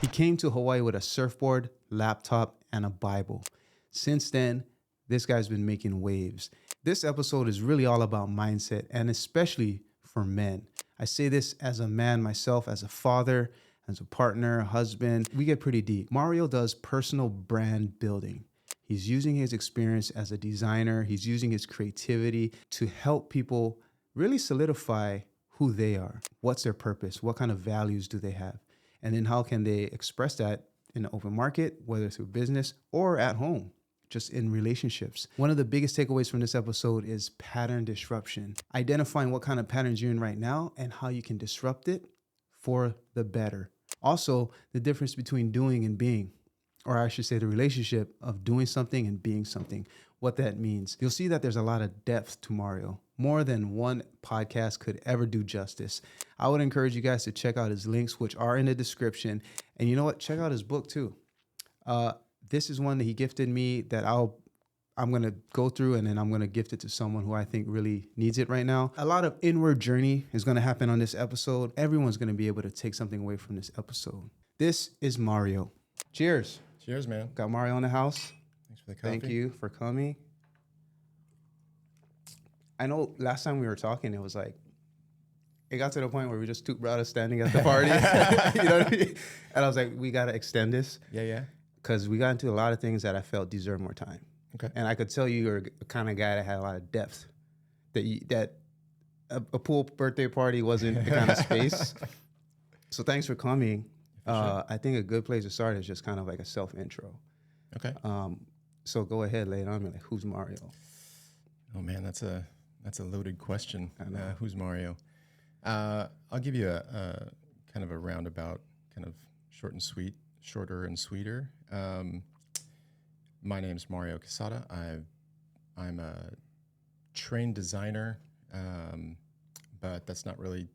He came to Hawaii with a surfboard, laptop, and a Bible. Since then, this guy's been making waves. This episode is really all about mindset, and especially for men. I say this as a man myself, as a father, as a partner, a husband. We get pretty deep. Mario does personal brand building. He's using his experience as a designer. He's using his creativity to help people really solidify who they are. What's their purpose? What kind of values do they have? And then how can they express that in the open market, whether through business or at home, just in relationships. One of the biggest takeaways from this episode is pattern disruption. Identifying what kind of patterns you're in right now and how you can disrupt it for the better. Also, the difference between doing and being, or I should say the relationship of doing something and being something, what that means. You'll see that there's a lot of depth to Mario. More than one podcast could ever do justice. I would encourage you guys to check out his links, which are in the description. And you know what? Check out his book too. This is one that he gifted me that I'm going to go through, and then I'm going to gift it to someone who I think really needs it right now. A lot of inward journey is going to happen on this episode. Everyone's going to be able to take something away from this episode. This is Mario. Cheers. Cheers, man. Got Mario in the house. Thanks for the coffee. Thank you for coming. I know last time we were talking, it was like, it got to the point where we just two brothers standing at the party. You know what I mean? And I was like, we got to extend this. Yeah. Because we got into a lot of things that I felt deserved more time. Okay. And I could tell you're the kind of guy that had a lot of depth. That a pool birthday party wasn't the kind of space. So thanks for coming. Sure. I think a good place to start is just kind of like a self-intro. Okay. So go ahead, lay it on me. Like, who's Mario? Oh man, that's a loaded question. I know. Who's Mario? I'll give you a kind of a roundabout, kind of shorter and sweeter. My name's Mario Quezada. I'm a trained designer, but that's not really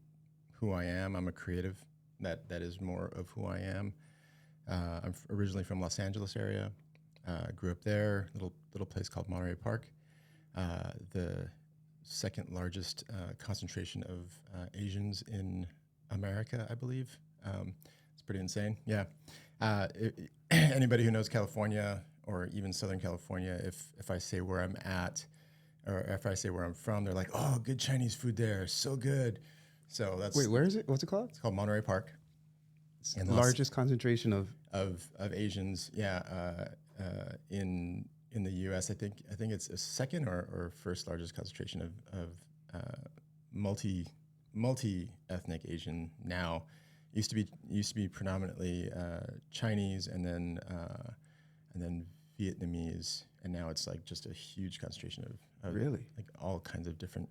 who I am. I'm a creative. That is more of who I am. I'm originally from Los Angeles area. Grew up there, little place called Monterey Park. The second largest concentration of Asians in America, I believe. It's pretty insane. Yeah. Anybody who knows California or even Southern California, if I say where I'm at or if I say where I'm from, they're like, oh, good Chinese food there. So good. So that's... Wait, where is it? What's it called? It's called Monterey Park. It's the largest concentration of Asians, in the U.S. I think it's a second or first largest concentration of multi ethnic Asian now. Used to be predominantly Chinese and then Vietnamese, and now it's like just a huge concentration of really like all kinds of different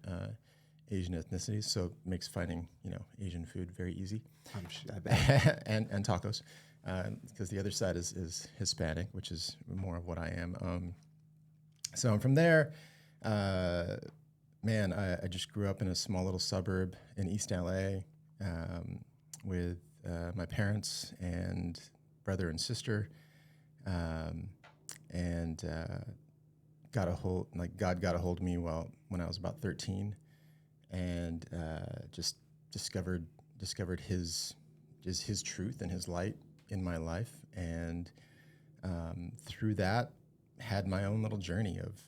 Asian ethnicities. So it makes finding Asian food very easy. I bet. and tacos, because the other side is Hispanic, which is more of what I am. So I'm from there. Man, I just grew up in a small little suburb in East LA with my parents and brother and sister, and God got a hold of me when I was about 13, and just discovered his truth and his light in my life, and through that had my own little journey of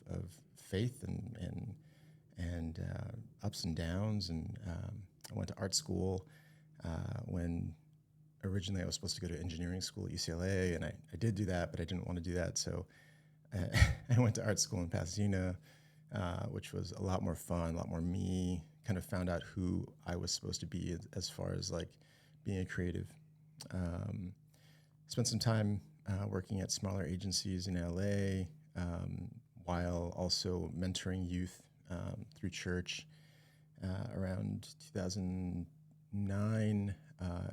faith and ups and downs, and I went to art school when originally I was supposed to go to engineering school at UCLA, and I did do that, but I didn't want to do that, so I went to art school in Pasadena, which was a lot more fun, a lot more me. Kind of found out who I was supposed to be as far as like being a creative. Spent some time working at smaller agencies in LA, while also mentoring youth through church. Around 2009,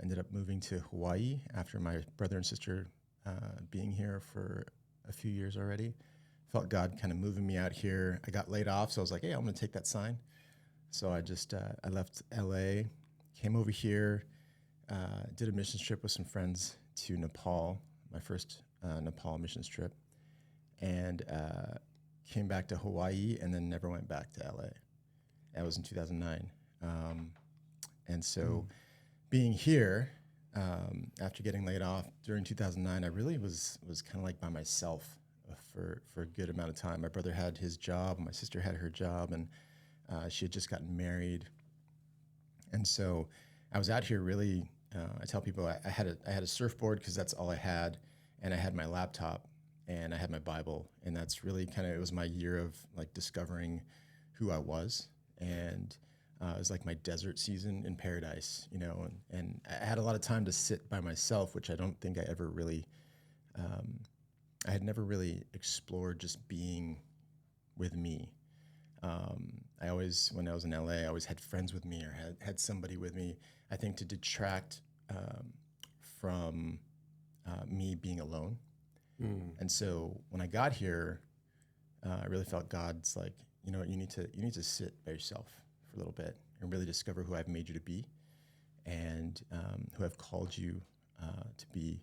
ended up moving to Hawaii after my brother and sister being here for a few years already. Felt God kind of moving me out here. I got laid off, so I was like, hey, I'm going to take that sign. So I just, I left LA, came over here, did a mission trip with some friends to Nepal, my first Nepal missions trip, and came back to Hawaii and then never went back to LA. That was in 2009. And so being here, after getting laid off during 2009, I really was kind of like by myself for a good amount of time. My brother had his job, my sister had her job, and she had just gotten married. And so I was out here really, I tell people I had a surfboard because that's all I had, and I had my laptop and I had my Bible, and that's really kind of, it was my year of like discovering who I was. And it was like my desert season in paradise, you know, and I had a lot of time to sit by myself, which I don't think I ever really, I had never really explored just being with me. I always, when I was in LA, I always had friends with me or had somebody with me, I think to detract from me being alone. And so when I got here, I really felt God's like, you know, you need to sit by yourself for a little bit and really discover who I've made you to be, and who I've called you to be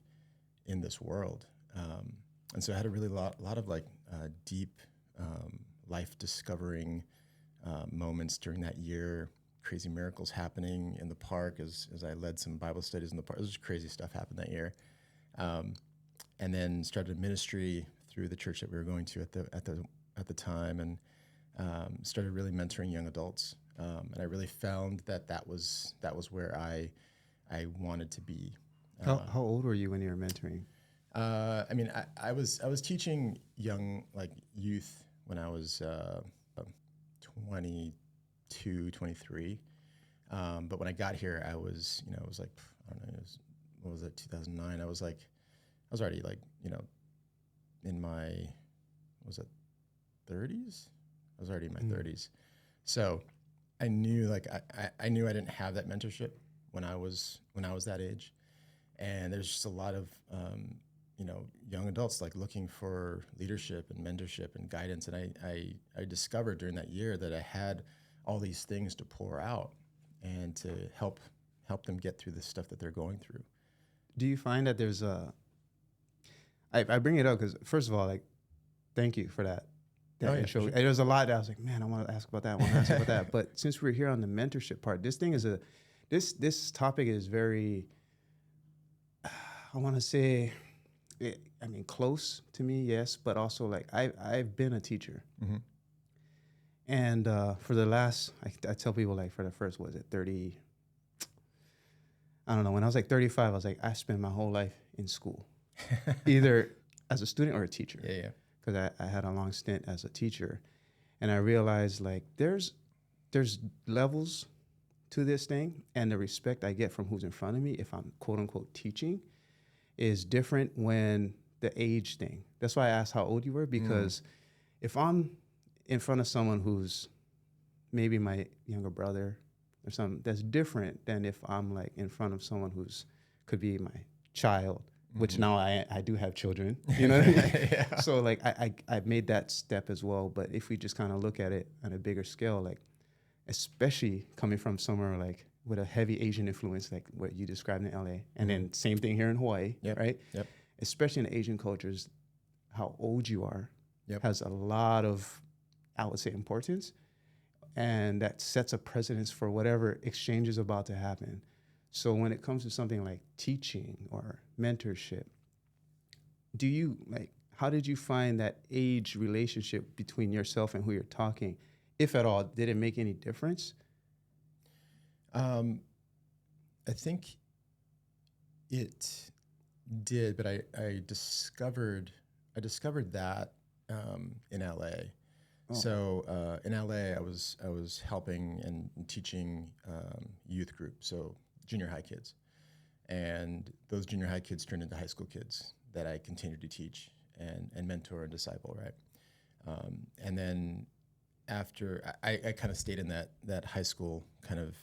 in this world. And so I had a really lot of like deep life discovering moments during that year. Crazy miracles happening in the park as I led some Bible studies in the park. It was crazy stuff happened that year. And then started a ministry through the church that we were going to at the time, and started really mentoring young adults. And I really found that was where I wanted to be. How old were you when you were mentoring? I mean, I was teaching young, like youth, when I was 22, 23. But when I got here, I was, you know, it was like, I don't know, what was it, 2009? I was already like, you know, in my, was it 30s? I was already in my 30s. So I knew like, I knew I didn't have that mentorship when I was that age. And there's just a lot of, you know, young adults like looking for leadership and mentorship and guidance. And I discovered during that year that I had all these things to pour out and to help them get through the stuff that they're going through. Do you find that there's I bring it up because, first of all, like, thank you for that intro. Sure. There's a lot that I was like, man, I want to ask about that. I want to ask about that. But since we're here on the mentorship part, this thing is this topic is very, I want to say, I mean, close to me, yes, but also like I've been a teacher. Mm-hmm. And for the last, I tell people like for the first, was it 30? I don't know. When I was like 35, I was like, I spent my whole life in school, either as a student or a teacher. Yeah. Because I had a long stint as a teacher, and I realized like there's levels to this thing, and the respect I get from who's in front of me if I'm quote unquote teaching is different when the age thing. That's why I asked how old you were, because if I'm in front of someone who's maybe my younger brother or something, that's different than if I'm like in front of someone who's could be my child, which now I do have children, you know what I mean? Yeah. So like I made that step as well. But if we just kind of look at it on a bigger scale, like especially coming from somewhere like with a heavy Asian influence, like what you described in LA, and then same thing here in Hawaii, right? Yep. Especially in Asian cultures, how old you are has a lot of, I would say, importance, and that sets a precedence for whatever exchange is about to happen. So when it comes to something like teaching or mentorship, do you like, how did you find that age relationship between yourself and who you're talking, if at all? Did it make any difference? I think it did, but I discovered that in LA. Oh. So in LA, I was helping and teaching youth group, so junior high kids, and those junior high kids turned into high school kids that I continued to teach and mentor and disciple, right? And then after I kind of stayed in that high school kind of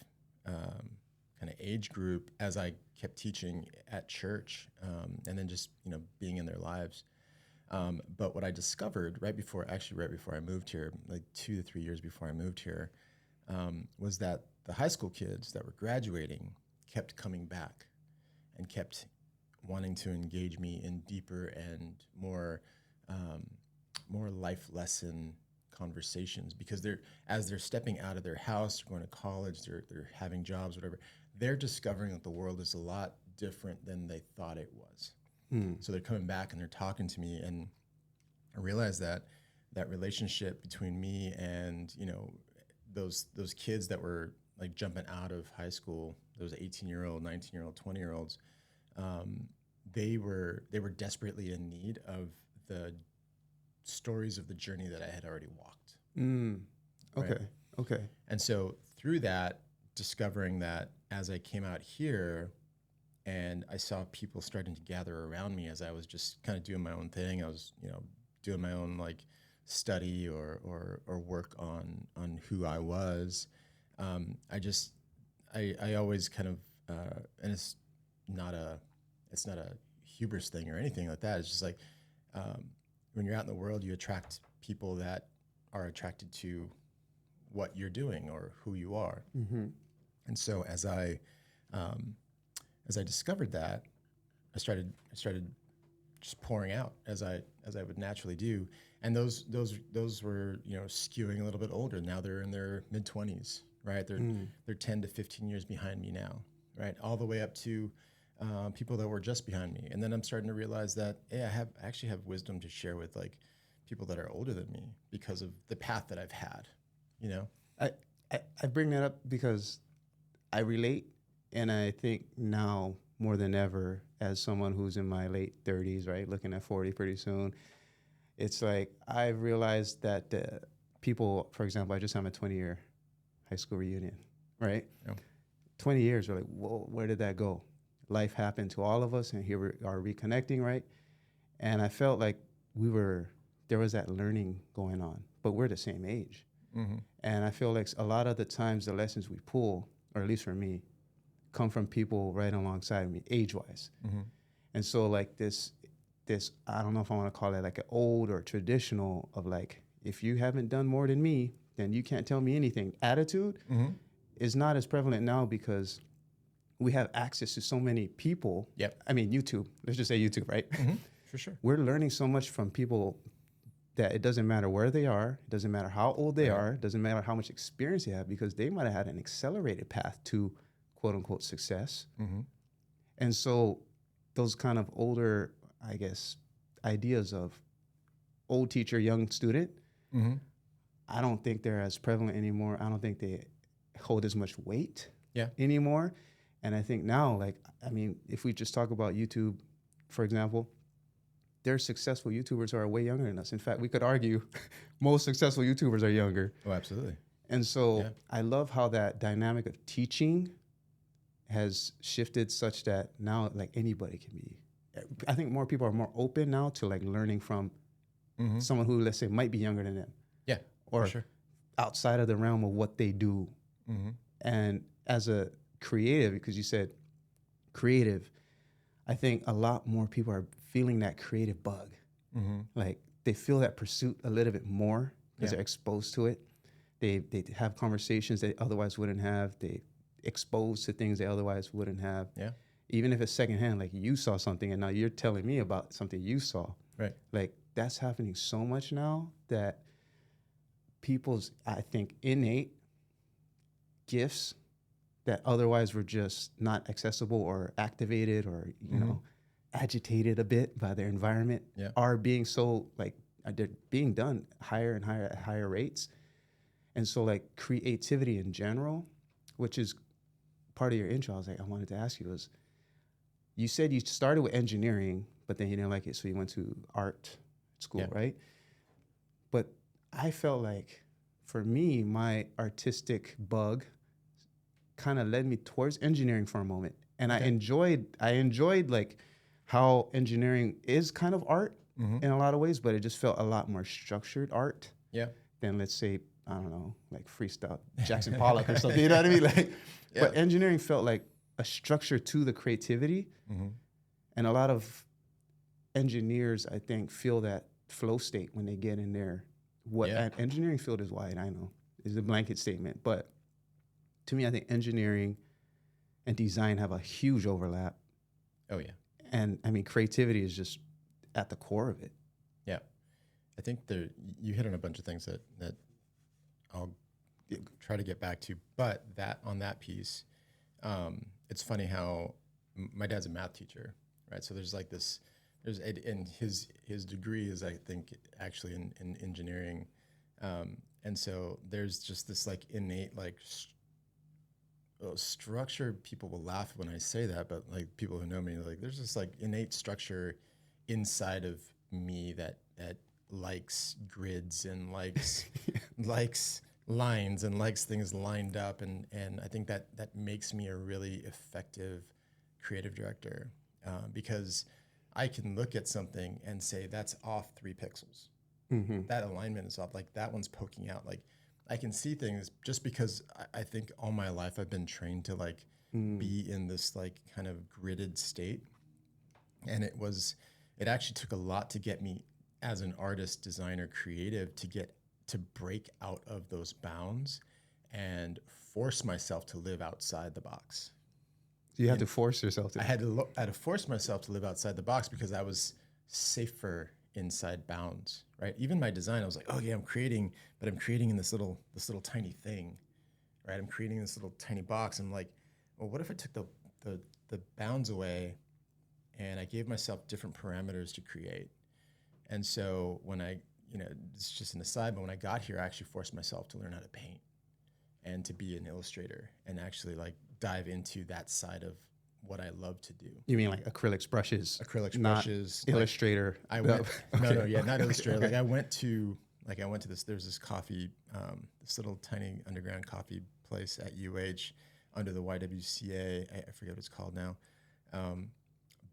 age group as I kept teaching at church, and then just, you know, being in their lives. But what I discovered right before I moved here, like 2 to 3 years before I moved here, was that the high school kids that were graduating kept coming back and kept wanting to engage me in deeper and more life lesson conversations, because as they're stepping out of their house, going to college, they're having jobs, whatever, they're discovering that the world is a lot different than they thought it was. Mm. So they're coming back and they're talking to me, and I realized that that relationship between me and, you know, those kids that were like jumping out of high school, those 18-year-old, 19-year-old, 20-year-olds, they were desperately in need of the stories of the journey that I had already walked. Mm. Okay. Right? Okay. And so through that, discovering that as I came out here and I saw people starting to gather around me as I was just kind of doing my own thing, I was, you know, doing my own like study or work on who I was. I always kind of, and it's not a hubris thing or anything like that. It's just like, when you're out in the world, you attract people that are attracted to what you're doing or who you are. Mm-hmm. And so as I discovered that, I started just pouring out as I would naturally do. And those were, you know, skewing a little bit older. Now they're in their mid-20s, right? They're 10 to 15 years behind me now, right? All the way up to people that were just behind me. And then I'm starting to realize that, hey, I actually have wisdom to share with like people that are older than me because of the path that I've had, you know? I bring that up because I relate, and I think now more than ever, as someone who's in my late 30s, right, looking at 40 pretty soon, it's like I've realized that people, for example, I just had my 20-year high school reunion, right? Yeah. 20 years, we're like, whoa, where did that go? Life happened to all of us, and here we are reconnecting, right? And I felt like there was that learning going on, but we're the same age. Mm-hmm. And I feel like a lot of the times the lessons we pull, or at least for me, come from people right alongside me, age-wise. Mm-hmm. And so like this, I don't know if I want to call it like an old or traditional of like, if you haven't done more than me, then you can't tell me anything. Attitude Mm-hmm. is not as prevalent now because we have access to so many people. Yep. I mean, YouTube, let's just say YouTube, right? Mm-hmm. For sure. We're learning so much from people that it doesn't matter where they are, it doesn't matter how old they are, it doesn't matter how much experience they have, because they might have had an accelerated path to quote unquote success. Mm-hmm. And so those kind of older, I guess, ideas of old teacher, young student, Mm-hmm. I don't think they're as prevalent anymore. I don't think they hold as much weight Yeah. anymore. And I think now, like, I mean, if we just talk about YouTube, for example, there's successful YouTubers who are way younger than us. In fact, we could argue most successful YouTubers are younger. Oh, absolutely. And so I love how that dynamic of teaching has shifted such that now like anybody can be. I think more people are more open now to like learning from Mm-hmm. someone who, let's say, might be younger than them. Yeah. Or for sure. outside of the realm of what they do. Mm-hmm. And as a creative, because you said creative, I think a lot more people are feeling that creative bug. Mm-hmm. Like they feel that pursuit a little bit more because they're exposed to it. They have conversations they otherwise wouldn't have. They exposed to things they otherwise wouldn't have. Yeah. Even if it's secondhand, like you saw something and now you're telling me about something you saw. Right. Like that's happening so much now that people's, I think, innate gifts that otherwise were just not accessible or activated or, you know, agitated a bit by their environment are being so like, they're being done higher and higher at higher rates. And so like creativity in general, which is part of your intro, I wanted to ask you was, you said you started with engineering, but then you didn't like it, so you went to art school, right? But I felt like, for me, my artistic bug kind of led me towards engineering for a moment. And I enjoyed like how engineering is kind of art in a lot of ways, but it just felt a lot more structured art than, let's say, I don't know, like freestyle Jackson Pollock or something, you know what I mean? Like, but engineering felt like a structure to the creativity. And a lot of engineers, I think, feel that flow state when they get in there. What engineering field is wide, I know, is a blanket statement. But to me, I think engineering and design have a huge overlap. Oh, yeah. And I mean, creativity is just at the core of it. Yeah. I think you hit on a bunch of things that I'll try to get back to. But on that piece, it's funny how my dad's a math teacher, right? So there's like this, and his degree is, I think, actually in engineering. And so there's just this like innate like structure. People will laugh when I say that, but like people who know me, like there's this like innate structure inside of me that likes grids and likes lines and likes things lined up, and I think that makes me a really effective creative director, because I can look at something and say that's off 3 pixels. That alignment is off. Like that one's poking out. Like I can see things just because I think all my life I've been trained to like be in this like kind of gridded state, and it actually took a lot to get me as an artist, designer, creative to break out of those bounds and force myself to live outside the box. You had to force yourself to. I had to force myself to live outside the box because I was safer inside bounds, right? Even my design, I was like, oh yeah, I'm creating in this little tiny thing, right? I'm creating this little tiny box. I'm like, well, what if I took the bounds away and I gave myself different parameters to create? And so when it's just an aside, but when I got here, I actually forced myself to learn how to paint and to be an illustrator and actually like dive into that side of what I love to do. You mean like acrylics brushes? Not Illustrator. I went not Illustrator. Like I went to this. There's this coffee, this little tiny underground coffee place at UH under the YWCA. I forget what it's called now.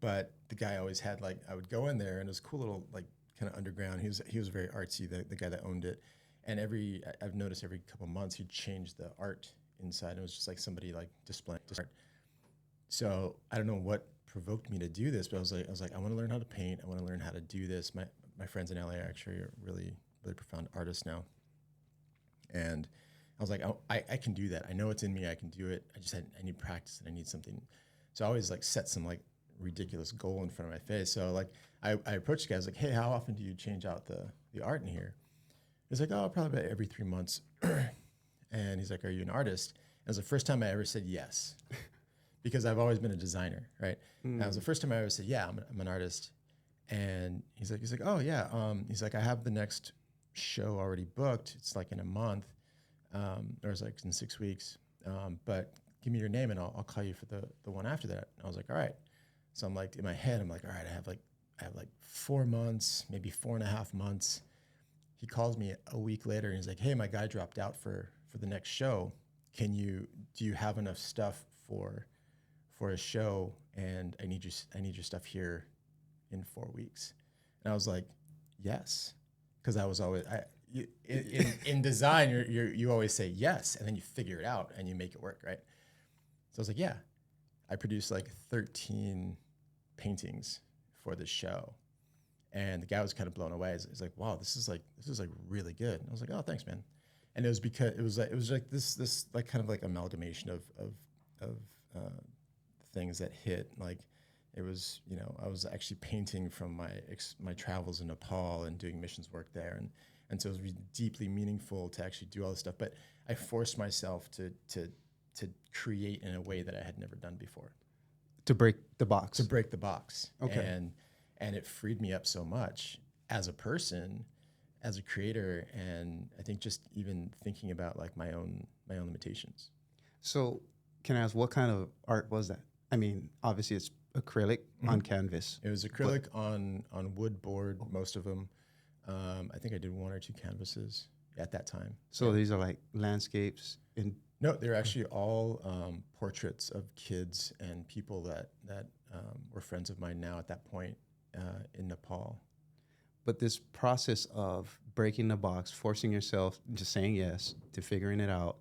But the guy always had like, I would go in there and it was cool little like kind of underground. He was very artsy, the guy that owned it. And I've noticed every couple months he'd change the art inside. It was just like somebody like displaying art. So I don't know what provoked me to do this, but I was like, I want to learn how to paint. I want to learn how to do this. My friends in LA actually are really, really profound artists now. And I was like, I can do that. I know it's in me. I can do it. I need practice and I need something. So I always like set some like ridiculous goal in front of my face. So like I approached the guy. I was like, hey, how often do you change out the art in here? He's like, oh, probably about every 3 months. And he's like, are you an artist? And it was the first time I ever said yes, because I've always been a designer, right? And it was the first time I ever said, yeah, I'm an artist. And he's like, oh yeah. He's like, I have the next show already booked. It's like in a month, or it's like in 6 weeks. But give me your name and I'll call you for the one after that. And I was like, all right. So I'm like, in my head, I'm like, all right, I have like 4 months, maybe 4.5 months. He calls me a week later and he's like, hey, my guy dropped out for the next show. Do you have enough stuff for a show? And I need your stuff here in 4 weeks. And I was like, yes. Cause I was always, in design, you always say yes, and then you figure it out and you make it work. Right. So I was like, yeah. I produced like 13 paintings for the show. And the guy was kind of blown away. He's like, wow, this is like really good. And I was like, oh, thanks, man. And it was because it was like this like kind of like amalgamation of things that hit. Like it was, I was actually painting from my travels in Nepal and doing missions work there. And so it was really deeply meaningful to actually do all this stuff. But I forced myself to create in a way that I had never done before. To break the box. Okay. And it freed me up so much as a person, as a creator, and I think just even thinking about like my own limitations. So can I ask, what kind of art was that? I mean, obviously it's acrylic on canvas. It was acrylic on wood board, most of them. I think I did 1 or 2 canvases at that time. So these are like landscapes in. No, they're actually all portraits of kids and people that were friends of mine now at that point in Nepal. But this process of breaking the box, forcing yourself, just saying yes to figuring it out,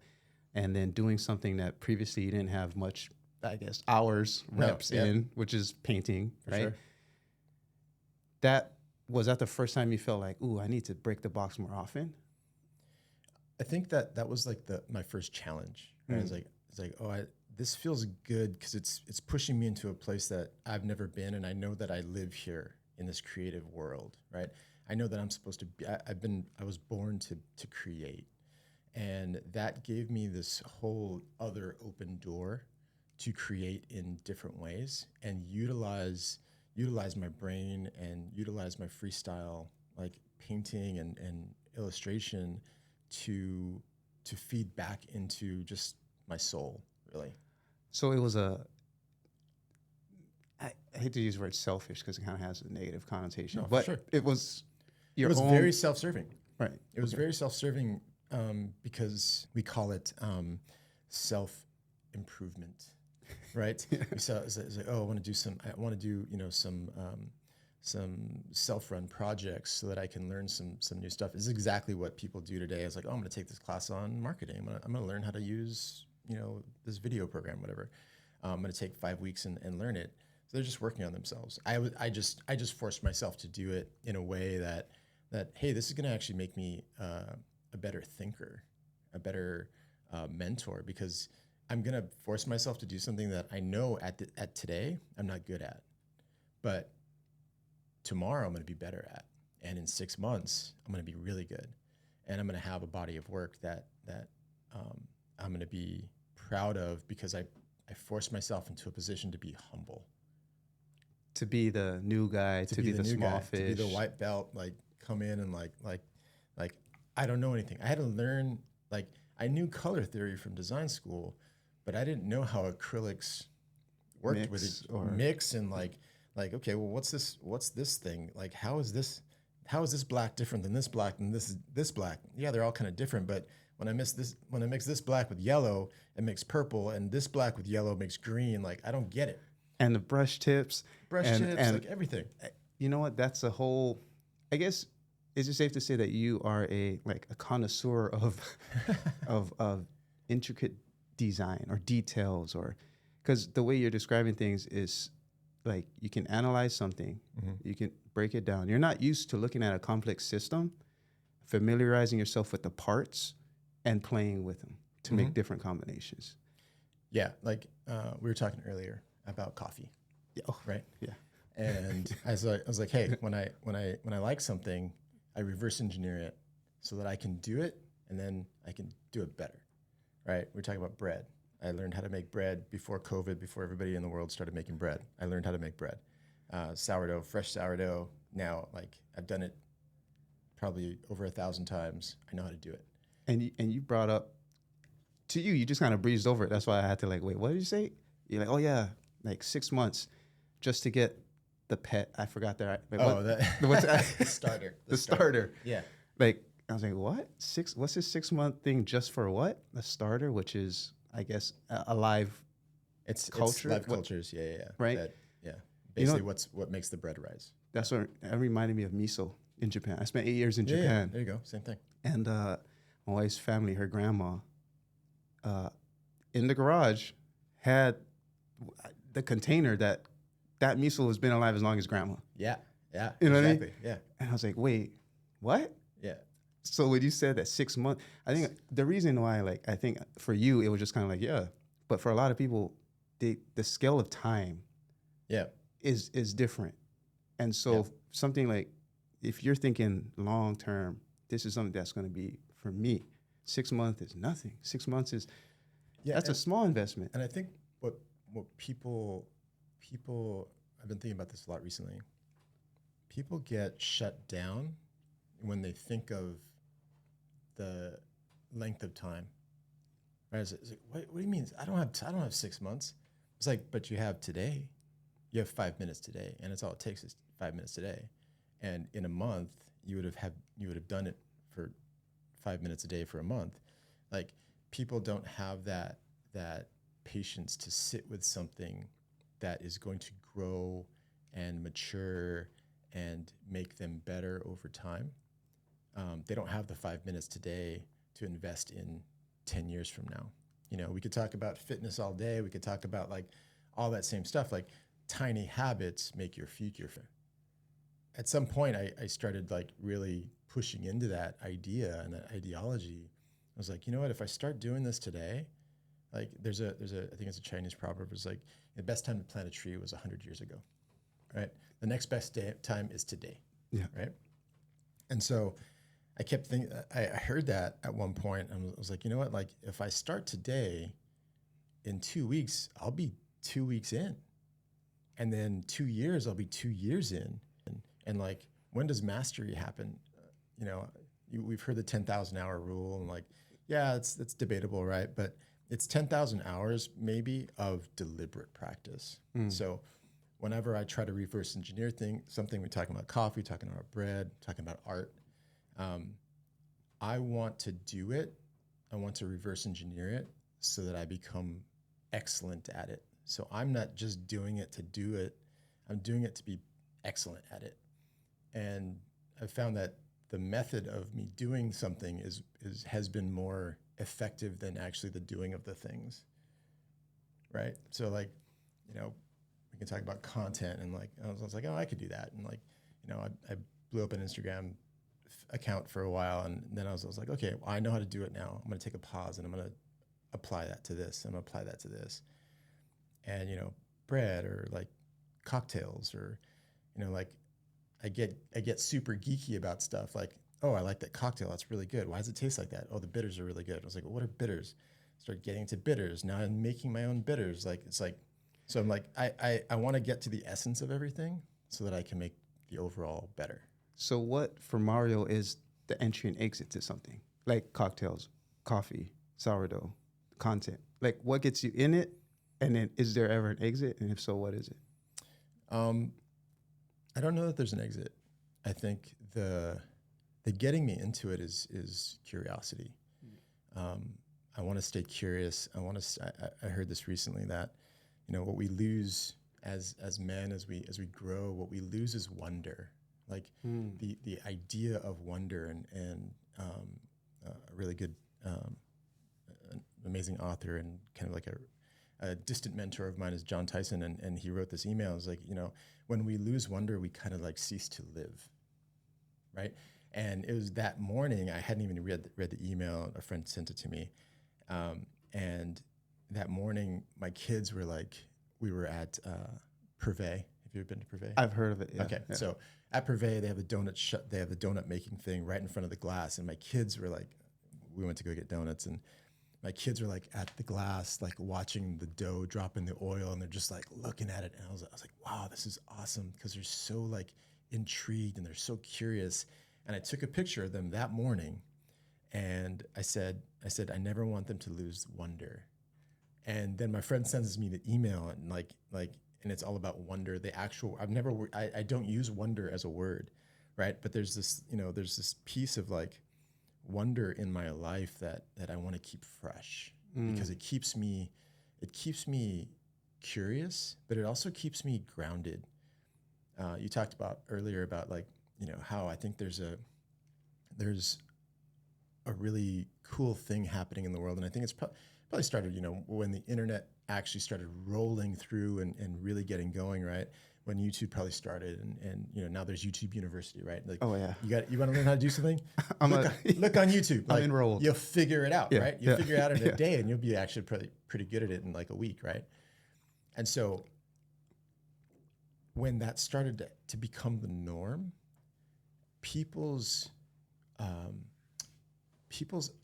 and then doing something that previously you didn't have much, I guess, reps in, which is painting, right? Sure. Was that the first time you felt like, ooh, I need to break the box more often? I think that was like my first challenge. Right? It's like, oh, this feels good because it's pushing me into a place that I've never been, and I know that I live here in this creative world, right? I know that I'm supposed to be. I was born to create, and that gave me this whole other open door create in different ways and utilize my brain and utilize my freestyle, like painting and illustration, to feed back into just my soul, really. So it was I hate to use the word selfish because it kind of has a negative connotation, No, for but sure. it was It was very self-serving. right. It was very self-serving, because we call it self-improvement, right? So it's like, oh, I want to do some self-run projects so that I can learn some new stuff. This is exactly what people do today. It's like, oh, I'm going to take this class on marketing. I'm going to learn how to use, this video program, whatever. I'm going to take 5 weeks and learn it. So they're just working on themselves. I just forced myself to do it in a way that hey, this is going to actually make me a better thinker, a better mentor, because I'm going to force myself to do something that I know at today I'm not good at, but tomorrow I'm going to be better at, and in 6 months I'm going to be really good, and I'm going to have a body of work that I'm going to be proud of, because I forced myself into a position to be humble, To be the new guy, to be the small fish, to be the white belt, like come in and like I don't know anything. I had to learn, like I knew color theory from design school, but I didn't know how acrylics worked with it, mix and like okay, well what's this thing? Like how is this black different than this black and this black? Yeah, they're all kind of different, but when I mix this black with yellow, it makes purple, and this black with yellow makes green. Like I don't get it. And the brush tips, and like everything. You know what? That's a whole. I guess is it safe to say that you are a connoisseur of intricate design or details, or because the way you're describing things is like you can analyze something, you can break it down. You're not used to looking at a complex system, familiarizing yourself with the parts, and playing with them to make different combinations. Yeah, like we were talking earlier about coffee. Yeah. Oh, right. Yeah. And I was like, hey, when I like something, I reverse engineer it so that I can do it, and then I can do it better. Right. We're talking about bread. I learned how to make bread before COVID, before everybody in the world started making bread. I learned how to make bread, sourdough, fresh sourdough. Now, like I've done it probably over 1,000 times. I know how to do it. And you brought up, to you just kind of breezed over it. That's why I had to like, wait, what did you say? You're like, oh yeah, like 6 months just to get the pet. I forgot that. What's that? The starter. The starter. Yeah. Like I was like, what? What's this 6 month thing just for what? A starter, which is, I guess, a live culture. It's live cultures. Yeah. Right. Basically, what makes the bread rise. That's what it reminded me of miso in Japan. I spent 8 years in Japan. Yeah, there you go. Same thing. And my wife's family, her grandma, in the garage had the container that miso has been alive as long as grandma. Yeah. You know exactly. what I mean? Yeah. And I was like, wait, what? Yeah. So when you said that 6 months, I think the reason why, I think for you, it was just kind of like, yeah. But for a lot of people, the scale of time is different. And so something like, if you're thinking long term, this is something that's going to be for me. 6 months is nothing. 6 months is, that's a small investment. And I think what people, I've been thinking about this a lot recently. People get shut down when they think of the length of time. Right? It's like, what do you mean? I don't have 6 months. It's like, but you have today. You have 5 minutes today, and it's all it takes is 5 minutes today. And in a month, you would have done it for 5 minutes a day for a month. Like people don't have that patience to sit with something that is going to grow and mature and make them better over time. They don't have the 5 minutes today to invest in 10 years from now. We could talk about fitness all day. We could talk about like all that same stuff, like tiny habits make your future. At some point, I started like really pushing into that idea and that ideology. I was like, you know what? If I start doing this today, like there's a I think it's a Chinese proverb. It's like the best time to plant a tree was 100 years ago, right? The next best time is today, right? And so I kept thinking. I heard that at one point, and I was like, you know what? Like if I start today, in 2 weeks, I'll be 2 weeks in. And then 2 years, I'll be 2 years in. And like, when does mastery happen? You know, we've heard the 10,000 hour rule, and like, yeah, it's debatable, right? But it's 10,000 hours maybe of deliberate practice. So whenever I try to reverse engineer something, we're talking about coffee, talking about bread, talking about art, I want to do it. I want to reverse engineer it so that I become excellent at it. So I'm not just doing it to do it. I'm doing it to be excellent at it. And I found that the method of me doing something has been more effective than actually the doing of the things, right? So like, you know, we can talk about content, and like, I was like, oh, I could do that. And like, you know, I blew up an Instagram account for a while, and then I was like, okay, well, I know how to do it now. I'm going to take a pause, and I'm going to apply that to this. I'm going to apply that to this. And, you know, bread, or like cocktails, or, you know, like I get super geeky about stuff. Like, oh, I like that cocktail. That's really good. Why does it taste like that? Oh, the bitters are really good. I was like, well, what are bitters? Start getting into bitters. Now I'm making my own bitters. Like, it's like, so I'm like, I want to get to the essence of everything so that I can make the overall better. So what for Mario is the entry and exit to something like cocktails, coffee, sourdough, content? Like, what gets you in it? And then is there ever an exit? And if so, what is it? I don't know that there's an exit. I think the getting me into it is curiosity. I want to stay curious. I heard this recently that, you know, what we lose as men, as we grow, what we lose is wonder. Like the idea of wonder, and a really good, an amazing author, and kind of like a distant mentor of mine is John Tyson, and he wrote this email. It's like, you know, when we lose wonder, we kind of like cease to live, right? And it was that morning, I hadn't even read the email. A friend sent it to me, and that morning, my kids were like, we were at Privé. Have you ever been to Privé? I've heard of it. Yeah. Okay, Yeah. so at Privé, they have they have the donut making thing right in front of the glass, and my kids were like, we went to go get donuts, and my kids were like at the glass, like watching the dough drop in the oil, and they're just like looking at it. And I was like, wow, this is awesome, because they're so like intrigued and they're so curious. And I took a picture of them that morning, and I said, I never want them to lose wonder. And then my friend sends me the email, and and it's all about wonder. I don't use wonder as a word, right? But there's this piece of like wonder in my life that I want to keep fresh, because it keeps me curious, but it also keeps me grounded. You talked about earlier about like, you know, how I think there's a really cool thing happening in the world, and I think it's probably started, you know, when the internet actually started rolling through and really getting going, right? When YouTube probably started, and you know, now there's YouTube University, right? Like, Oh yeah. you want to learn how to do something? Look on YouTube. I'm like, enrolled. You'll figure it out, Yeah, right? You'll yeah, figure it out in yeah. a day, and you'll be actually pretty good at it in like a week, right? And so when that started to become the norm, people's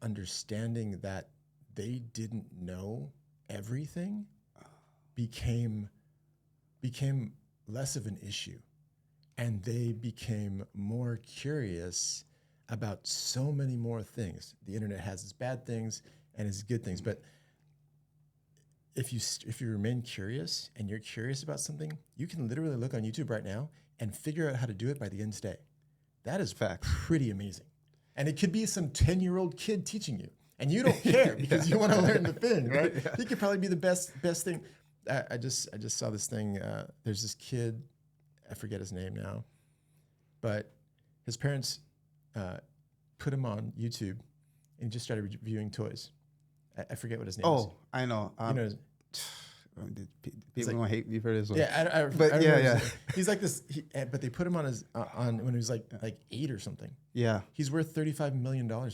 understanding that they didn't know everything became less of an issue, and they became more curious about so many more things. The internet has its bad things and its good things, but if you remain curious and you're curious about something, you can literally look on YouTube right now and figure out how to do it by the end of the day. That is Fact. pretty amazing. And it could be some 10-year-old kid teaching you, and you don't care because you want to learn the thing, right? Yeah. He could probably be the best thing. I just saw this thing. There's this kid, I forget his name now, but his parents put him on YouTube, and he just started reviewing toys. I forget what his name is. Oh, I know. You know, People gonna hate me for this one. yeah, But I don't yeah, know yeah. his name. He's like this, but they put him on his on when he was like 8 or something. Yeah. He's worth $35 million now.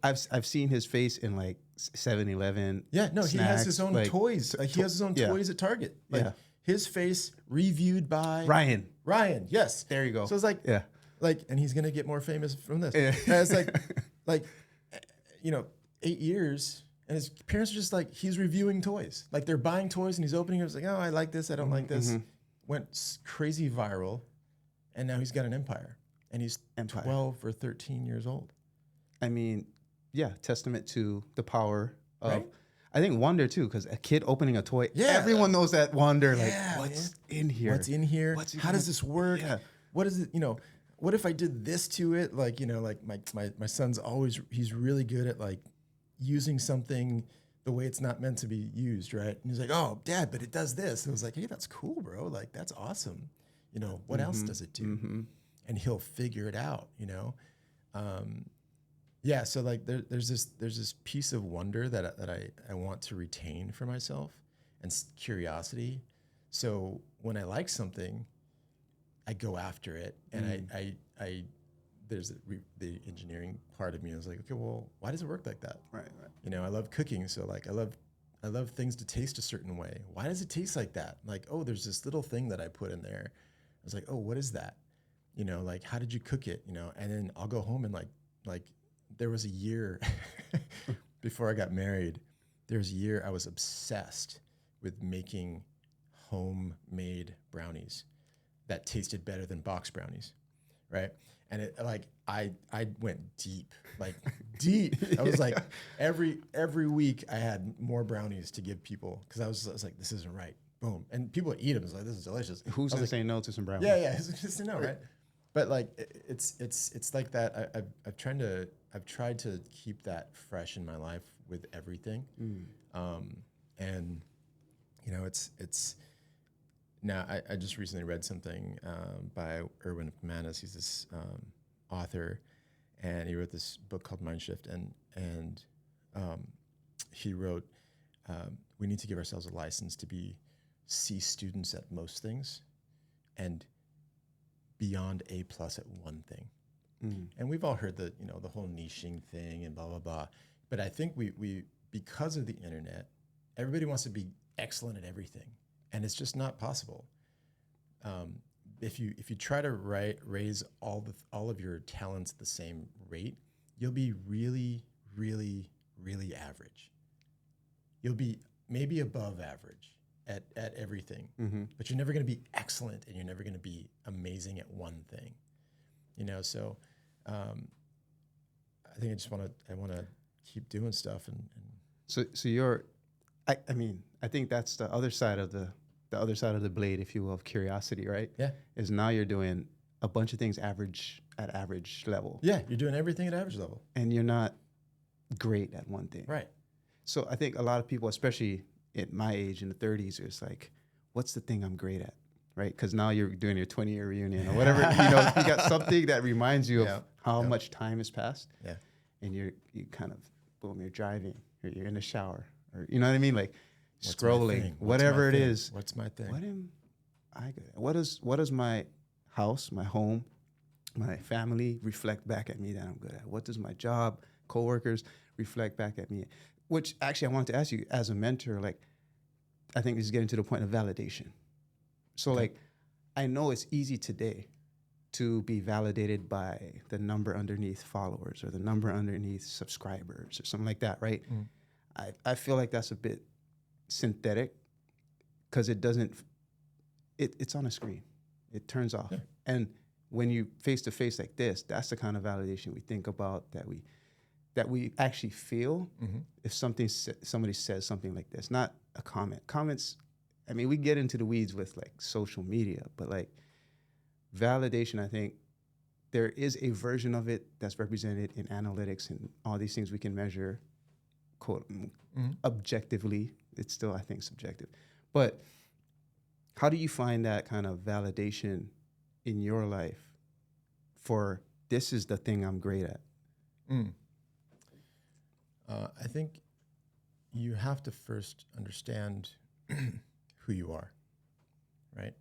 I've seen his face in like 7-Eleven. Yeah, no, he has his own like, toys. Like, he has his own yeah. toys at Target. Like, Yeah. his face reviewed by Ryan. Ryan, yes. There you go. So it's like, Yeah. and he's gonna get more famous from this. Yeah. And it's like, you know, 8 years, And his parents are just like, he's reviewing toys. Like they're buying toys and he's opening it. It's like, oh, I like this. I don't like this. Went crazy viral. And now he's got an empire. And he's 12 or 13 years old. I mean, yeah, testament to the power of, Right? I think, wonder too, because a kid opening a toy, Yeah. everyone knows that wonder, Yeah, like, what's in here? What's in here? What's it How gonna- does this work? Yeah. What is it? You know, what if I did this to it? Like, you know, like my son's always, he's really good at like using something the way it's not meant to be used, right? And he's like, oh, Dad, but it does this. And I was like, hey, that's cool, bro. Like, that's awesome. You know, what else does it do? And he'll figure it out, you know? Yeah, so like there's this piece of wonder that I want to retain for myself and curiosity. So when I like something, I go after it, and I there's the engineering part of me. I was like, okay, well, why does it work like that? Right. You know, I love cooking, so like I love things to taste a certain way. Why does it taste like that? Like, oh, there's this little thing that I put in there. I was like, oh, what is that? You know, like, how did you cook it? You know, and then I'll go home and like there was a year before I got married. There was a year I was obsessed with making homemade brownies that tasted better than box brownies, right? And it like I went deep, like deep. I was like every week I had more brownies to give people because I was like, this isn't right. Boom, and people would eat them. It's like, this is delicious. Who's gonna say no to some brownies? Yeah, it's just a no, right? But like it's like that. I've tried to keep that fresh in my life with everything, and you know it's. Now I just recently read something by Erwin McManus. He's this author, and he wrote this book called Mind Shift, and he wrote, we need to give ourselves a license to be C students at most things, and beyond A+ at one thing. And we've all heard the whole niching thing and blah blah blah. But I think we because of the internet, everybody wants to be excellent at everything, and it's just not possible. If you try to raise all of your talents at the same rate, you'll be really, really, really average. You'll be maybe above average at everything, but you're never going to be excellent, and you're never going to be amazing at one thing. You know, so I think I want to keep doing stuff and So you're, I mean, I think that's the other side of the blade, if you will, of curiosity, right? Yeah. Is now you're doing a bunch of things at average level. Yeah, you're doing everything at average level. And you're not great at one thing. Right. So I think a lot of people, especially at my age in the 30s, it's like, what's the thing I'm great at? Right? Because now you're doing your 20-year reunion or whatever. You got something that reminds you of how much time has passed. Yeah. And you kind of, boom, you're driving or you're in the shower or, you know what I mean? Like, What's scrolling, whatever it is. What's my thing? What am I good at? What does my house, my home, my family reflect back at me that I'm good at? What does my job, coworkers reflect back at me? Which actually I wanted to ask you as a mentor, like, I think this is getting to the point of validation. So like, I know it's easy today to be validated by the number underneath followers or the number underneath subscribers or something like that, right? I feel like that's a bit synthetic because it doesn't, it's on a screen. It turns off. Yeah. And when you face to face like this, that's the kind of validation we think about, that we actually feel if somebody says something like this, not a comment. Comments, I mean, we get into the weeds with like social media, but like validation, I think there is a version of it that's represented in analytics and all these things we can measure, quote, objectively. It's still, I think, subjective. But how do you find that kind of validation in your life for this is the thing I'm great at? I think you have to first understand who you are, right?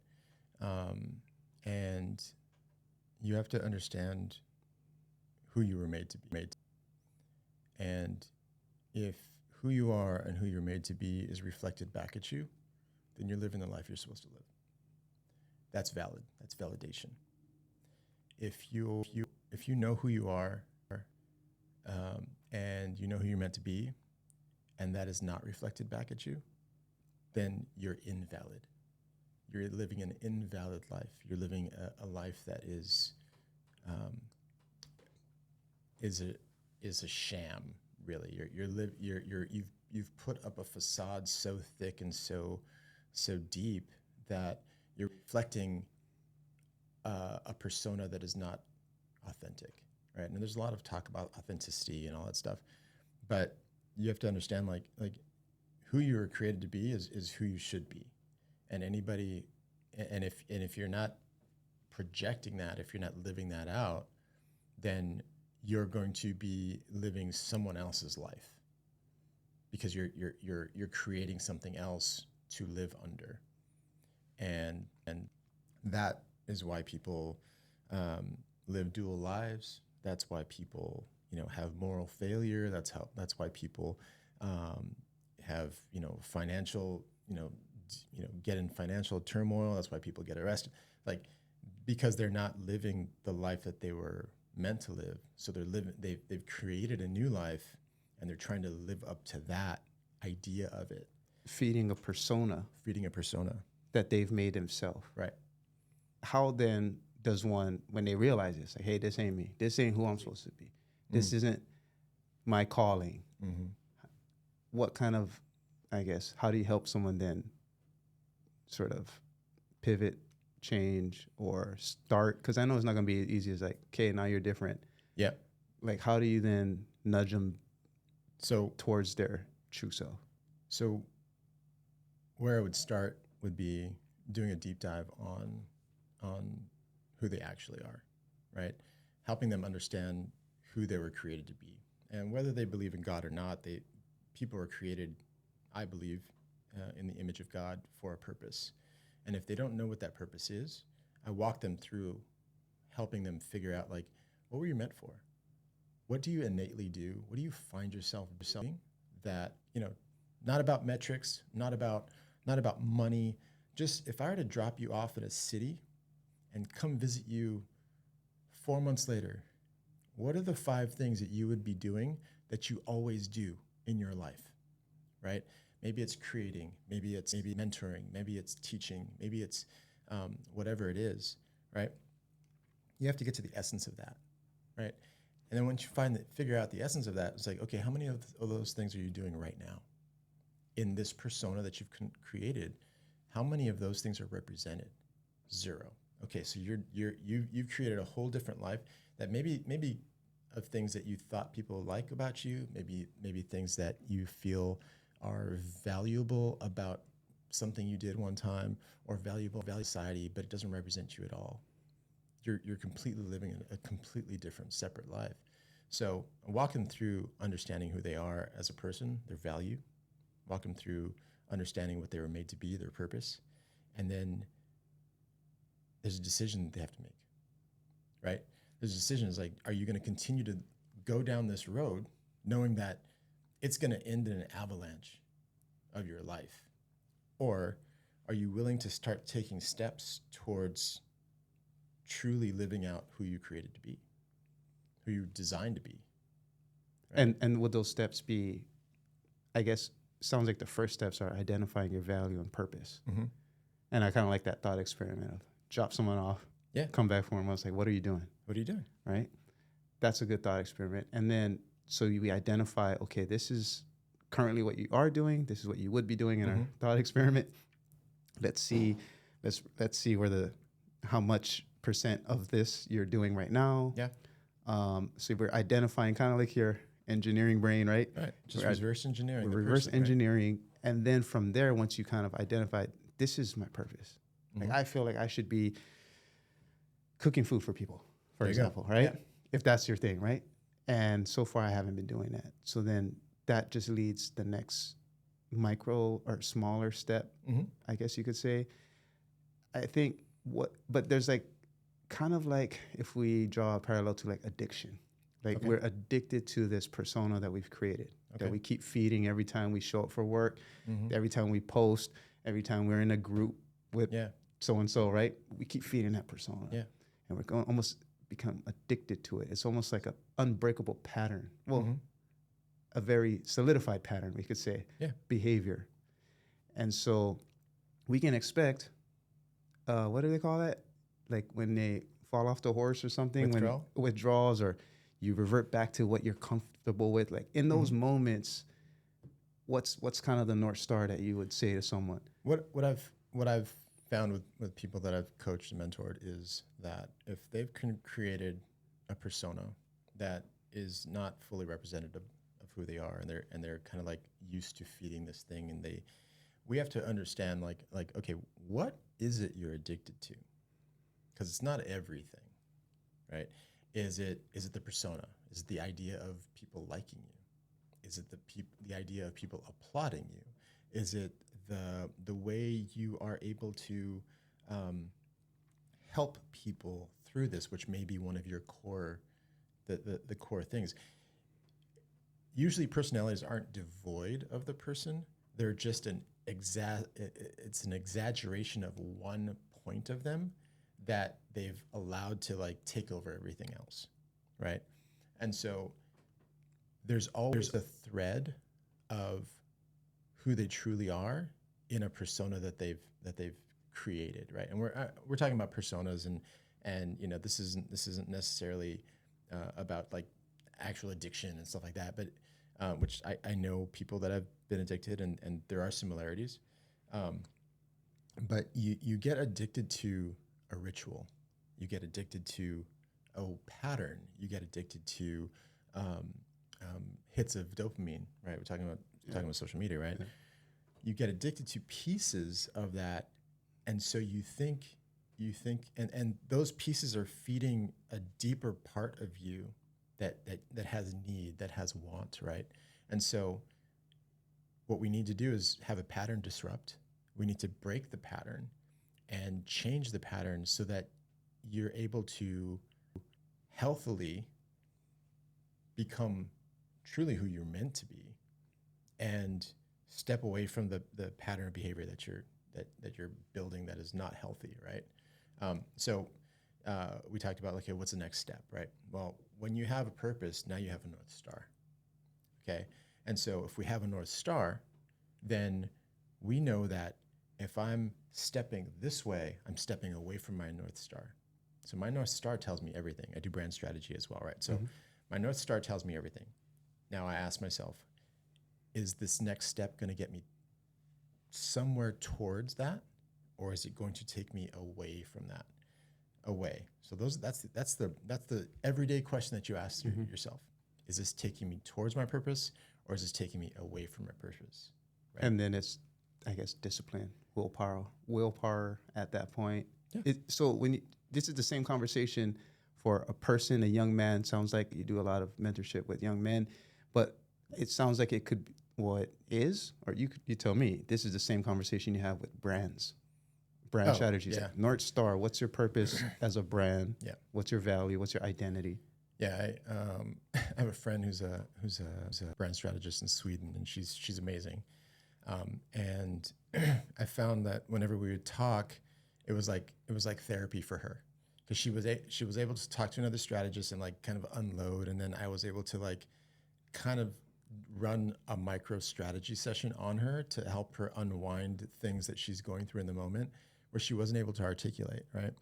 And you have to understand who you were made to be. And if who you are and who you're made to be is reflected back at you, then you're living the life you're supposed to live. That's valid. That's validation. If you know who you are, and you know who you're meant to be, and that is not reflected back at you, then you're invalid. You're living an invalid life. You're living a life that is a sham. Really, you've put up a facade so thick and so deep that you're reflecting a persona that is not authentic, right? And there's a lot of talk about authenticity and all that stuff, but you have to understand, like who you were created to be is who you should be, and if you're not projecting that, if you're not living that out, then you're going to be living someone else's life, because you're creating something else to live under, and that is why people live dual lives. That's why people have moral failure. That's why people have financial get in financial turmoil. That's why people get arrested, because they're not living the life that they were meant to live. So they've created a new life, and they're trying to live up to that idea of it. Feeding a persona that they've made themselves. Right. How then does one, when they realize this, hey, this ain't me, this ain't who I'm supposed to be, this isn't my calling, what kind of, I guess, how do you help someone then sort of pivot, change, or start? Because I know it's not going to be as easy as okay, now you're different. Yeah. How do you then nudge them towards their true self? So where I would start would be doing a deep dive on who they actually are, right? Helping them understand who they were created to be, and whether they believe in God or not. People were created, I believe, in the image of God for a purpose. And if they don't know what that purpose is, I walk them through helping them figure out, what were you meant for? What do you innately do? What do you find yourself doing that, not about metrics, not about money. Just if I were to drop you off in a city and come visit you 4 months later, what are the 5 things that you would be doing that you always do in your life, right? Maybe it's creating, maybe it's mentoring, maybe it's teaching, maybe it's whatever it is, right? You have to get to the essence of that, right? And then once you figure out the essence of that, it's okay, how many of those things are you doing right now? In this persona that you've created, how many of those things are represented? 0. Okay, so you've created a whole different life that maybe of things that you thought people like about you, maybe things that you feel are valuable about something you did one time, or valuable society, but it doesn't represent you at all. You're completely living a completely different, separate life. So walk them through understanding who they are as a person, their value. Walk them through understanding what they were made to be, their purpose. And then there's a decision they have to make, right? There's decisions are you going to continue to go down this road knowing that it's going to end in an avalanche of your life? Or are you willing to start taking steps towards truly living out who you created to be, who you designed to be? Right? And would those steps be, I guess, sounds like the first steps are identifying your value and purpose. Mm-hmm. And I kind of like that thought experiment of drop someone off, come back for 1 month, what are you doing? What are you doing? Right? That's a good thought experiment. And then, so we identify, okay, this is currently what you are doing. This is what you would be doing in our thought experiment. Let's see where how much percent of this you're doing right now. Yeah. So we're identifying kind of like your engineering brain, right? Right. Just reverse engineering. Reverse engineering. Right? And then from there, once you kind of identify, this is my purpose. I feel like I should be cooking food for people, for example, right? Yeah. If that's your thing, right? And so far I haven't been doing that. So then that just leads the next micro or smaller step, I guess you could say. I think but there's kind of if we draw a parallel to addiction, we're addicted to this persona that we've created, that we keep feeding every time we show up for work, every time we post, every time we're in a group with so-and-so, right? We keep feeding that persona. Yeah. And we're going almost become addicted to it. It's almost like an unbreakable pattern. Well, a very solidified pattern, we could say, Yeah. behavior. And so we can expect, what do they call that? Like when they fall off the horse or something, Withdrawal? when withdrawals, or you revert back to what you're comfortable with. Like in those moments, what's kind of the North Star that you would say to someone? What I've found with people that I've coached and mentored is that if they've created a persona that is not fully representative of who they are, and they're kind of like used to feeding this thing, and we have to understand like okay, what is it you're addicted to? Because it's not everything, right? Is it the persona? Is it the idea of people liking you? Is it the idea of people applauding you? Is it the way you are able to help people through this, which may be one of your core, the core things? Usually personalities aren't devoid of the person. They're just it's an exaggeration of one point of them that they've allowed to like take over everything else, right? And so there's always a thread of who they truly are in a persona that they've created, right? And we're talking about personas, and you know, this isn't necessarily about like actual addiction and stuff like that, but which I know people that have been addicted, and there are similarities, but you get addicted to a ritual, you get addicted to a pattern, you get addicted to hits of dopamine, right? We're talking about social media, right? Yeah. You get addicted to pieces of that, and so you think, and those pieces are feeding a deeper part of you that has need, that has want, right? And so what we need to do is have a pattern disrupt. We need to break the pattern and change the pattern so that you're able to healthily become truly who you're meant to be, and step away from the pattern of behavior that you're building that is not healthy, right? So we talked about, okay, what's the next step, right? Well, when you have a purpose, now you have a North Star, okay? And so if we have a North Star, then we know that if I'm stepping this way, I'm stepping away from my North Star. So my North Star tells me everything. I do brand strategy as well, right? So my North Star tells me everything. Now I ask myself, is this next step going to get me somewhere towards that, or is it going to take me away from that? Away. So that's the everyday question that you ask yourself. Is this taking me towards my purpose, or is this taking me away from my purpose? Right? And then it's, I guess, discipline, willpower at that point. Yeah. So this is the same conversation for a person, a young man. Sounds like you do a lot of mentorship with young men, but it sounds like it could, well, it is, or you tell me, this is the same conversation you have with brand strategies. Yeah. Like North Star, what's your purpose as a brand? Yeah. What's your value? What's your identity? Yeah, I have a friend who's a brand strategist in Sweden, and she's amazing. And I found that whenever we would talk, it was like therapy for her, because she was able to talk to another strategist and like kind of unload, and then I was able to like kind of run a micro strategy session on her to help her unwind things that she's going through in the moment where she wasn't able to articulate, right?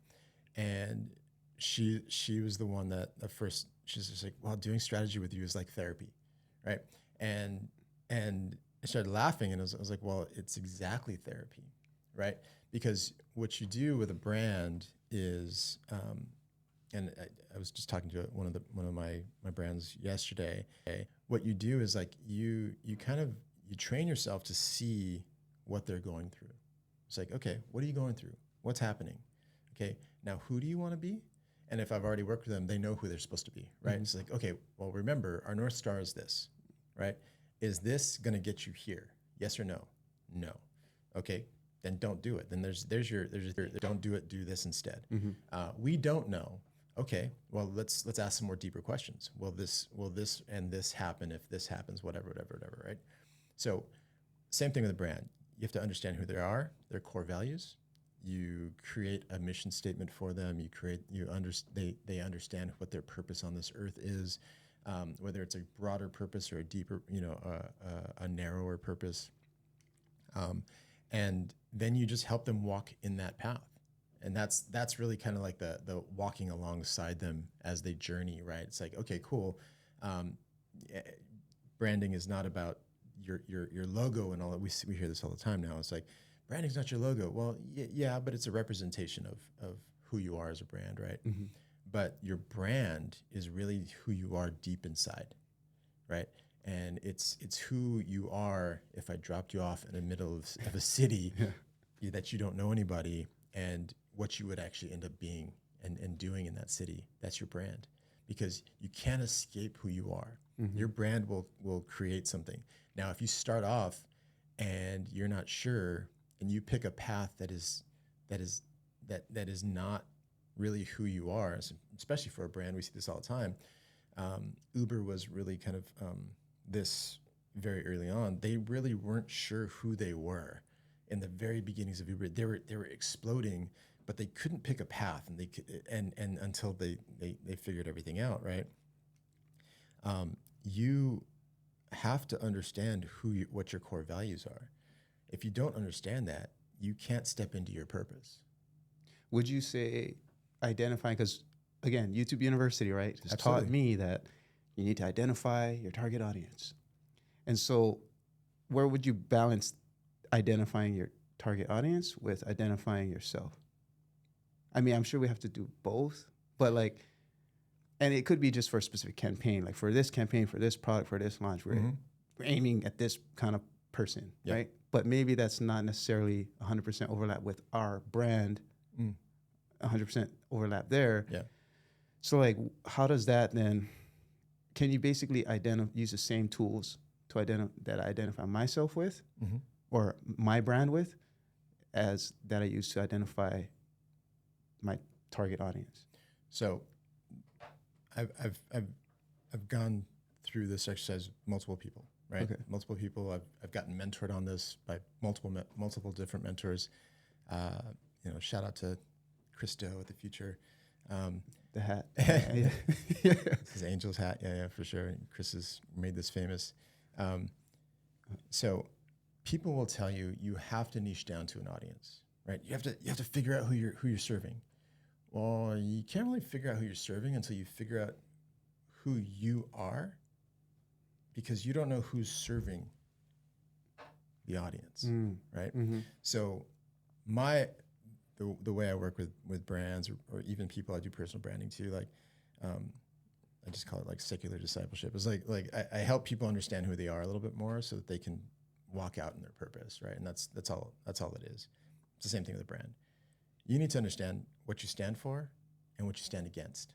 And she was the one that at first she's just like, well, doing strategy with you is like therapy, right? And I started laughing, and I was like, well, it's exactly therapy, right? Because what you do with a brand is, and I was just talking to one of my brands yesterday. What you do is like you train yourself to see what they're going through. It's like, okay, what are you going through? What's happening? Okay, now who do you want to be? And if I've already worked with them, they know who they're supposed to be, right? It's like, okay, well, remember, our North Star is this, right? Is this going to get you here? Yes or no? No. Okay, then don't do it. Then there's your don't do it, do this instead. We don't know. Okay, well, let's ask some more deeper questions. Will this and this happen if this happens, whatever, right? So same thing with a brand. You have to understand who they are, their core values. You create a mission statement for them. They understand what their purpose on this earth is. whether it's a broader purpose or a deeper, a narrower purpose. And then you just help them walk in that path. And that's really kind of like the walking alongside them as they journey, right? It's like, okay, cool. Branding is not about your logo and all that. We hear this all the time now. It's like, branding's not your logo. Well, yeah, but it's a representation of who you are as a brand, right? Mm-hmm. But your brand is really who you are deep inside, right? And it's who you are if I dropped you off in the middle of a city that you don't know anybody, and what you would actually end up being and doing in that city. That's your brand, because you can't escape who you are. Mm-hmm. Your brand will create something. Now, if you start off and you're not sure, and you pick a path that is not really who you are, especially for a brand, we see this all the time. Uber was really kind of this very early on. They really weren't sure who they were in the very beginnings of Uber. They were exploding, but they couldn't pick a path, and until they figured everything out, right? You have to understand what your core values are. If you don't understand that, you can't step into your purpose. Would you say identifying, because again, YouTube University, right, has Absolutely. taught me that you need to identify your target audience. And so where would you balance identifying your target audience with identifying yourself? I mean, I'm sure we have to do both, but like, and it could be just for a specific campaign. Like for this campaign, for this product, for this launch, we're aiming at this kind of person, right? But maybe that's not necessarily 100% overlap with our brand, 100% overlap there. Yeah. So like, how does that then, can you basically use the same tools to identify myself with or my brand with as that I use to identify my target audience? So I've gone through this exercise with multiple people, right? Okay. Multiple people. I've gotten mentored on this by multiple different mentors. Shout out to Christo at the Future. The hat. This is Angel's hat. Yeah, for sure. Chris has made this famous. So people will tell you have to niche down to an audience, right? You have to figure out who you're serving. Well, you can't really figure out who you're serving until you figure out who you are, because you don't know who's serving the audience, right? Mm-hmm. So the way I work with brands or even people I do personal branding to, like I just call it like secular discipleship. It's like I help people understand who they are a little bit more so that they can walk out in their purpose, right? And that's all it is. It's the same thing with a brand. You need to understand what you stand for and what you stand against.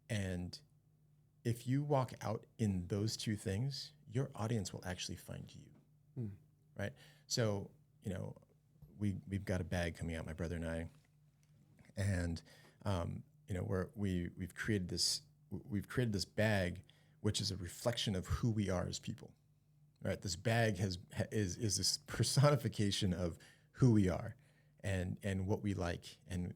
And if you walk out in those two things, your audience will actually find you, right? So, we've got a bag coming out, my brother and I, and we've created this bag, which is a reflection of who we are as people, right? This bag is this personification of who we are, and what we like, and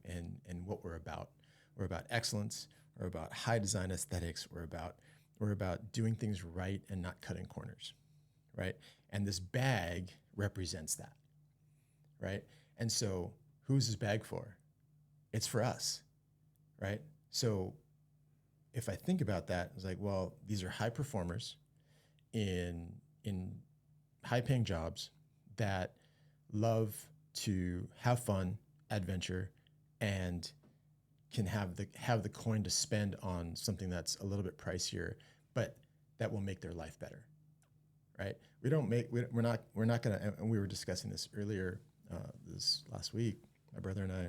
what we're about. We're about excellence. We're about high design aesthetics. We're about doing things right and not cutting corners, right? And this bag represents that, right? And so who's this bag for? It's for us, right? So if I think about that, it's like, well, these are high performers in high-paying jobs that love to have fun, adventure, and can have the coin to spend on something that's a little bit pricier, but that will make their life better, right? We're not gonna. And we were discussing this earlier this last week. My brother and I.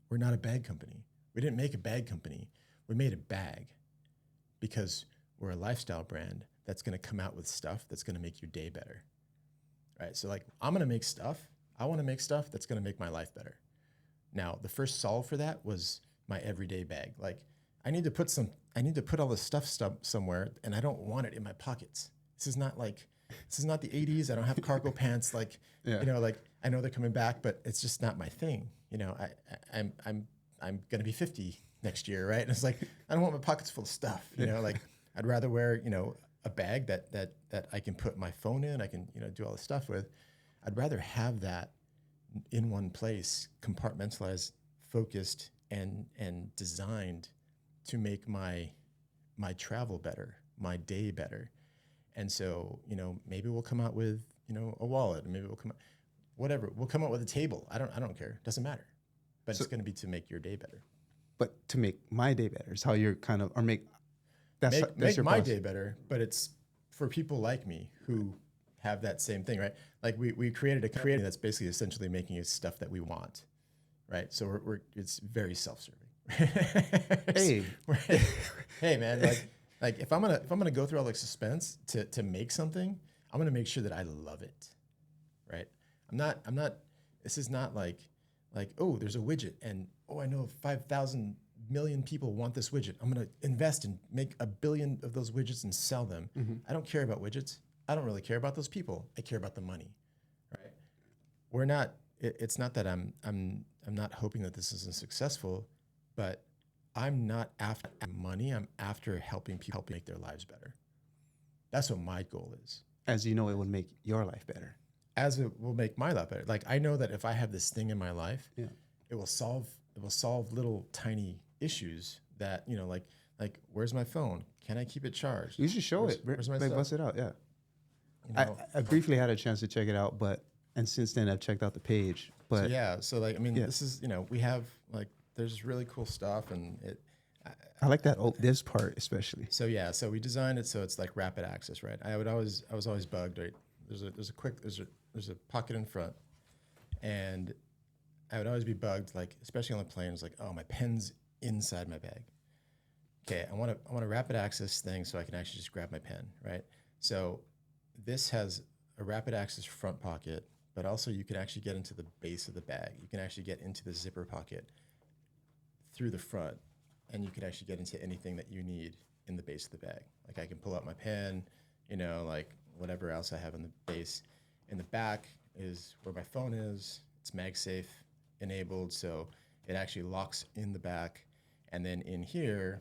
We're not a bag company. We didn't make a bag company. We made a bag because we're a lifestyle brand that's going to come out with stuff that's going to make your day better, right? So like, I'm going to make stuff. I want to make stuff that's going to make my life better. Now, the first solve for that was my everyday bag. Like, I need to put all this stuff somewhere, and I don't want it in my pockets. This is not the 80s. I don't have cargo pants. Like, like I know they're coming back, but it's just not my thing. I'm going to be 50 next year, right? And it's like, I don't want my pockets full of stuff, like I'd rather wear, a bag that I can put my phone in, I can, do all this stuff with. I'd rather have that in one place, compartmentalized, focused, and designed to make my travel better, my day better. And so, maybe we'll come out with, a wallet, maybe we'll come out, whatever. We'll come out with a table. I don't care. Doesn't matter. But So- it's going to be to make your day better. But to make my day better is how you're kind of, or make, that's Make your my process. day better, but it's for people like me who have that same thing, right? Like we created a company that's basically essentially making us stuff that we want, right? So it's very self-serving. Hey. Hey man, like if I'm gonna go through all the suspense to make something, I'm gonna make sure that I love it, right? I'm not. This is not like oh, there's a widget and oh, I know 5,000 million people want this widget. I'm gonna invest and make 1 billion of those widgets and sell them. I don't care about widgets. I don't really care about those people. I care about the money, right? We're not. It's not that I'm not hoping that this isn't successful, but I'm not after money. I'm after helping people make their lives better. That's what my goal is. As you know, it would make your life better. As it will make my life better. Like I know that if I have this thing in my life, Yeah. it will solve little tiny issues that, like where's my phone? Can I keep it charged? You should show it. Where's my Like, stuff? bust it out. Yeah. You know? I briefly had a chance to check it out, and since then I've checked out the page. But So like, I mean, Yeah. this is, we have like, there's really cool stuff and I like that this part especially. so we designed it so it's like rapid access, right? I was always bugged, right? There's a pocket in front, and I would always be bugged, like especially on the plane. It's like, oh, my pen's inside my bag. Okay, I want a rapid access thing so I can actually just grab my pen, right? So this has a rapid access front pocket, but also you can actually get into the base of the bag. You can actually get into the zipper pocket through the front, and you can actually get into anything that you need in the base of the bag. Like I can pull out my pen, like whatever else I have in the base. In the back is where my phone is. It's MagSafe enabled, so it actually locks in the back. And then in here,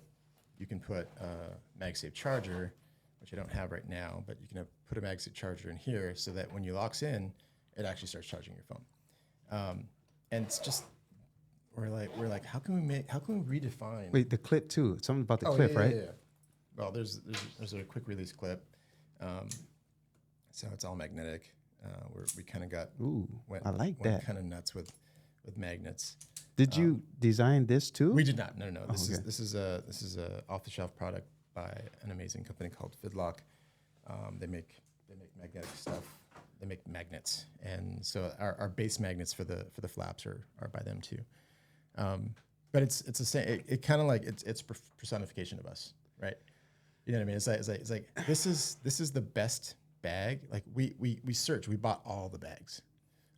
you can put a MagSafe charger, which I don't have right now, but you can put a MagSafe charger in here so that when you locks in, it actually starts charging your phone. And it's just we're like, how can we redefine? Wait, the clip too. Something about the Oh, clip, yeah, right? yeah. Well, there's a quick release clip, so it's all magnetic. Where we kind of got Ooh, went I like that. kind of nuts with magnets. Did you design this too? We did not. No. This okay. this is a off the shelf product by an amazing company called Fidlock. They make magnetic stuff. They make magnets, and so our base magnets for the flaps are by them too. But it's the same. It kind of like it's personification of us, right? You know what I mean? It's like this is the best bag. Like we searched. We bought all the bags,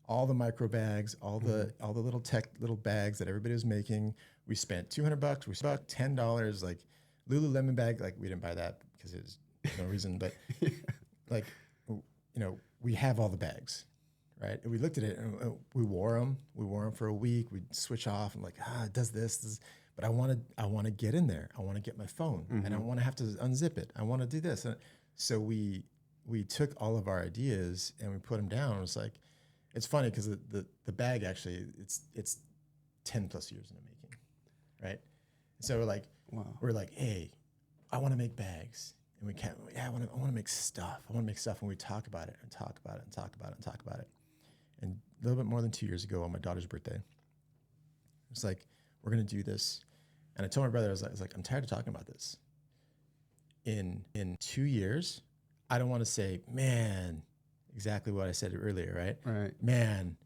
all the micro bags, all the little bags that everybody was making. We spent $200. We spent $10. Like Lululemon bag. Like we didn't buy that because there's no reason. But like we have all the bags. Right, and we looked at it and we wore them. We wore them for a week. We'd switch off and like, it does this, but I want to get in there. I want to get my phone, and I want to have to unzip it. I want to do this, and so we took all of our ideas and we put them down. It was like, it's funny because the bag actually it's 10 plus years in the making, right? So we're like, hey, I want to make bags. And we can't. Yeah, I want to make stuff. I want to make stuff, and we talk about it and talk about it and talk about it and talk about it. And a little bit more than 2 years ago, on my daughter's birthday, it was like, we're gonna do this. And I told my brother, I was like, I'm tired of talking about this. In 2 years, I don't want to say, man, exactly what I said earlier, right? Right. Man,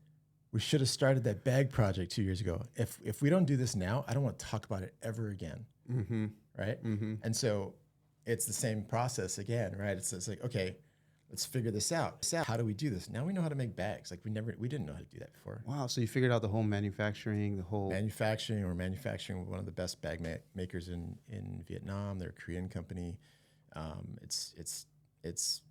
we should have started that bag project 2 years ago. If we don't do this now, I don't want to talk about it ever again, right? And so it's the same process again, right? It's like, okay, let's figure this out. How do we do this? Now we know how to make bags. Like we didn't know how to do that before. Wow. So you figured out the whole manufacturing, Manufacturing with one of the best bag makers in Vietnam. They're a Korean company. It's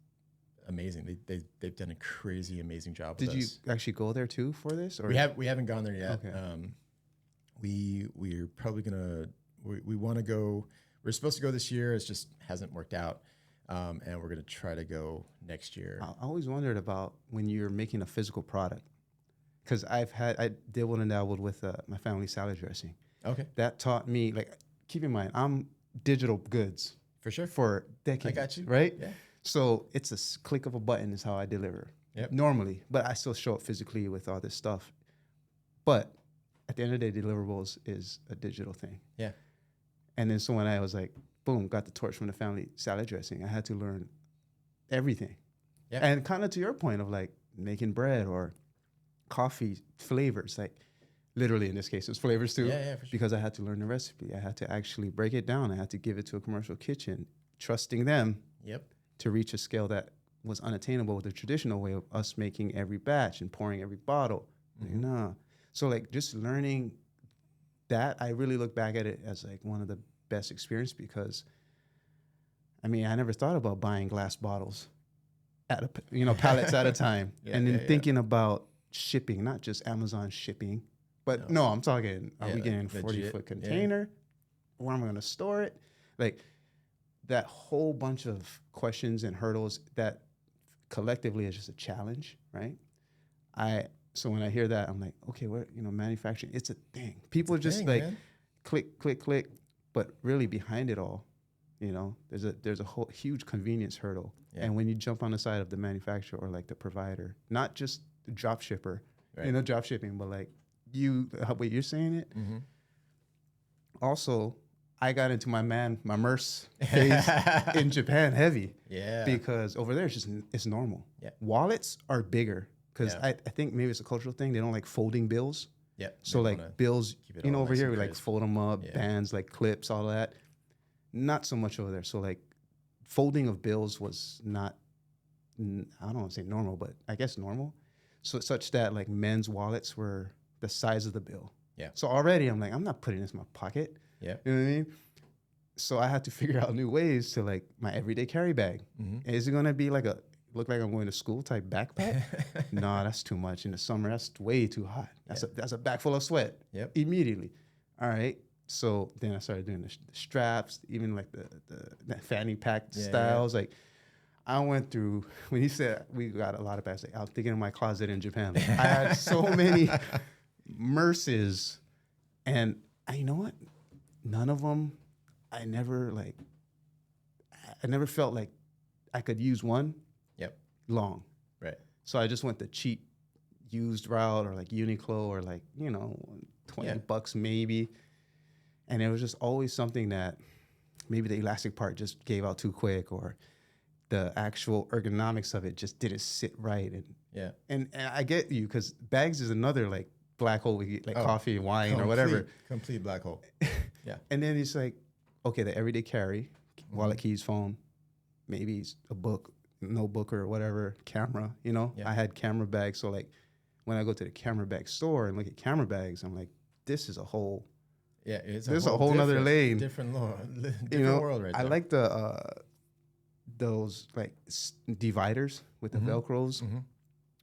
amazing. They've done a crazy, amazing job. Did you actually go there too for this? Or we haven't gone there yet. Okay. We're probably gonna. We want to go. We're supposed to go this year. It just hasn't worked out. And we're going to try to go next year. I always wondered about when you're making a physical product, because I dabbled and dabbled with my family salad dressing. Okay. That taught me, like, keep in mind, I'm digital goods For sure. for decades. I got you. Right? Yeah. So it's a click of a button is how I deliver. Yep. Normally, but I still show up physically with all this stuff. But at the end of the day, deliverables is a digital thing. Yeah. And then so when I was like, boom, got the torch from the family salad dressing, I had to learn everything. Yeah. And kind of to your point of like making bread or coffee flavors, like literally in this case, it's flavors too. Yeah, for sure. Because I had to learn the recipe. I had to actually break it down. I had to give it to a commercial kitchen, trusting them Yep. to reach a scale that was unattainable with the traditional way of us making every batch and pouring every bottle. Mm-hmm. Nah. So like just learning that, I really look back at it as like one of the best experience, because I mean, I never thought about buying glass bottles at pallets at a time. And then thinking about shipping, not just Amazon shipping, but no, I'm talking, are we getting a 40-foot container? Where am I going to store it? Like that whole bunch of questions and hurdles that collectively is just a challenge, right? So when I hear that, I'm like, okay, manufacturing, it's a thing. People just click, click, click, but really behind it all, there's a whole huge convenience hurdle. Yeah. And when you jump on the side of the manufacturer or like the provider, not just the drop shipper, drop shipping, but like what you're saying it. Mm-hmm. Also, I got into my MERS phase in Japan heavy. Yeah. Because over there it's normal. Yeah. Wallets are bigger. Because I think maybe it's a cultural thing. They don't like folding bills. Yeah. So like bills, over here, we like fold them up, bands, like clips, all that. Not so much over there. So like folding of bills was not, I don't want to say normal, but I guess normal. So such that like men's wallets were the size of the bill. Yeah. So already I'm like, I'm not putting this in my pocket. Yeah. You know what I mean? So I had to figure out new ways to like my everyday carry bag. Mm-hmm. Is it going to be like look like I'm going to school type backpack? No, that's too much. In the summer, that's way too hot. That's a bag full of sweat. Yep. Immediately. All right. So then I started doing the straps, even like the fanny pack styles. Yeah. Like I went through, when he said we got a lot of bags, like, I was thinking of my closet in Japan. Like, I had so many MERSes, and you know what? None of them, I never felt like I could use one. Yep. Long. Right. So I just went the cheap used route, or like Uniqlo, or like, $20 maybe. And it was just always something that maybe the elastic part just gave out too quick, or the actual ergonomics of it just didn't sit right. And I get you, because bags is another like black hole, like coffee, wine, or whatever. Complete black hole. Yeah. And then it's like, okay, the everyday carry, wallet, keys, phone, maybe a book, notebook or whatever, camera, I had camera bags. So like when I go to the camera bag store and look at camera bags, I'm like, this is a whole, it's a whole nother lane. Different world right there. I like those like dividers with the Velcros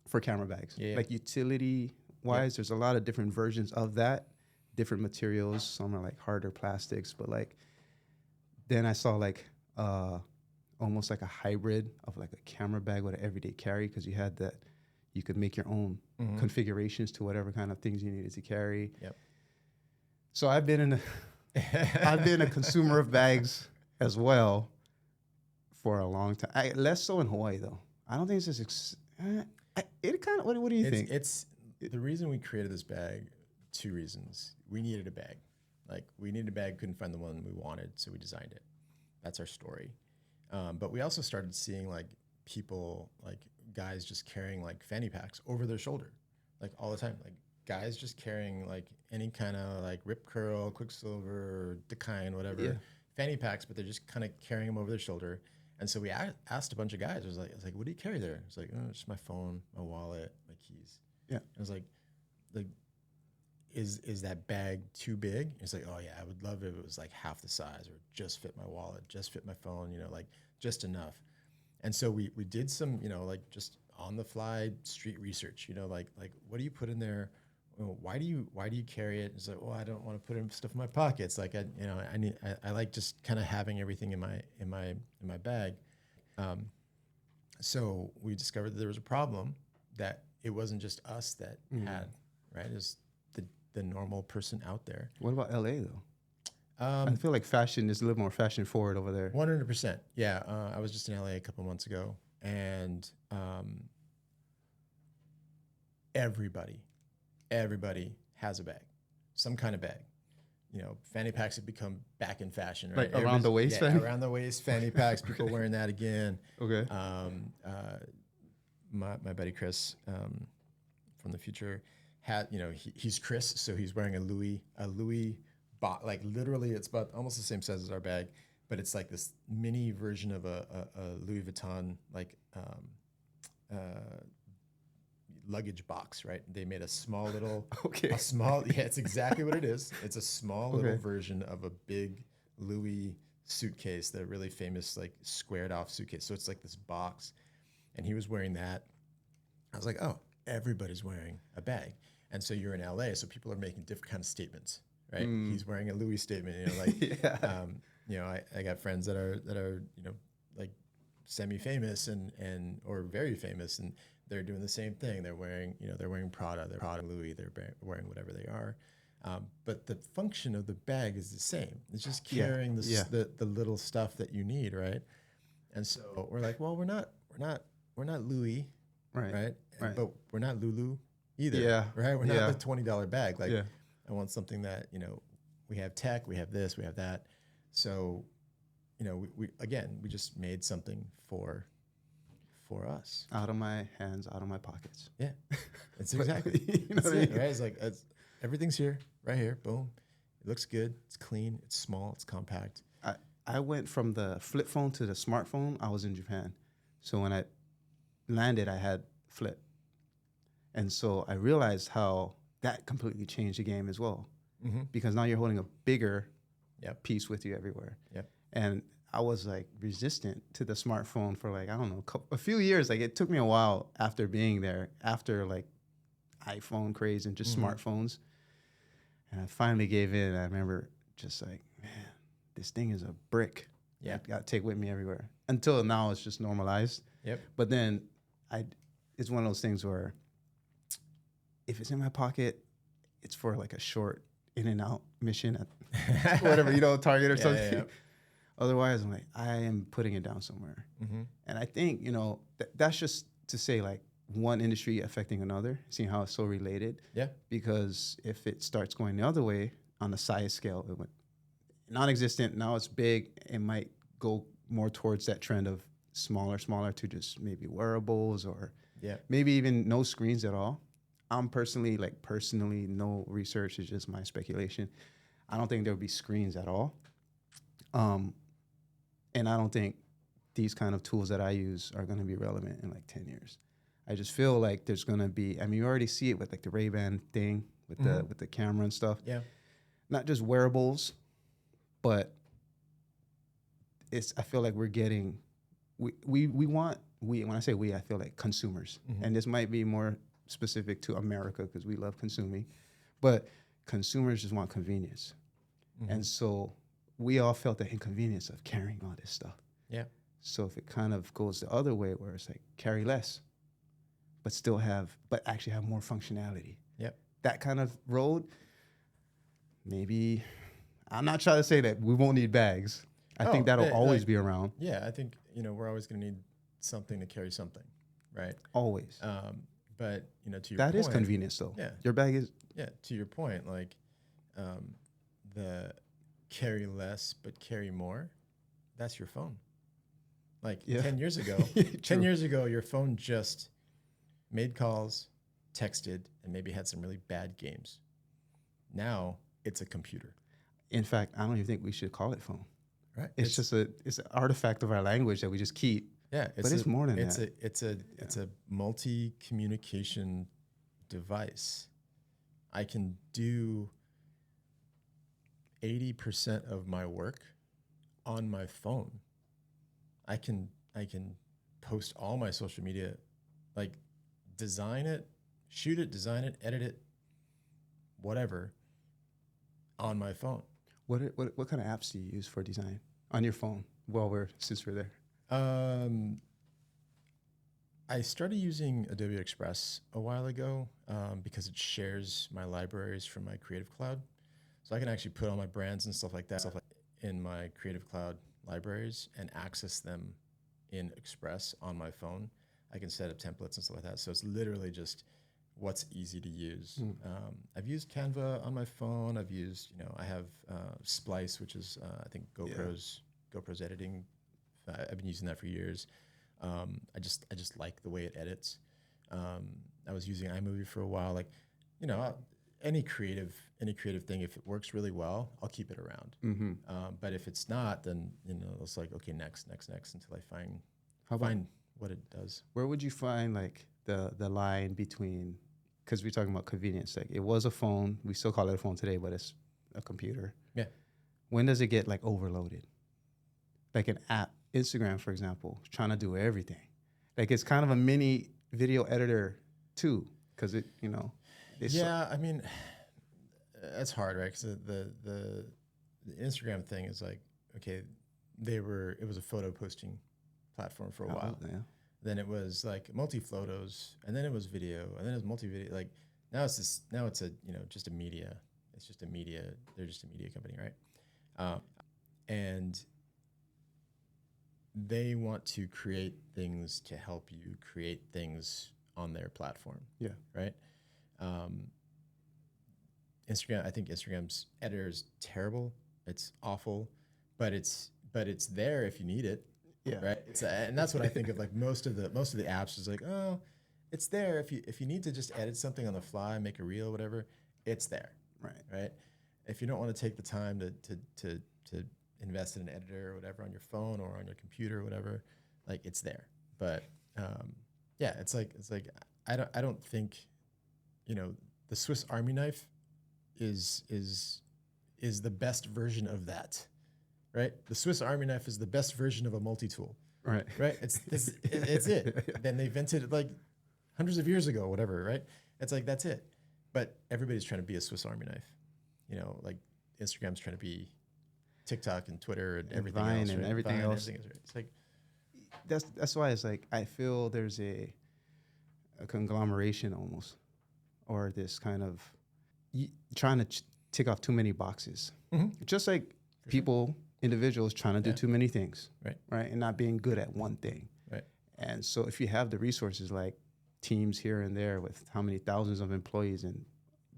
for camera bags. Yeah. Like utility wise, there's a lot of different versions of that, different materials. Some are like harder plastics, but like then I saw like almost like a hybrid of like a camera bag with an everyday carry, because you had that, you could make your own configurations to whatever kind of things you needed to carry. Yep. So I've been a consumer of bags as well for a long time. Less so in Hawaii though. I don't think it's just it kind of. What do you think? It's the reason we created this bag. 2 reasons. We needed a bag. Like we needed a bag, couldn't find the one we wanted, so we designed it. That's our story. But we also started seeing like people, like guys just carrying like fanny packs over their shoulder, like all the time. Like guys just carrying like any kind of like Rip Curl, Quicksilver, Decine, whatever, fanny packs, but they're just kind of carrying them over their shoulder. And so we asked a bunch of guys. I was like, what do you carry there? It's like, just my phone, my wallet, my keys. Yeah. I was like, is that bag too big? It's like, oh yeah, I would love it if it was like half the size, or just fit my wallet, just fit my phone, like just enough. And so we did some, like just on the fly street research, like what do you put in there? well, why do you carry it? It's like, well, I don't want to put stuff in my pockets. Like I like just kind of having everything in my bag. So we discovered that there was a problem, that it wasn't just us that had, right? It's the normal person out there. What about LA though? I feel like fashion is a little more fashion forward over there. 100%. Yeah. I was just in LA a couple months ago, and everybody has a bag, some kind of bag. Fanny packs have become back in fashion, right? Like around the waist, yeah, around the waist fanny packs. People wearing that again. Okay. My buddy Chris from the future had, he's Chris, so he's wearing a Louis like literally it's about almost the same size as our bag, but it's like this mini version of a Louis Vuitton like luggage box, right? They made a small little, it's exactly what it is. It's a small little version of a big Louis suitcase, the really famous like squared off suitcase. So it's like this box, and he was wearing that. I was like, oh, everybody's wearing a bag. And so you're in LA, so people are making different kind of statements, right? He's wearing a Louis statement, I got friends that are like semi-famous and or very famous, and they're doing the same thing. They're wearing Prada, they're Prada Louis, they're wearing whatever they are. But the function of the bag is the same. It's just carrying the little stuff that you need, right? And so we're like, well, we're not Louis, right? But we're not Lulu either, right? We're not the $20 bag. Like, I want something that we have tech, we have this, we have that. So, we just made something for us. Out of my hands, out of my pockets. Yeah, it's exactly. That's it, right? It's like everything's here, right here. Boom. It looks good. It's clean. It's small. It's compact. I went from the flip phone to the smartphone. I was in Japan, so when I landed, I had flip, and so I realized how that completely changed the game as well. Because now you're holding a bigger piece with you everywhere. Yep. And I was like resistant to the smartphone for like, I don't know, a few years. Like it took me a while after being there, after like iPhone craze and just smartphones. And I finally gave in. I remember just like, man, this thing is a brick. Yeah. I got to take with me everywhere. Until now it's just normalized. Yep. But then it's one of those things where if it's in my pocket, it's for like a short in and out mission at whatever, Target or something. Yeah. Otherwise, I'm like, I am putting it down somewhere. And I think, that's just to say like one industry affecting another, seeing how it's so related. Yeah. Because if it starts going the other way on the size scale, it went non-existent, now it's big, it might go more towards that trend of smaller to just maybe wearables or maybe even no screens at all. I'm personally, no research, is just my speculation. I don't think there would be screens at all. And I don't think these kind of tools that I use are going to be relevant in like 10 years. I just feel like there's going to be, you already see it with like the Ray-Ban thing with the camera and stuff. Yeah. Not just wearables, but I feel like we're getting, when I say we, I feel like consumers. And this might be more specific to America because we love consuming, but consumers just want convenience. And so we all felt the inconvenience of carrying all this stuff. Yeah. So if it kind of goes the other way where it's like carry less, but actually have more functionality. Yep. That kind of road, maybe, I'm not trying to say that we won't need bags. I think that'll always be around. Yeah, I think, we're always going to need something to carry something, right? Always. But, to your point. That is convenience, though. Yeah. Your bag is. Yeah, to your point, like the carry less but carry more, that's your phone. Like 10 years ago, 10 years ago, your phone just made calls, texted, and maybe had some really bad games. Now it's a computer. In fact, I don't even think we should call it phone. Right. It's an artifact of our language that we just keep. Yeah. But it's more than that. It's a multi-communication device. I can do 80% of my work on my phone. I can post all my social media, like design it, shoot it, design it, edit it whatever on my phone. What kind of apps do you use for design on your phone? Well, since we're there. I started using Adobe Express a while ago because it shares my libraries from my Creative Cloud. So I can actually put all my brands and stuff like that in my Creative Cloud libraries and access them in Express on my phone. I can set up templates and stuff like that. So it's literally just what's easy to use. I've used Canva on my phone. I've used, I have Splice, which is I think GoPro's editing. I've been using that for years. I just like the way it edits. I was using iMovie for a while. Like, any creative thing, if it works really well, I'll keep it around. But if it's not, then it's like, okay, next until I find what it does. Where would you find like the line between, because we're talking about convenience, like it was a phone, we still call it a phone today, but it's a computer. Yeah. When does it get like overloaded? Like an app, Instagram, for example, trying to do everything. Like it's kind of a mini video editor too, because it, I mean, it's hard, right? Because the Instagram thing is like, okay, it was a photo posting platform for a while. Yeah. Then it was like multi-photos, and then it was video, and then it was multi-video. Like now it's just a media. It's just a media. They're just a media company, right? And they want to create things to help you create things on their platform. Yeah. Right. Instagram. I think Instagram's editor is terrible. It's awful, but it's there if you need it. Yeah. Right. And that's what I think of. Like most of the apps is like, oh, it's there if you need to just edit something on the fly, make a reel, whatever. It's there. Right. Right. If you don't want to take the time to invest in an editor or whatever on your phone or on your computer or whatever, like it's there. But it's like I don't think, the Swiss Army knife is the best version of that. Right? The Swiss Army knife is the best version of a multi-tool. Right. Right? It's it. Then they invented it like hundreds of years ago, whatever, right? It's like that's it. But everybody's trying to be a Swiss Army knife. Like Instagram's trying to be TikTok and Twitter and everything Vine else. And right? everything Vine, else. Everything is, right? It's like that's why it's like I feel there's a conglomeration almost, or this kind of trying to tick off too many boxes. Just like people, individuals trying to do too many things, right, and not being good at one thing. Right. And so if you have the resources like teams here and there with how many thousands of employees and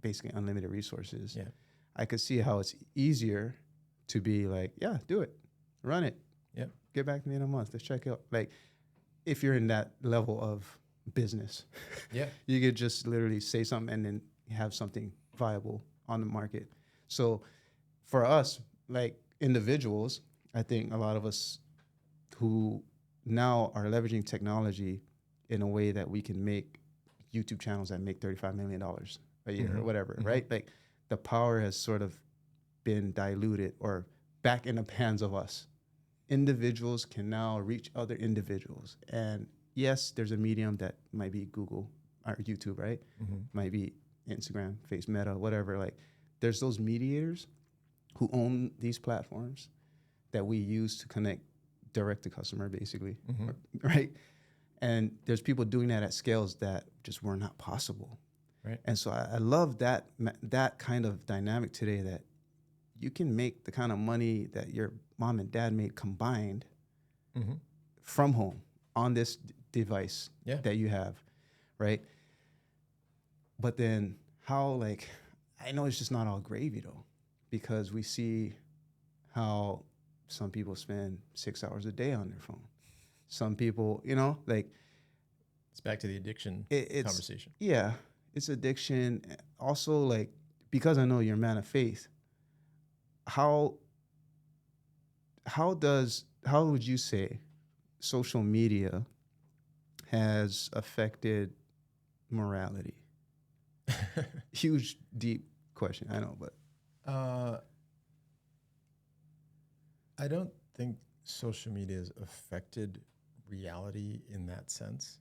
basically unlimited resources, I could see how it's easier to be like, yeah, do it, run it. Yep. Get back to me in a month. Let's check out. Like, if you're in that level of business, you could just literally say something and then have something viable on the market. So for us, like individuals, I think a lot of us who now are leveraging technology in a way that we can make YouTube channels that make $35 million a year or whatever, right? Like the power has sort of been diluted or back in the hands of us. Individuals can now reach other individuals. And yes, there's a medium that might be Google or YouTube, right? Might be Instagram, Facebook, Meta, whatever. Like there's those mediators who own these platforms that we use to connect direct to customer, basically, right? And there's people doing that at scales that just were not possible. Right. And so I love that kind of dynamic today, that you can make the kind of money that your mom and dad made combined from home on this device that you have, right? But then how, like, I know it's just not all gravy though, because we see how some people spend 6 hours a day on their phone. Some people, like, it's back to the addiction conversation. Yeah, it's addiction. Also, like, because I know you're a man of faith, how would you say social media has affected morality? Huge, deep question, I know, but I don't think social media has affected reality in that sense.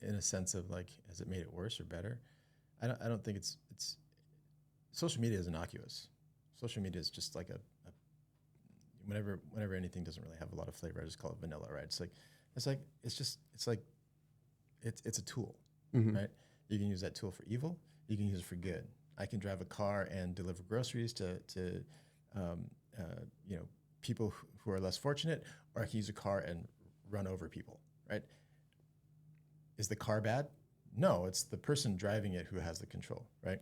In a sense of like, has it made it worse or better? I don't think it's social media is innocuous. Social media is just like a whenever anything doesn't really have a lot of flavor, I just call it vanilla, right? It's a tool, right? You can use that tool for evil. You can use it for good. I can drive a car and deliver groceries to people who are less fortunate, or I can use a car and run over people, right? Is the car bad? No, it's the person driving it who has the control, right?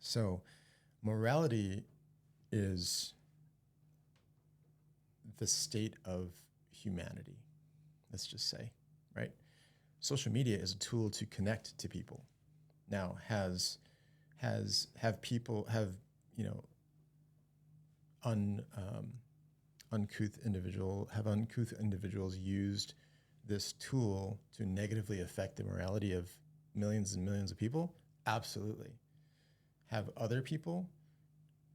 So morality is the state of humanity, let's just say, right? Social media is a tool to connect to people. Now, have uncouth individuals used this tool to negatively affect the morality of millions and millions of people? Absolutely. Have other people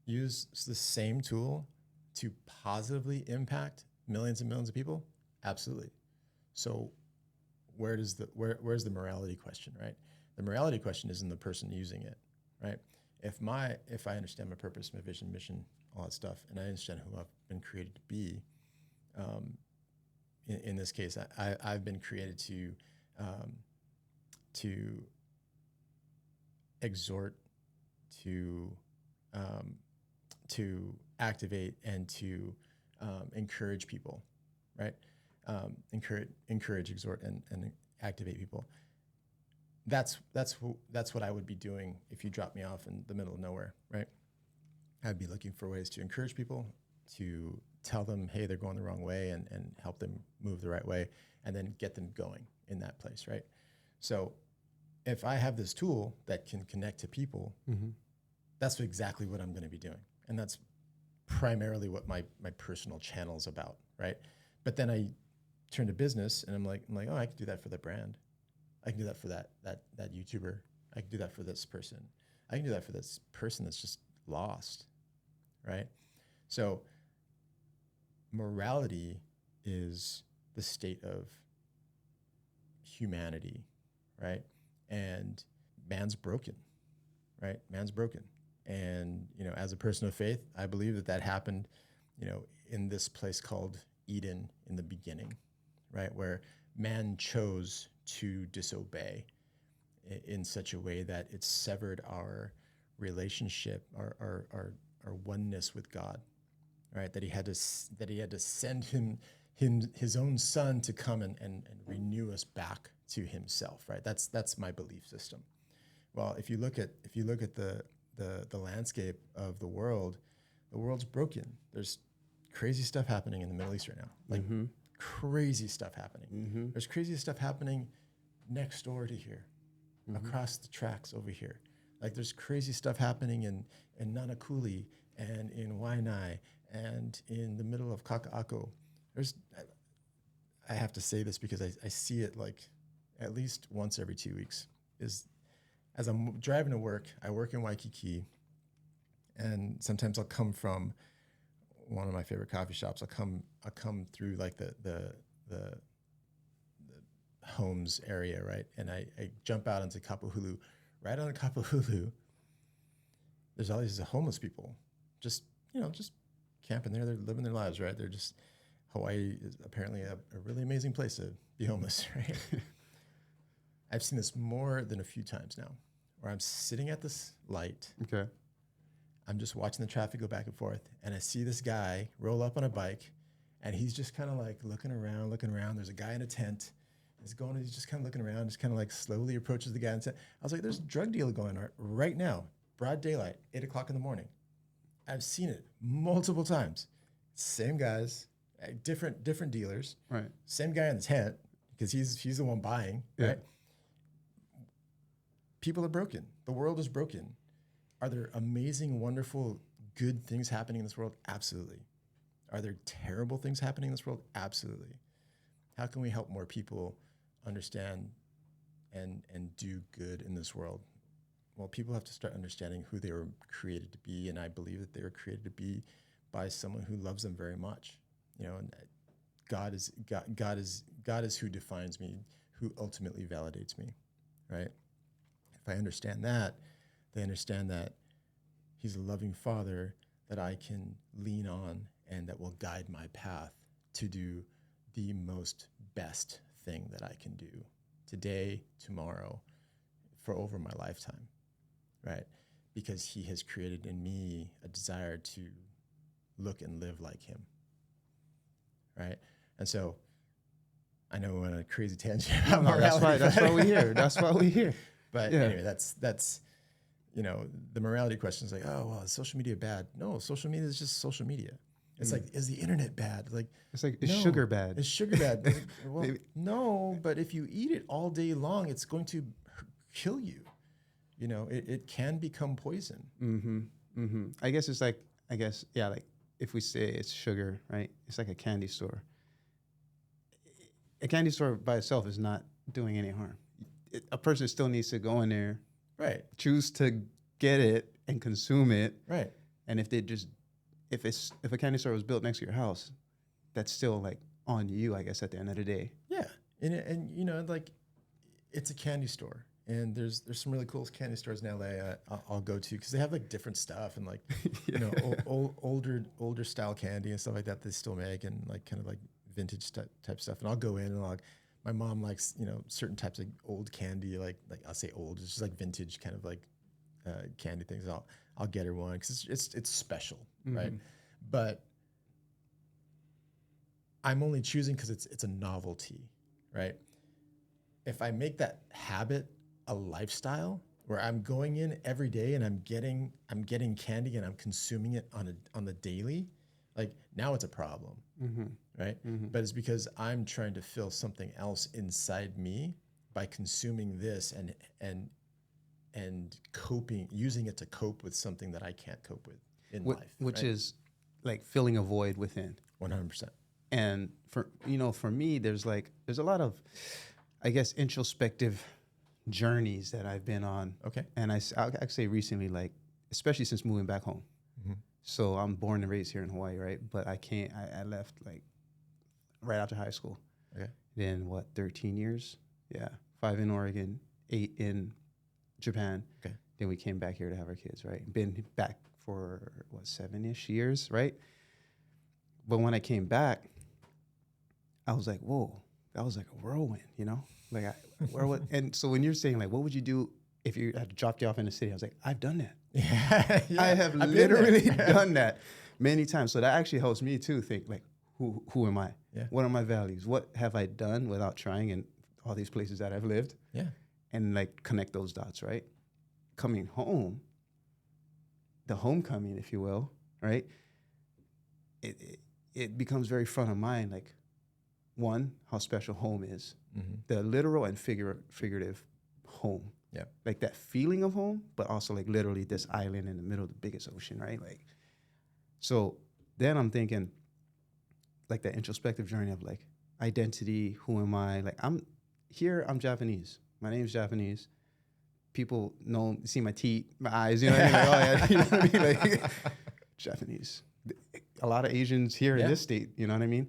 use the same tool to positively impact millions and millions of people? Absolutely. So where's the morality question, right? The morality question is in the person using it, right? If I understand my purpose, my vision, mission, all that stuff, and I understand who I've been created to be, in this case, I've been created to exhort, to activate, and to encourage people, right? Encourage, exhort, and activate people. That's what I would be doing if you drop me off in the middle of nowhere, right? I'd be looking for ways to encourage people, to tell them, hey, they're going the wrong way, and help them move the right way, and then get them going in that place, right? So if I have this tool that can connect to people, that's exactly what I'm going to be doing. And that's primarily what my personal channel is about, right? But then I turn to business, and I'm like, oh, I can do that for the brand. I can do that for that YouTuber. I can do that for this person. I can do that for this person that's just lost, right? So morality is the state of humanity, right? And man's broken, right? Man's broken. And, as a person of faith, I believe that happened, in this place called Eden in the beginning, right? Where man chose to disobey in such a way that it severed our relationship, our oneness with God, right? That he had to send his own son to come and renew us back to himself, right? That's my belief system. Well, if you look at the landscape of the world's broken. There's crazy stuff happening in the Middle East right now, like crazy stuff happening. There's crazy stuff happening next door to here, across the tracks over here. Like there's crazy stuff happening in Nanakuli and in Waianae and in the middle of Kaka'ako. I have to say this because I see it like at least once every 2 weeks. As I'm driving to work, I work in Waikiki, and sometimes I'll come from one of my favorite coffee shops. I'll come through like the homes area, right? And I jump out into Kapahulu. Right on Kapahulu, there's all these homeless people, just camping there. They're living their lives, right? They're just, Hawaii is apparently a really amazing place to be homeless, right? I've seen this more than a few times now, where I'm sitting at this light. Okay. I'm just watching the traffic go back and forth, and I see this guy roll up on a bike, and he's just kind of like looking around. There's a guy in a tent. He's just kind of looking around, just kind of like slowly approaches the guy in the tent. I was like, there's a drug deal going on right now, broad daylight, 8 o'clock in the morning. I've seen it multiple times. Same guys, different dealers. Right. Same guy in the tent, because he's the one buying, right? People are broken. The world is broken. Are there amazing, wonderful, good things happening in this world? Absolutely. Are there terrible things happening in this world? Absolutely. How can we help more people understand and do good in this world? Well, people have to start understanding who they were created to be, and I believe that they were created to be by someone who loves them very much. And God is who defines me, who ultimately validates me, right? If I understand that, they understand that He's a loving Father that I can lean on and that will guide my path to do the most best thing that I can do today, tomorrow, for over my lifetime, right? Because he has created in me a desire to look and live like him, right? And so I know we're on a crazy tangent about morality. That's why we're here. That's why we're here. But anyway, that's the morality question is like, oh, well, is social media bad? No, social media is just social media. It's like, is the internet bad? Like, is sugar bad? Is sugar bad? Like, well, no, but if you eat it all day long, it's going to kill you. It can become poison. Mm-hmm. Mm-hmm. I guess it's like, like if we say it's sugar, right? It's like a candy store. A candy store by itself is not doing any harm. A person still needs to go in there, right? Choose to get it and consume it, right? And if a candy store was built next to your house, that's still like on you, I guess, at the end of the day. Yeah, and like it's a candy store, and there's some really cool candy stores in LA I'll go to because they have like different stuff and like older style candy and stuff like that they still make, and like kind of like vintage type stuff. And I'll go in and my mom likes certain types of old candy, like I'll say old, it's just like vintage kind of like candy things. I'll get her one because it's special, mm-hmm. right? But I'm only choosing because it's a novelty, right? If I make that habit a lifestyle where I'm going in every day and I'm getting candy and I'm consuming it on the daily, like now it's a problem, mm-hmm. right? Mm-hmm. But it's because I'm trying to fill something else inside me by consuming this and coping, using it to cope with something that I can't cope with in life, which right? is like filling a void within. 100%. And for me, there's a lot of, I guess, introspective journeys that I've been on. Okay. And I'll say recently, like, especially since moving back home. Mm-hmm. So I'm born and raised here in Hawaii, right? But I left like right after high school. Okay. Then 13 years? Yeah. 5 in Oregon, 8 in Japan. Okay. Then we came back here to have our kids, right? Been back for 7-ish years, right? But when I came back, I was like, whoa, that was like a whirlwind, Like, and so when you're saying, like, what would you do if you had dropped you off in the city? I was like, I've done that. Yeah, I have literally done that many times. So that actually helps me, too, think, like, who am I? Yeah. What are my values? What have I done without trying in all these places that I've lived? Yeah. And, like, connect those dots, right? Coming home, the homecoming, if you will, right? It becomes very front of mind, like, one, how special home is, mm-hmm. the literal and figurative home. Yeah. Like that feeling of home, but also like literally this island in the middle of the biggest ocean, right? Like, so then I'm thinking like that introspective journey of like identity, who am I? Like I'm Japanese. My name's Japanese. People see my teeth, my eyes, you know what I mean? Like, oh yeah, you know what I mean? Like Japanese. A lot of Asians here in this state, you know what I mean?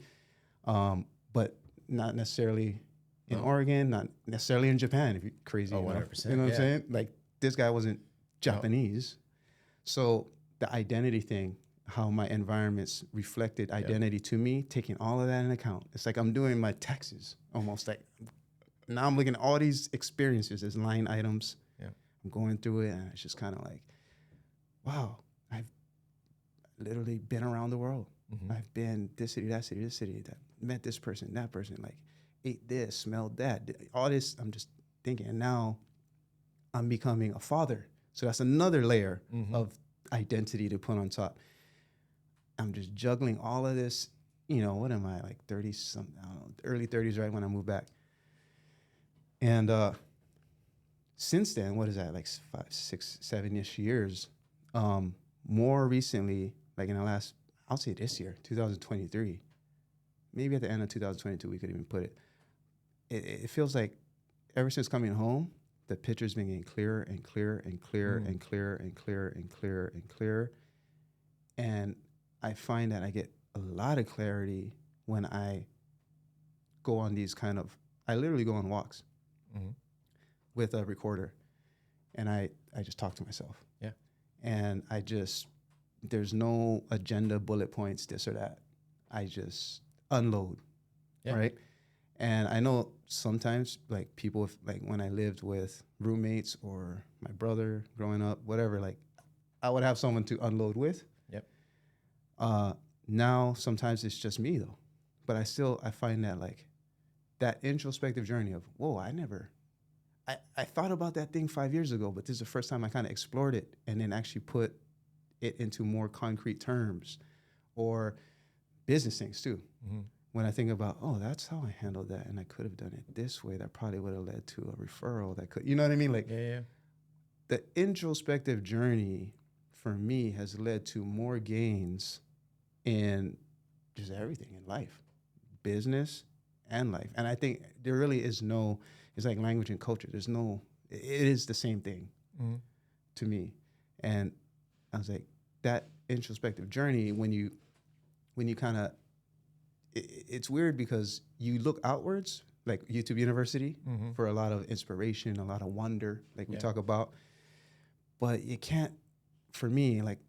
But not necessarily in Oregon, not necessarily in Japan, if you're crazy. Oh, 100%. You know what I'm saying? Like, this guy wasn't Japanese. No. So the identity thing, how my environments reflected identity to me, taking all of that into account. It's like I'm doing my taxes almost. Like, now I'm looking at all these experiences as line items. Yeah. I'm going through it, and it's just kind of like, wow, I've literally been around the world. Mm-hmm. I've been this city, that met this person, that person, like ate this, smelled that, all this. I'm just thinking, and now I'm becoming a father. So that's another layer mm-hmm. of identity to put on top. I'm just juggling all of this. What am I, like 30 something, I don't know, early 30s, right when I moved back. And since then, what is that, like 5, 6, 7-ish years? More recently, like in the last, I'll say this year, 2023, maybe at the end of 2022, we could even put it. It feels like ever since coming home, the picture's been getting clearer and clearer and clearer and clearer and clearer and clearer and clearer. And I find that I get a lot of clarity when I go on I literally go on walks with a recorder, and I just talk to myself. Yeah. and there's no agenda, bullet points, this or that. I just unload, Yeah. right? And I know sometimes, like people, like when I lived with roommates or my brother growing up, whatever, like I would have someone to unload with. Yep. Now sometimes it's just me though, but I find that like that introspective journey of, whoa, I thought about that thing 5 years ago, but this is the first time I kind of explored it and then actually put it into more concrete terms, or business things too. Mm-hmm. When I think about, oh, that's how I handled that, and I could have done it this way, that probably would have led to a referral that could, you know what I mean? Like Yeah. the introspective journey for me has led to more gains in just everything in life, business and life. And I think there really is no, it's like language and culture. It is the same thing Mm-hmm. to me. And I was like, that introspective journey, when you kind of, it's weird because you look outwards, like YouTube University, Mm-hmm. for a lot of inspiration, a lot of wonder, like we Yeah. talk about. But you can't, for me, like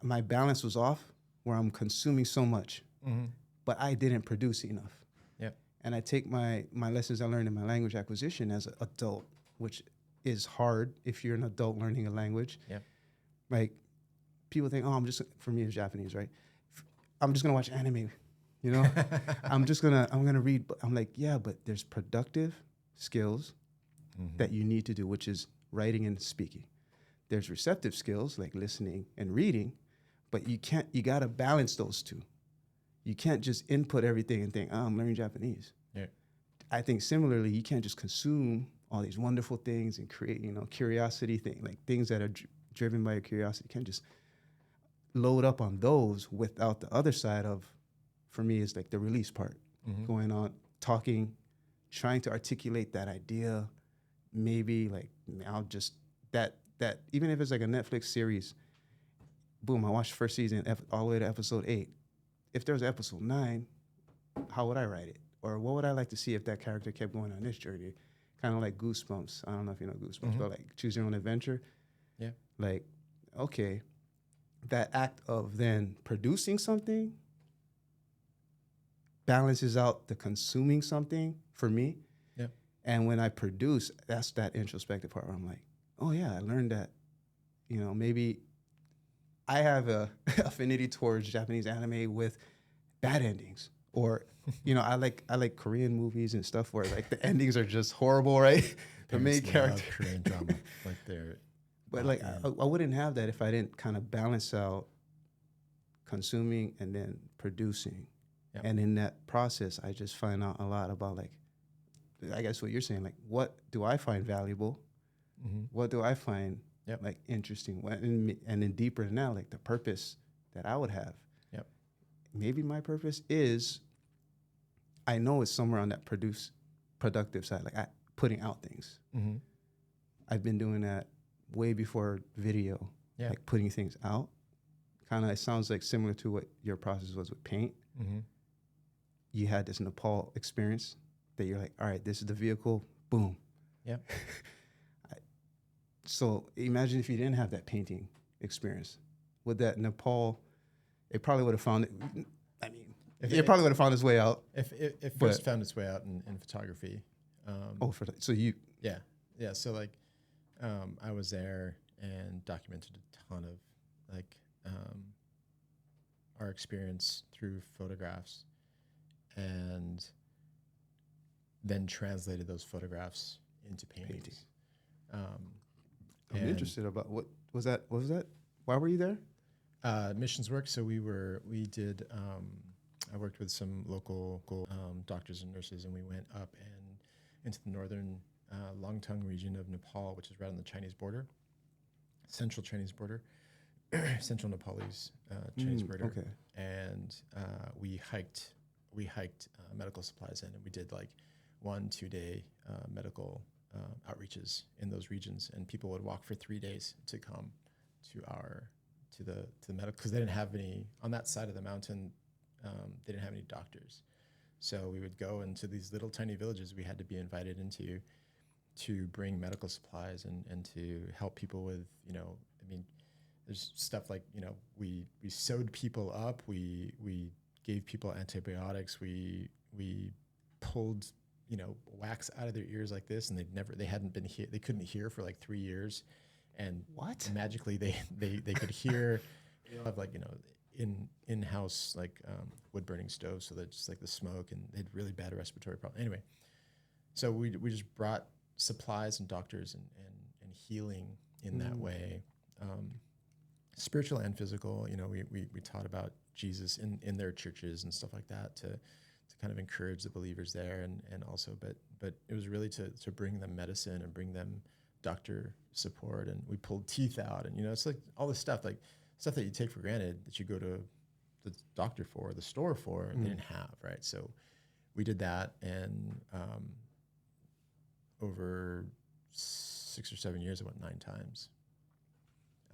my balance was off where I'm consuming so much, Mm-hmm. but I didn't produce enough. Yep. And I take my lessons I learned in my language acquisition as an adult, which is hard if you're an adult learning a language. Yep. Like people think, oh, for me, it's Japanese, right? I'm just gonna watch anime, you know? I'm gonna read. But I'm like, yeah, but there's productive skills Mm-hmm. that you need to do, which is writing and speaking. There's receptive skills like listening and reading, but you gotta balance those two. You can't just input everything and think, oh, I'm learning Japanese. Yeah. I think similarly, you can't just consume all these wonderful things and create, curiosity like things that are driven by your curiosity. You can't just load up on those without the other side of, for me, is like the release part. Mm-hmm. Going on, talking, trying to articulate that idea. Maybe like I'll just that even if it's like a Netflix series, boom, I watched the first season all the way to episode 8. If there was episode 9, how would I write it? Or what would I like to see if that character kept going on this journey? Kind of like Goosebumps. I don't know if you know Goosebumps, Mm-hmm. but like Choose Your Own Adventure. Yeah. Like, okay, that act of then producing something balances out the consuming something for me. Yeah. And when I produce, that's that introspective part where I'm like, oh yeah, I learned that, maybe I have a affinity towards Japanese anime with bad endings. Or, I like Korean movies and stuff where like the endings are just horrible, right? The main character. Korean drama, like they're. But like I wouldn't have that if I didn't kind of balance out consuming and then producing. Yep. And in that process, I just find out a lot about like, I guess what you're saying, like what do I find valuable? Mm-hmm. What do I find Yep. like interesting? And then deeper than that, like the purpose that I would have. Yep. Maybe my purpose is, I know it's somewhere on that productive side, like putting out things. Mm-hmm. I've been doing that way before video, Yeah. like putting things out. Kind of, it sounds like similar to what your process was with paint. Mm-hmm. You had this Nepal experience that you're like, all right, this is the vehicle, boom. Yep. So imagine if you didn't have that painting experience. With that Nepal, it probably would have found it. I mean, it probably would have found its way out. If it first found its way out in photography. So you. Yeah. So like, I was there and documented a ton of like our experience through photographs, and then translated those photographs into paintings. I'm interested about what was that? What was that? Why were you there? Missions work. So we did. I worked with some local doctors and nurses, and we went up and into the northern Langtung region of Nepal, which is right on the Chinese border, central Chinese border, central Nepalese Chinese border. Okay. And we hiked medical supplies in, and we did like 1-2 day medical outreaches in those regions, and people would walk for 3 days to come to the medical, because they didn't have any on that side of the mountain. They didn't have any doctors, so we would go into these little tiny villages we had to be invited into to bring medical supplies and to help people with, there's stuff like, we sewed people up, we gave people antibiotics, we pulled, wax out of their ears like this, and they hadn't been they couldn't hear for like 3 years, and What? magically they could hear. They have like, in-house like wood burning stoves, so that just like the smoke, and they had really bad respiratory problems. Anyway, so we just brought supplies and doctors and healing in that way, spiritual and physical. We taught about Jesus in their churches and stuff like that to kind of encourage the believers there, and also, but it was really to bring them medicine and bring them doctor support, and we pulled teeth out, and it's like all this stuff, like stuff that you take for granted that you go to the doctor for, the store for, and they didn't have, right? So we did that, and over 6 or 7 years, I went 9 times.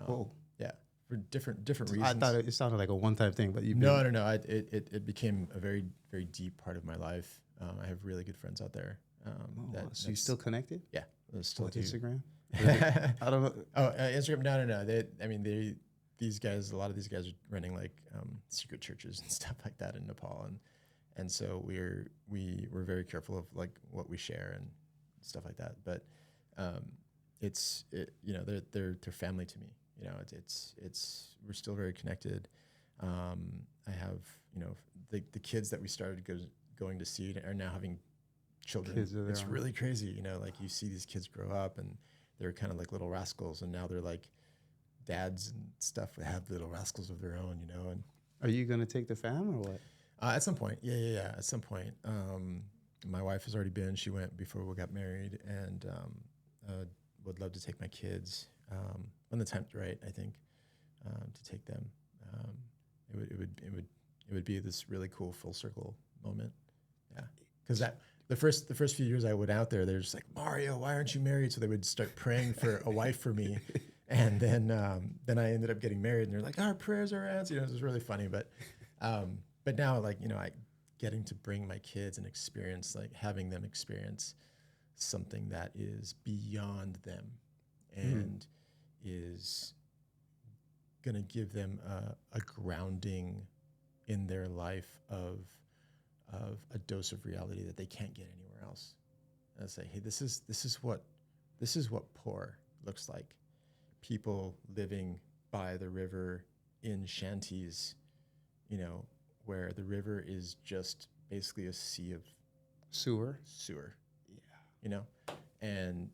Whoa. Yeah, for different reasons. I thought it sounded like a one-time thing, but No. It became a very, very deep part of my life. I have really good friends out there. So you still connected? Yeah, still do. Instagram? I don't know. Oh, Instagram? No. These guys, a lot of these guys are running like secret churches and stuff like that in Nepal, and so we're very careful of like what we share and stuff like that. But they're family to me. We're still very connected. I have the kids that we started going to see are now having children. It's really crazy. Like you see these kids grow up, and they're kind of like little rascals, and now they're like dads and stuff. Have little rascals of their own. And are you gonna take the fam or what? At some point, yeah. At some point, my wife has already been. She went before we got married, and would love to take my kids when the time's right. I think to take them. It would be this really cool full circle moment. Yeah, because the first few years I went out there, they're just like, Mario, why aren't you married? So they would start praying for a wife for me, and then I ended up getting married, and they're like, our prayers are answered. It was really funny, but now, like, I getting to bring my kids and having them experience something that is beyond them, and is gonna give them a grounding in their life of a dose of reality that they can't get anywhere else. And I say, hey, this is what poor looks like. People living by the river in shanties, where the river is just basically a sea of sewer. Yeah. And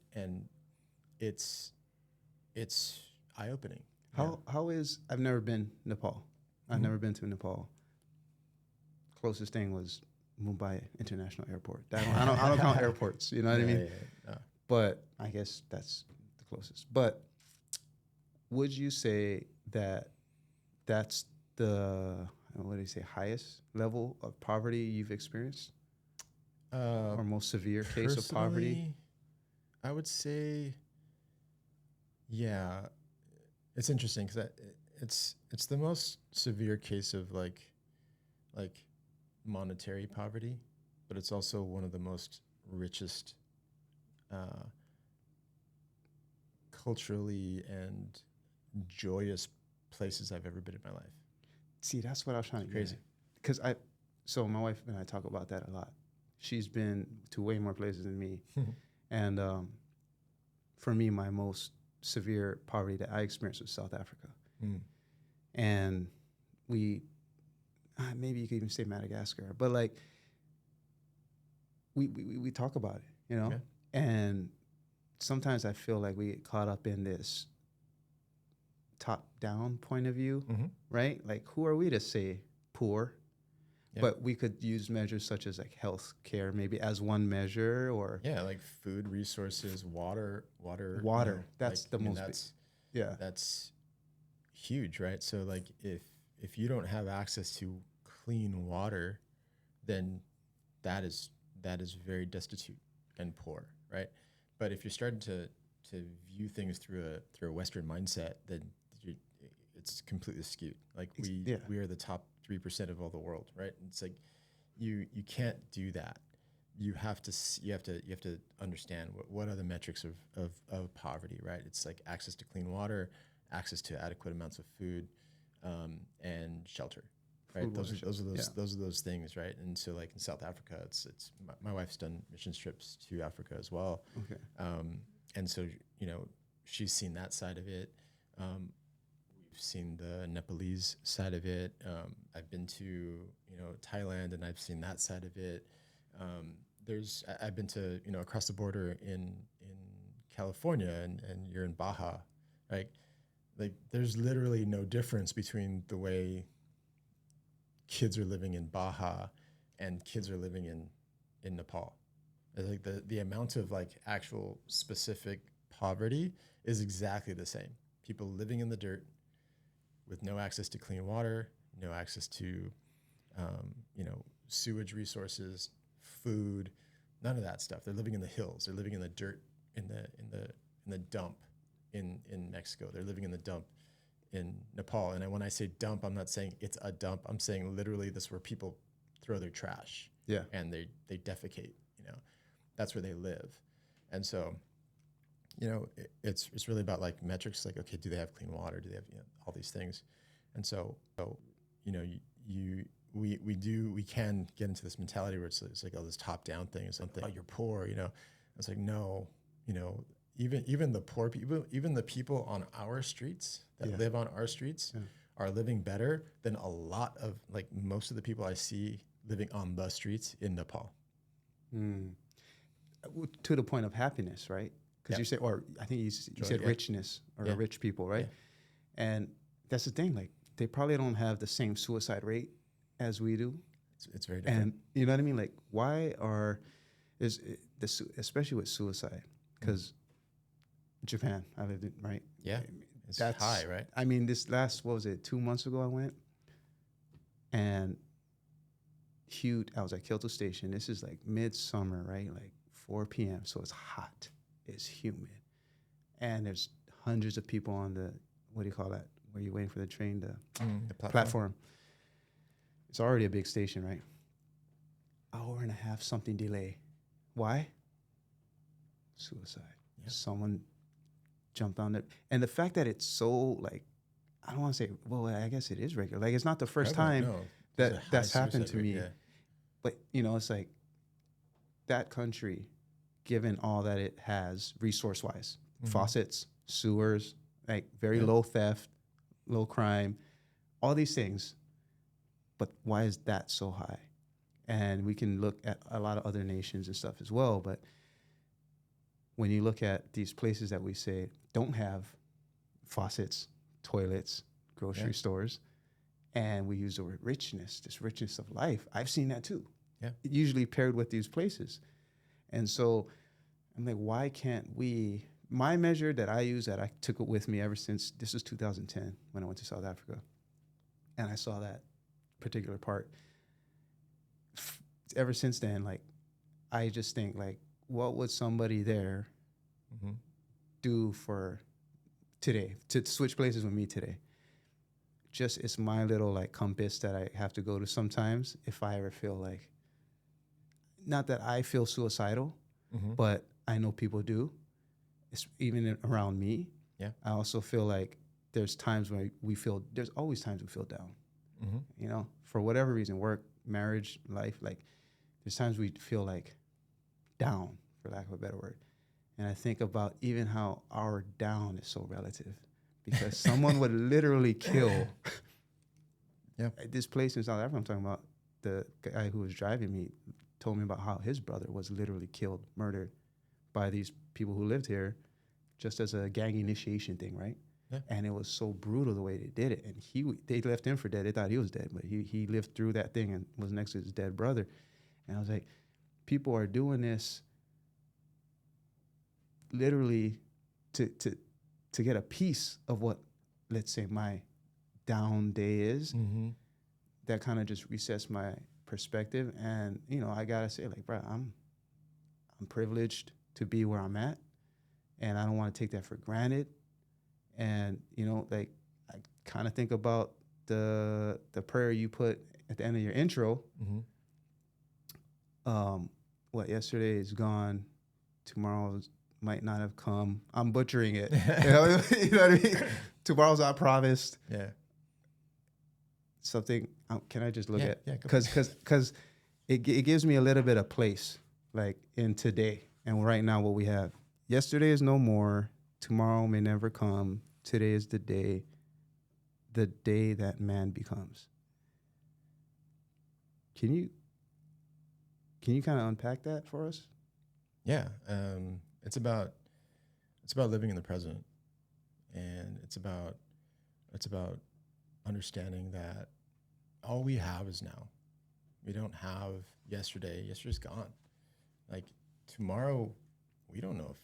it's eye-opening. How is, I've never been Nepal. I've never been to Nepal. Closest thing was Mumbai International Airport. I don't count airports, you know what I mean? Yeah. But I guess that's the closest. But would you say that that's the, what do you say, highest level of poverty you've experienced? Or most severe case of poverty? I would say, yeah. It's interesting because it's the most severe case of like monetary poverty, but it's also one of the most richest culturally and joyous places I've ever been in my life. See, that's what I was trying to get. Crazy. Because so my wife and I talk about that a lot. She's been to way more places than me. And for me, my most severe poverty that I experienced was South Africa. And maybe you could even say Madagascar, but like we talk about it, Yeah. And sometimes I feel like we get caught up in this top-down point of view, right? Like, who are we to say poor? Yeah. But we could use measures such as like health care maybe as one measure, or like food resources, water. That's the most. That's huge, right? So like if you don't have access to clean water, then that is very destitute and poor, right? But if you're starting to view things through a Western mindset, then it's completely skewed. Like we are the top 3% of all the world, right? It's like you can't do that. You have to understand what are the metrics of poverty, right? It's like access to clean water, access to adequate amounts of food, and shelter. Right, Food, water, those are those things, right? And so, like in South Africa, it's my wife's done mission trips to Africa as well. Okay. And so, you know, she's seen that side of it. We've seen the Nepalese side of it. I've been to, you know, Thailand, and I've seen that side of it. I've been to, you know, across the border in California, and you're in Baja, right? Like there's literally no difference between the way kids are living in Baja and kids are living in Nepal. Like the amount of like actual specific poverty is exactly the same. People living in the dirt with no access to clean water, no access to, you know, sewage resources, food, none of that stuff. They're living in the hills. They're living in the dirt, in the dump in Mexico. They're living in the dump in Nepal. And when I say dump, I'm not saying it's a dump. I'm saying literally this is where people throw their trash. Yeah. And they defecate, you know, that's where they live. And so, you know, it's really about like metrics, like, okay, do they have clean water? Do they have, you know, all these things? And so, you know, we can get into this mentality where it's like, oh, this top down thing is something, oh, you're poor, you know. It's like, no, you know, even the poor people, even the people on our streets that live on our streets are living better than a lot of, like, most of the people I see living on the streets in Nepal. To the point of happiness, right? Because you said, or I think you said richness or rich people, right? Yeah. And that's the thing, like they probably don't have the same suicide rate as we do. It's very different. And you know what I mean? Like why especially with suicide, because Japan, I lived in, right? Yeah, that's high, right? I mean, this last, what was it, 2 months ago I went, and I was at Kyoto Station. This is like midsummer, right? Like 4 p.m. So it's hot, it's humid, and there's hundreds of people on the, what do you call that? Where you're waiting for the train, the platform. It's already a big station, right? Hour and a half something delay. Why? Suicide. Yep. Someone jumped on it. And the fact that it's so, like, I don't want to say, well, I guess it is regular. Like, it's not the first time that's happened to me. Yeah. But, you know, it's like that country, given all that it has resource-wise, faucets, sewers, like very low theft, low crime, all these things. But why is that so high? And we can look at a lot of other nations and stuff as well. But when you look at these places that we say don't have faucets, toilets, grocery stores, and we use the word richness, this richness of life, I've seen that too. Yeah. Usually paired with these places. And so I'm like, why can't we? My measure that I use, that I took it with me ever since, this was 2010 when I went to South Africa, and I saw that particular part. Ever since then, like, I just think, like, what would somebody there do for today, to switch places with me today? Just, it's my little, like, compass that I have to go to sometimes if I ever feel like, not that I feel suicidal, but I know people do. It's even around me. Yeah. I also feel like there's times when there's always times we feel down. You know, for whatever reason, work, marriage, life, like there's times we feel like down, for lack of a better word. And I think about even how our down is so relative, because someone would literally kill. This place in South Africa, I'm talking about, the guy who was driving me told me about how his brother was literally killed, murdered by these people who lived here just as a gang initiation thing, right? Yeah. And it was so brutal the way they did it. And they left him for dead. They thought he was dead, but he lived through that thing and was next to his dead brother. And I was like, people are doing this literally to get a piece of what, let's say, my down day is. That kind of just resets my perspective. And, you know, I gotta say, like, bro, I'm privileged to be where I'm at, and I don't want to take that for granted. And, you know, like, I kind of think about the prayer you put at the end of your intro. Yesterday is gone, tomorrow might not have come. I'm butchering it. You know what I mean? Tomorrow's not promised. Yeah. Something. Can I just look at? Yeah. Because it gives me a little bit of place, like in today and right now what we have. Yesterday is no more. Tomorrow may never come. Today is the day that man becomes. Can you kind of unpack that for us? Yeah. It's about living in the present, and it's about understanding that all we have is now. We don't have yesterday. Yesterday's gone. Like tomorrow, we don't know if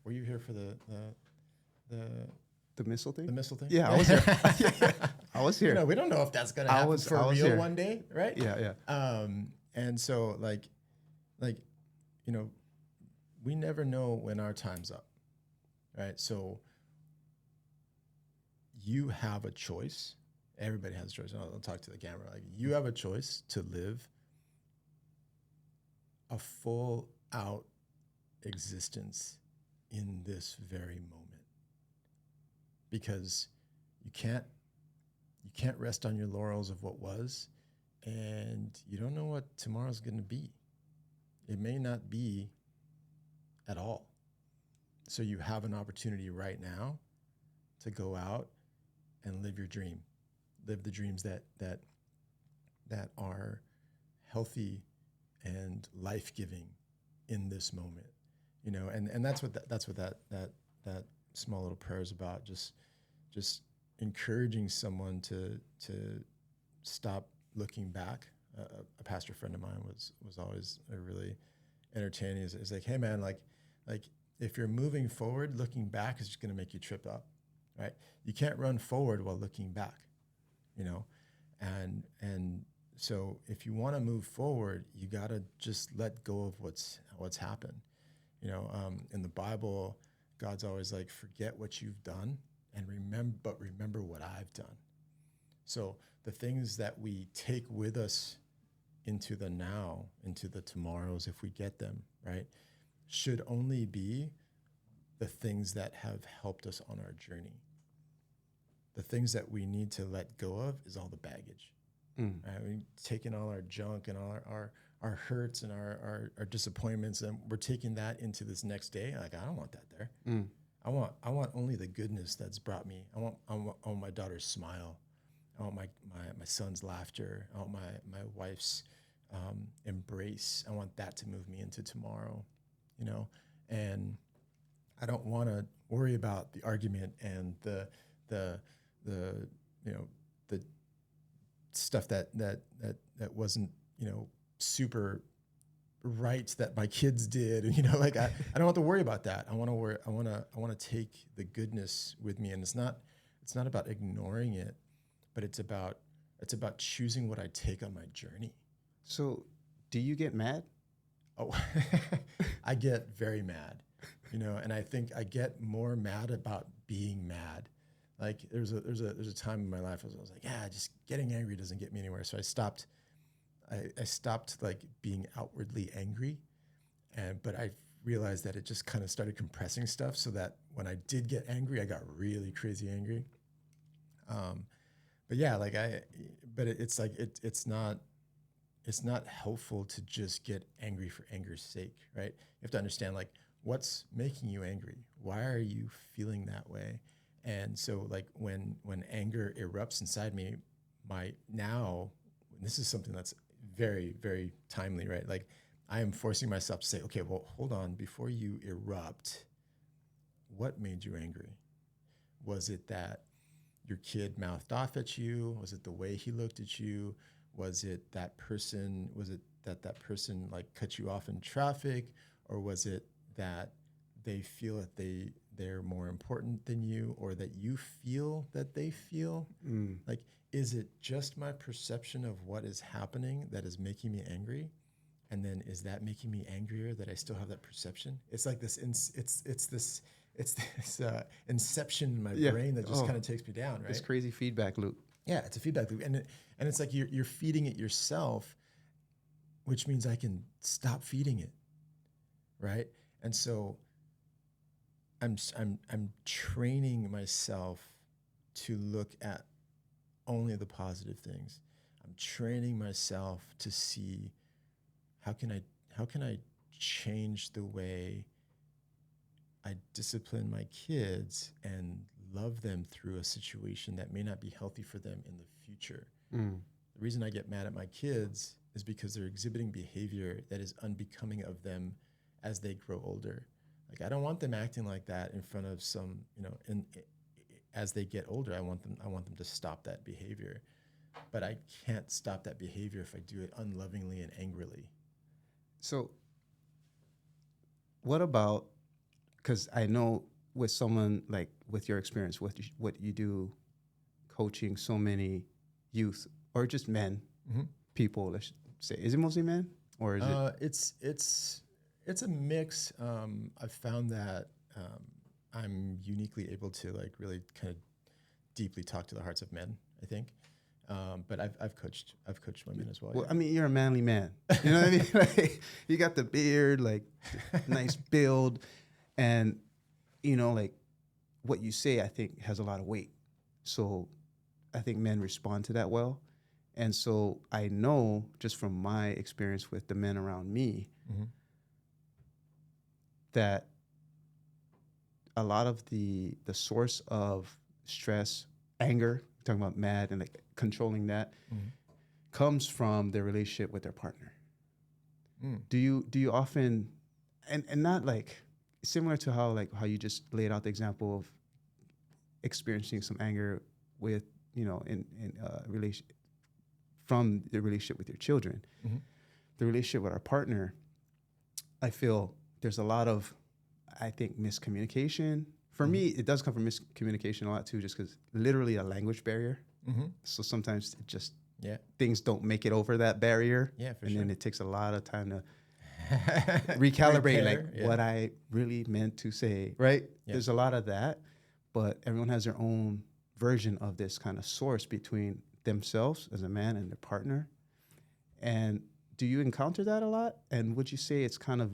were you here for the missile thing? The missile thing? Yeah, I was here. I was here. We don't know if that's gonna happen for real here one day, right? Yeah. And so we never know when our time's up, right? So you have a choice. Everybody has a choice. I'll talk to the camera. Like you have a choice to live a full out existence in this very moment, because you can't rest on your laurels of what was, and you don't know what tomorrow's going to be. It may not be at all. So you have an opportunity right now to go out and live your dream. Live the dreams that are healthy and life-giving in this moment. And that's what that small little prayer is about. Just encouraging someone to stop looking back. A pastor friend of mine was always a really entertaining. Is like, hey man, like if you're moving forward, looking back is just going to make you trip up, right? You can't run forward while looking back, and so if you want to move forward, you got to just let go of what's happened. In the Bible, God's always like, forget what you've done and remember what I've done. So the things that we take with us into the now, into the tomorrows, if we get them, right, should only be the things that have helped us on our journey. The things that we need to let go of is all the baggage. Right? We're taking all our junk and all our hurts and our disappointments, and we're taking that into this next day. Like, I don't want that there. I want only the goodness that's brought me. I want my daughter's smile. I want my son's laughter. I want my wife's embrace. I want that to move me into tomorrow, and I don't want to worry about the argument and the stuff that wasn't, super right that my kids did. And, I don't have to worry about that. I want to take the goodness with me. And it's not about ignoring it, but it's about choosing what I take on my journey. So do you get mad? Oh, I get very mad, and I think I get more mad about being mad. Like there's a time in my life I was like, yeah, just getting angry doesn't get me anywhere. So I stopped like being outwardly angry, but I realized that it just kind of started compressing stuff, so that when I did get angry, I got really crazy angry. But yeah, it's not helpful to just get angry for anger's sake, right? You have to understand, like, what's making you angry? Why are you feeling that way? And so, like, when anger erupts inside me, this is something that's very, very timely, right? Like, I am forcing myself to say, okay, well, hold on, before you erupt, what made you angry? Was it that your kid mouthed off at you? Was it the way he looked at you? Was it that person like cut you off in traffic? Or was it that they feel that they're more important than you, or that you feel that they feel? Like, is it just my perception of what is happening that is making me angry? And then is that making me angrier that I still have that perception? It's like this, it's this inception in my brain that just kind of takes me down, right? This crazy feedback loop. Yeah, it's a feedback loop. And it's like you're feeding it yourself, which means I can stop feeding it, right? And so I'm training myself to look at only the positive things. I'm training myself to see how can I change the way I discipline my kids and love them through a situation that may not be healthy for them in the future. Mm. The reason I get mad at my kids is because they're exhibiting behavior that is unbecoming of them as they grow older. Like, I don't want them acting like that in front of some, as they get older. I want them to stop that behavior. But I can't stop that behavior if I do it unlovingly and angrily. So what about, because I know with someone like with your experience, what you do coaching so many youth or just men, people, let's say, is it mostly men or is it's a mix. I've found that I'm uniquely able to like really kind of deeply talk to the hearts of men, I think. But I've coached women as well. Well, Yeah. I mean, you're a manly man. You know what I mean? Like, you got the beard, like nice build, and like what you say, I think has a lot of weight. So I think men respond to that well. And so I know just from my experience with the men around me that a lot of the source of stress, anger, talking about mad and like controlling that, comes from their relationship with their partner. Do you often, and not like similar to how you just laid out the example of experiencing some anger with in relation from the relationship with your children, the relationship with our partner, I feel there's a lot of, I think, miscommunication. For me, it does come from miscommunication a lot too, just because literally a language barrier. So sometimes it just things don't make it over that barrier. Yeah, for and sure. then it takes a lot of time to recalibrate what I really meant to say, right? Yeah. There's a lot of that, but everyone has their own version of this kind of source between themselves as a man and their partner. And do you encounter that a lot? And would you say it's kind of,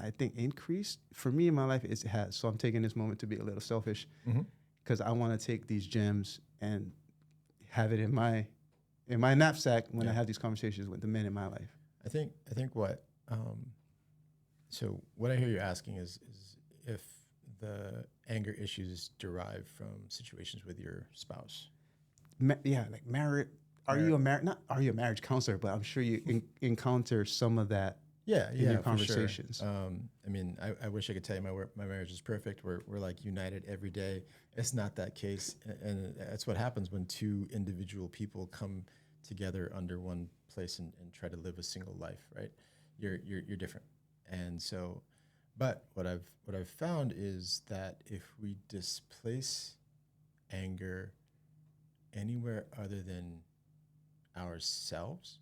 I think, increased? For me in my life, it has. So I'm taking this moment to be a little selfish because I want to take these gems and have it in my knapsack when I have these conversations with the men in my life. I think what so what I hear you asking is if the anger issues derive from situations with your spouse. Like married. Are you a marriage counselor? But I'm sure you encounter some of that. In your conversations. For sure. I mean, I wish I could tell you my marriage is perfect. We're like united every day. It's not that case, and that's what happens when two individual people come together under one place and try to live a single life, right? You're different, and so, but what I've found is that if we displace anger anywhere other than ourselves,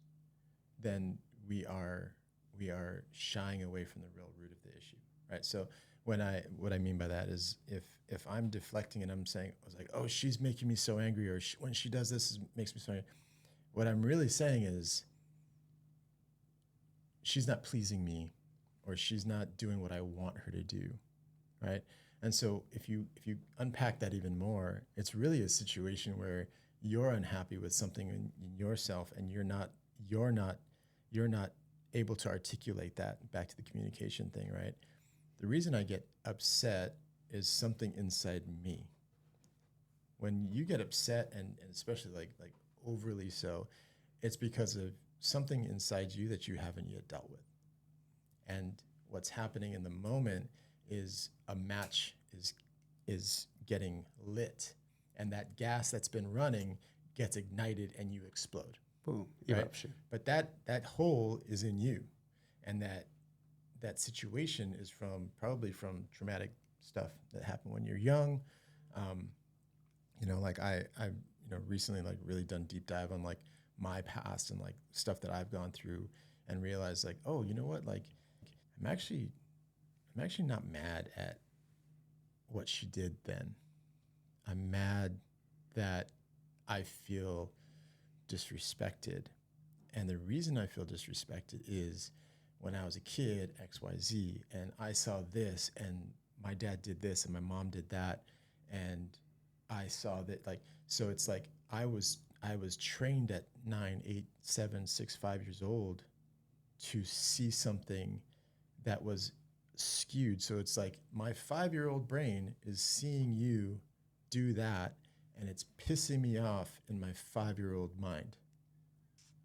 then we are shying away from the real root of the issue, right? So what I mean by that is if I'm deflecting and I'm saying, I was like, oh, she's making me so angry, or when she does this, it makes me so angry. What I'm really saying is she's not pleasing me, or she's not doing what I want her to do, right? And so if you unpack that even more, it's really a situation where you're unhappy with something in yourself, and you're not able to articulate that back to the communication thing, right? The reason I get upset is something inside me. When you get upset, and especially like overly so, it's because of something inside you that you haven't yet dealt with. And what's happening in the moment is a match is getting lit, and that gas that's been running gets ignited and you explode. Boom, eruption. Right? But that hole is in you, and that situation is probably from traumatic stuff that happened when you're young. Like I recently like really done deep dive on like my past and like stuff that I've gone through, and realized like, oh, you know what? Like I'm actually not mad at what she did then. I'm mad that I feel disrespected. And the reason I feel disrespected is when I was a kid, XYZ, and I saw this, and my dad did this, and my mom did that, and I saw that, like, so it's like I was trained at 9, 8, 7, 6, 5 years old to see something that was skewed. So it's like my 5-year-old brain is seeing you do that, and it's pissing me off in my 5-year-old mind.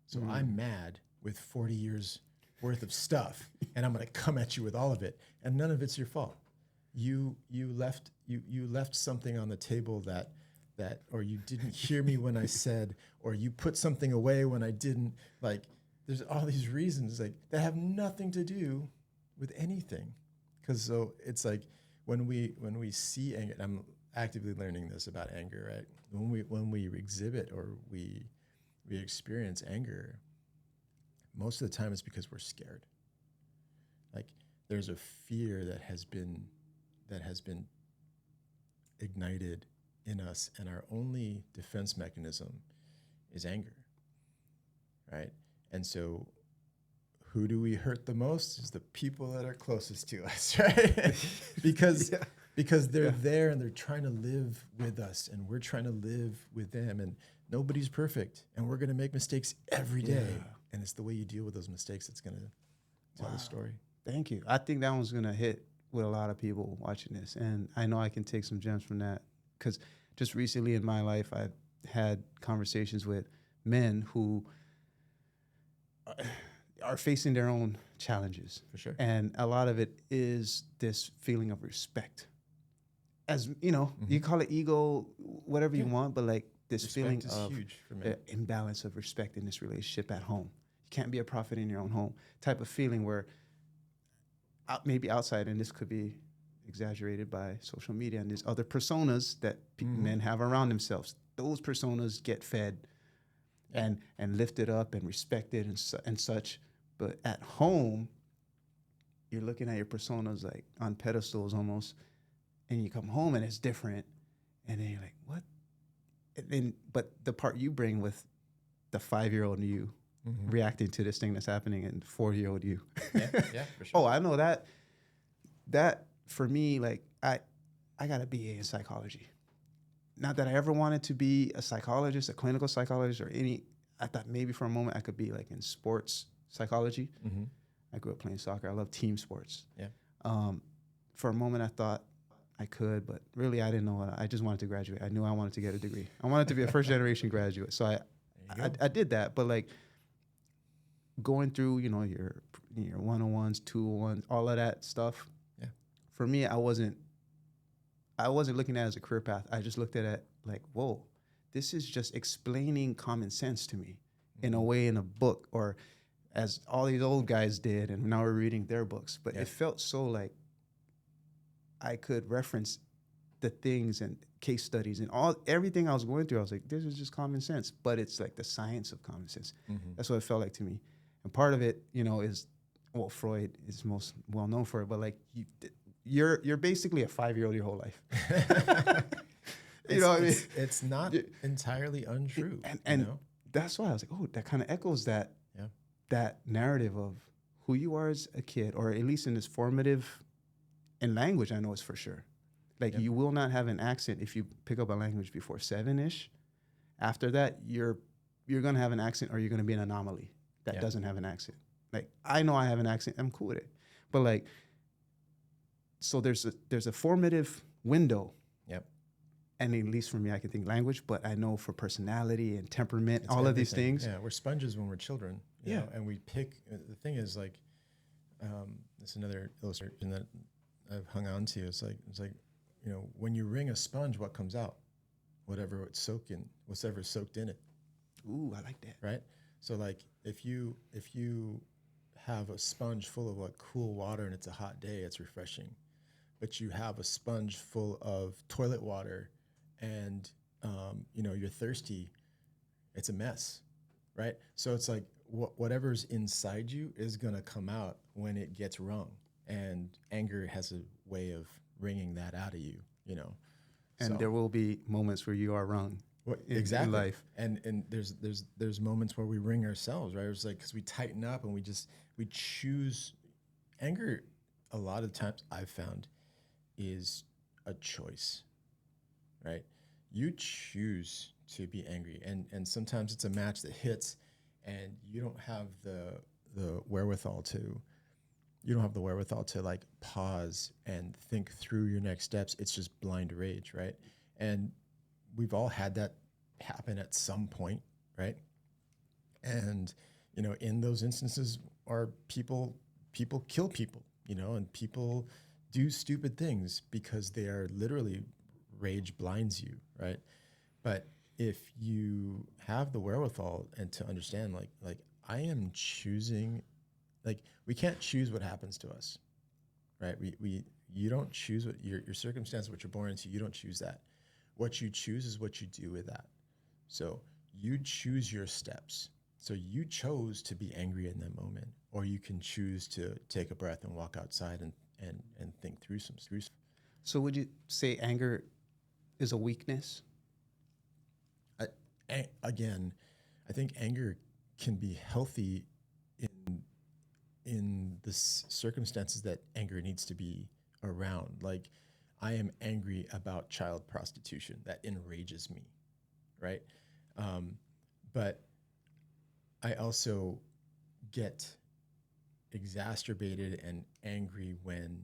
So I'm mad with 40 years worth of stuff, and I'm going to come at you with all of it, and none of it's your fault. You left something on the table that or you didn't hear me when I said, or you put something away when I didn't. Like, there's all these reasons like that have nothing to do with anything. Because so it's like when we see anger, I'm actively learning this about anger, right? When we exhibit or we experience anger, most of the time it's because we're scared. Like, there's a fear that has been ignited in us, and our only defense mechanism is anger, right? And so who do we hurt the most? Is the people that are closest to us, right? because they're there, and they're trying to live with us, and we're trying to live with them, and nobody's perfect, and we're going to make mistakes every day. And it's the way you deal with those mistakes that's going to tell the story. Thank you. I think that one's going to hit with a lot of people watching this. And I know I can take some gems from that, because just recently in my life, I've had conversations with men who are facing their own challenges. For sure. And a lot of it is this feeling of respect. As you know, you call it ego, whatever you want, but like this Respect feeling is of huge for me. imbalance of respect in this relationship at home. You can't be a prophet in your own home type of feeling where maybe outside, and this could be exaggerated by social media and these other personas that men have around themselves. Those personas get fed and lifted up and respected and such. But at home, you're looking at your personas like on pedestals almost, and you come home and it's different. And then you're like, what? And then, but the part you bring with the 5-year-old you reacting to this thing that's happening and 4-year-old you. Yeah, for sure. Oh, I know that for me, like I got a BA in psychology. Not that I ever wanted to be a psychologist, a clinical psychologist, or any. I thought maybe for a moment I could be like in sports psychology. I grew up playing soccer. I love team sports. Yeah. For a moment I thought I could, but really I didn't know. I just wanted to graduate. I knew I wanted to get a degree. I wanted to be a first generation graduate. So I did that. But like going through, you know, your 101s, 201s, all of that stuff. Yeah. For me, I wasn't looking at it as a career path. I just looked at it like, whoa, this is just explaining common sense to me in a way, in a book, or as all these old guys did, and now we're reading their books. But it felt so like I could reference the things and case studies and everything I was going through. I was like, this is just common sense, but it's like the science of common sense. That's what it felt like to me. And part of it, you know, is, well, Freud is most well known for it, but like you're basically a 5-year-old your whole life. You know what I mean? It's not entirely untrue. And you know? that's why I was like, oh, that kind of echoes that narrative of who you are as a kid, or at least in this formative, in language, I know it's for sure. Like you will not have an accent if you pick up a language before 7-ish. After that, you're going to have an accent, or you're going to be an anomaly that doesn't have an accent. Like, I know I have an accent. I'm cool with it. But like, so there's a formative window. Yep. And at least for me, I can think language, but I know for personality and temperament, It's all everything. of these things. Yeah, we're sponges when we're children. You know, and we pick. The thing is, like, that's another illustration that I've hung on to. It's like, you know, when you wring a sponge, what comes out? Whatever's soaked in it. Ooh, I like that. Right? So like, if you have a sponge full of like cool water and it's a hot day, it's refreshing. But you have a sponge full of toilet water and you know, you're thirsty, it's a mess, right? So it's like whatever's inside you is gonna come out when it gets wrung, and anger has a way of wringing that out of you, you know. And So there will be moments where you are wrong. in life. And there's moments where we wring ourselves, right? It's like, because we tighten up and we choose anger. A lot of times I've found is a choice, right? You choose to be angry, and sometimes it's a match that hits, and you don't have the wherewithal to like pause and think through your next steps. It's just blind rage, right? And we've all had that happen at some point, right? And in those instances, are people kill people, and people do stupid things because they are literally, rage blinds you, right? But if you have the wherewithal and to understand, like I am choosing, like, we can't choose what happens to us, right? You don't choose what your circumstance, what you're born into. You don't choose that. What you choose is what you do with that. So you choose your steps. So you chose to be angry in that moment, or you can choose to take a breath and walk outside and think through some. So would you say anger is a weakness? Again, I think anger can be healthy in the circumstances that anger needs to be around. Like, I am angry about child prostitution. That enrages me, right? But I also get exacerbated and angry when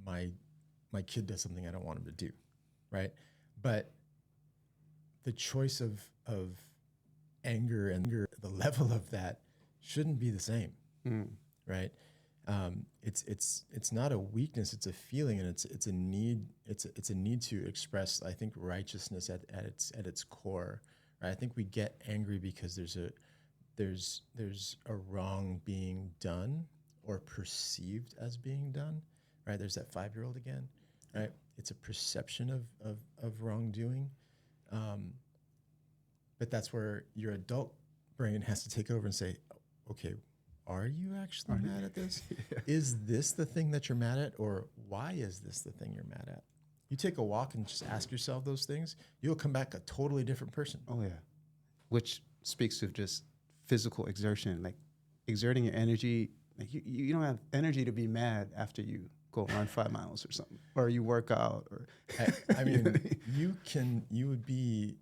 my kid does something I don't want him to do, right? But the choice of anger and the level of that shouldn't be the same, right? It's not a weakness; it's a feeling, and it's a need. It's a need to express, I think, righteousness at its core. Right? I think we get angry because there's a wrong being done or perceived as being done. Right? There's that 5-year-old again. Right? It's a perception of wrongdoing. But that's where your adult brain has to take over and say, okay, are you actually mad at this? Yeah. Is this the thing that you're mad at? Or why is this the thing you're mad at? You take a walk and just ask yourself those things, you'll come back a totally different person. Oh, yeah. Which speaks to just physical exertion, like exerting your energy. Like you don't have energy to be mad after you go run 5 miles or something, or you work out. Or I mean, you would be,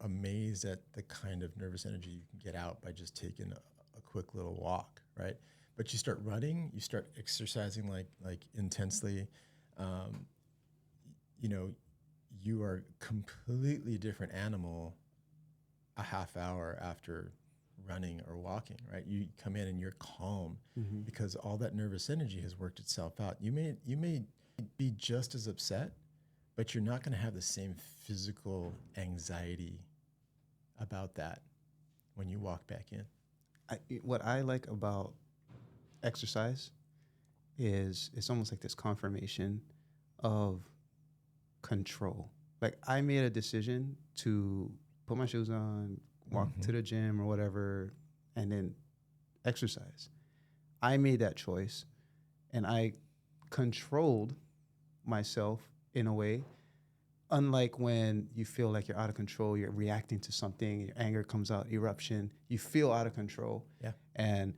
amazed at the kind of nervous energy you can get out by just taking a quick little walk, right? But you start running, you start exercising like intensely, you are a completely different animal a half hour after running or walking, right? You come in and you're calm because all that nervous energy has worked itself out. You may be just as upset, but you're not going to have the same physical anxiety about that when you walk back in. What I like about exercise is it's almost like this confirmation of control. Like, I made a decision to put my shoes on, walk to the gym or whatever, and then exercise. I made that choice, and I controlled myself in a way. Unlike when you feel like you're out of control, you're reacting to something, your anger comes out, eruption, you feel out of control. Yeah. And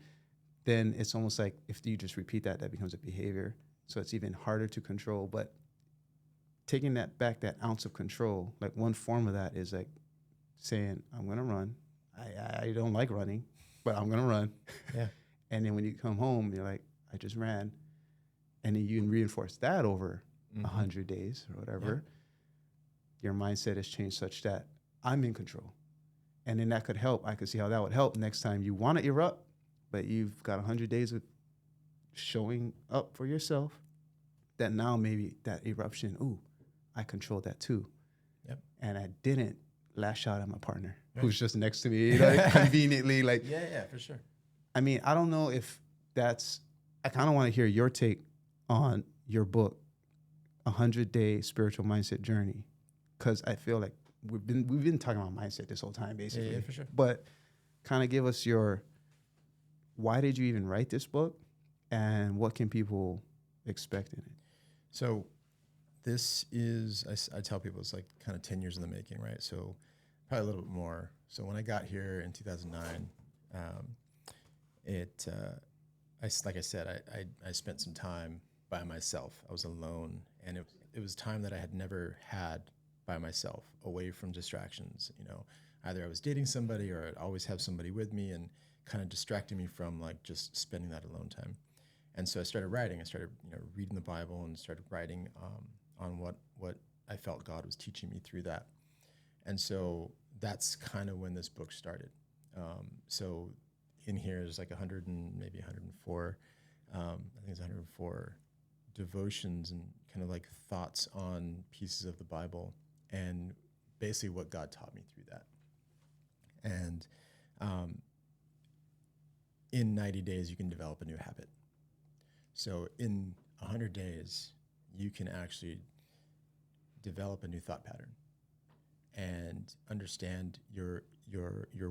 then it's almost like if you just repeat that becomes a behavior. So it's even harder to control. But taking that back, that ounce of control, like one form of that is like saying, I'm going to run. I don't like running, but I'm going to run. Yeah. And then when you come home, you're like, I just ran. And then you can reinforce that over 100 days or whatever. Yeah. Your mindset has changed such that I'm in control. And then that could help. I could see how that would help next time you want to erupt, but you've got 100 days of showing up for yourself, that now maybe that eruption, I controlled that too. Yep. And I didn't lash out at my partner who's just next to me, like conveniently. Like, yeah, for sure. I mean, I don't know if I kind of want to hear your take on your book, 100-Day Spiritual Mindset Journey. Because I feel like we've been talking about mindset this whole time, basically. Yeah, for sure. But kind of give us why did you even write this book, and what can people expect in it? So this is, I tell people it's like kind of 10 years in the making, right? So probably a little bit more. So when I got here in 2009, like I said, I spent some time by myself. I was alone, and it was time that I had never had by myself, away from distractions. You know, either I was dating somebody or I'd always have somebody with me and kind of distracting me from like just spending that alone time. And so I started writing. I started, reading the Bible and started writing on what I felt God was teaching me through that. And so that's kind of when this book started. So in here is like 100 and maybe 104, I think it's 104 devotions and kind of like thoughts on pieces of the Bible and basically what God taught me through that. And in 90 days, you can develop a new habit. So in 100 days, you can actually develop a new thought pattern and understand your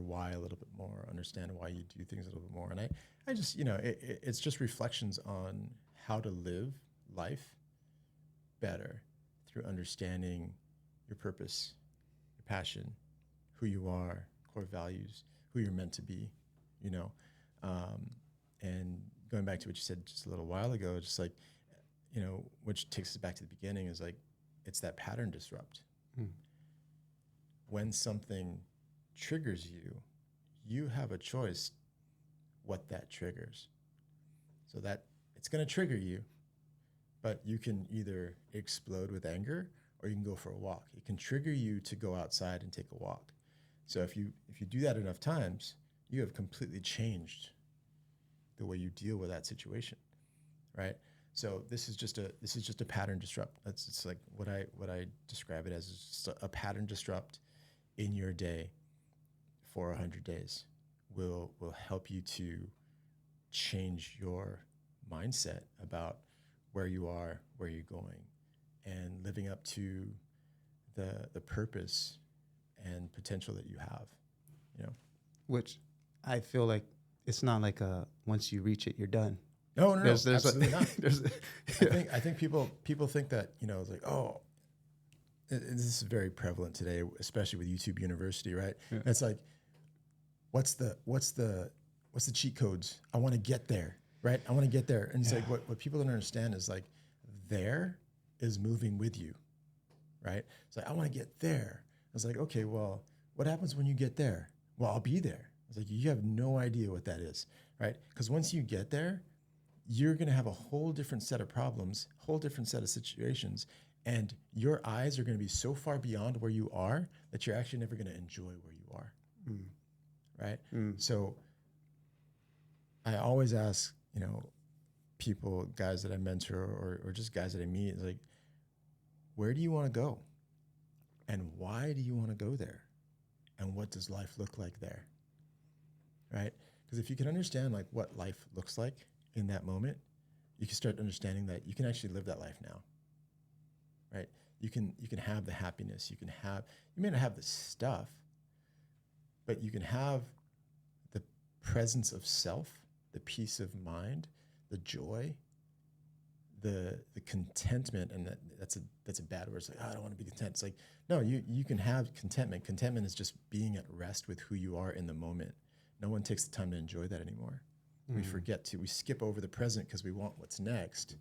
why a little bit more, understand why you do things a little bit more. And I just, it's just reflections on how to live life better through understanding your purpose, your passion, who you are, core values, who you're meant to be, and going back to what you said just a little while ago, just like, which takes us back to the beginning, is like, it's that pattern disrupt. When something triggers you, you have a choice what that triggers. So that it's going to trigger you, but you can either explode with anger or you can go for a walk. It can trigger you to go outside and take a walk. So if you do that enough times, you have completely changed the way you deal with that situation, right? So this is just a pattern disrupt. It's like what I describe it as, is just a pattern disrupt in your day for 100 days will help you to change your mindset about where you are, where you're going, and living up to the purpose and potential that you have, Which I feel like it's not like once you reach it, you're done. No, absolutely not. Yeah. I think people think that, it's like, oh, this is very prevalent today, especially with YouTube University, right? Yeah. It's like, what's the cheat codes? I want to get there, right? I want to get there. And it's like, what people don't understand is like, there is moving with you, right? It's like, I want to get there. It's like, okay, well, what happens when you get there? Well, I'll be there. It's like, you have no idea what that is, right? Because once you get there, you're going to have a whole different set of problems, whole different set of situations, and your eyes are going to be so far beyond where you are that you're actually never going to enjoy where you are, right? So I always ask, people, guys that I mentor or just guys that I meet, is like, where do you want to go? And why do you want to go there? And what does life look like there, right? Because if you can understand like what life looks like in that moment, you can start understanding that you can actually live that life now, right? You can have the happiness, you may not have the stuff, but you can have the presence of self, the peace of mind, the joy, the contentment. And that's a bad word. It's like, oh, I don't want to be content. It's like, no, you can have contentment. Contentment is just being at rest with who you are in the moment. No one takes the time to enjoy that anymore. We skip over the present because we want what's next,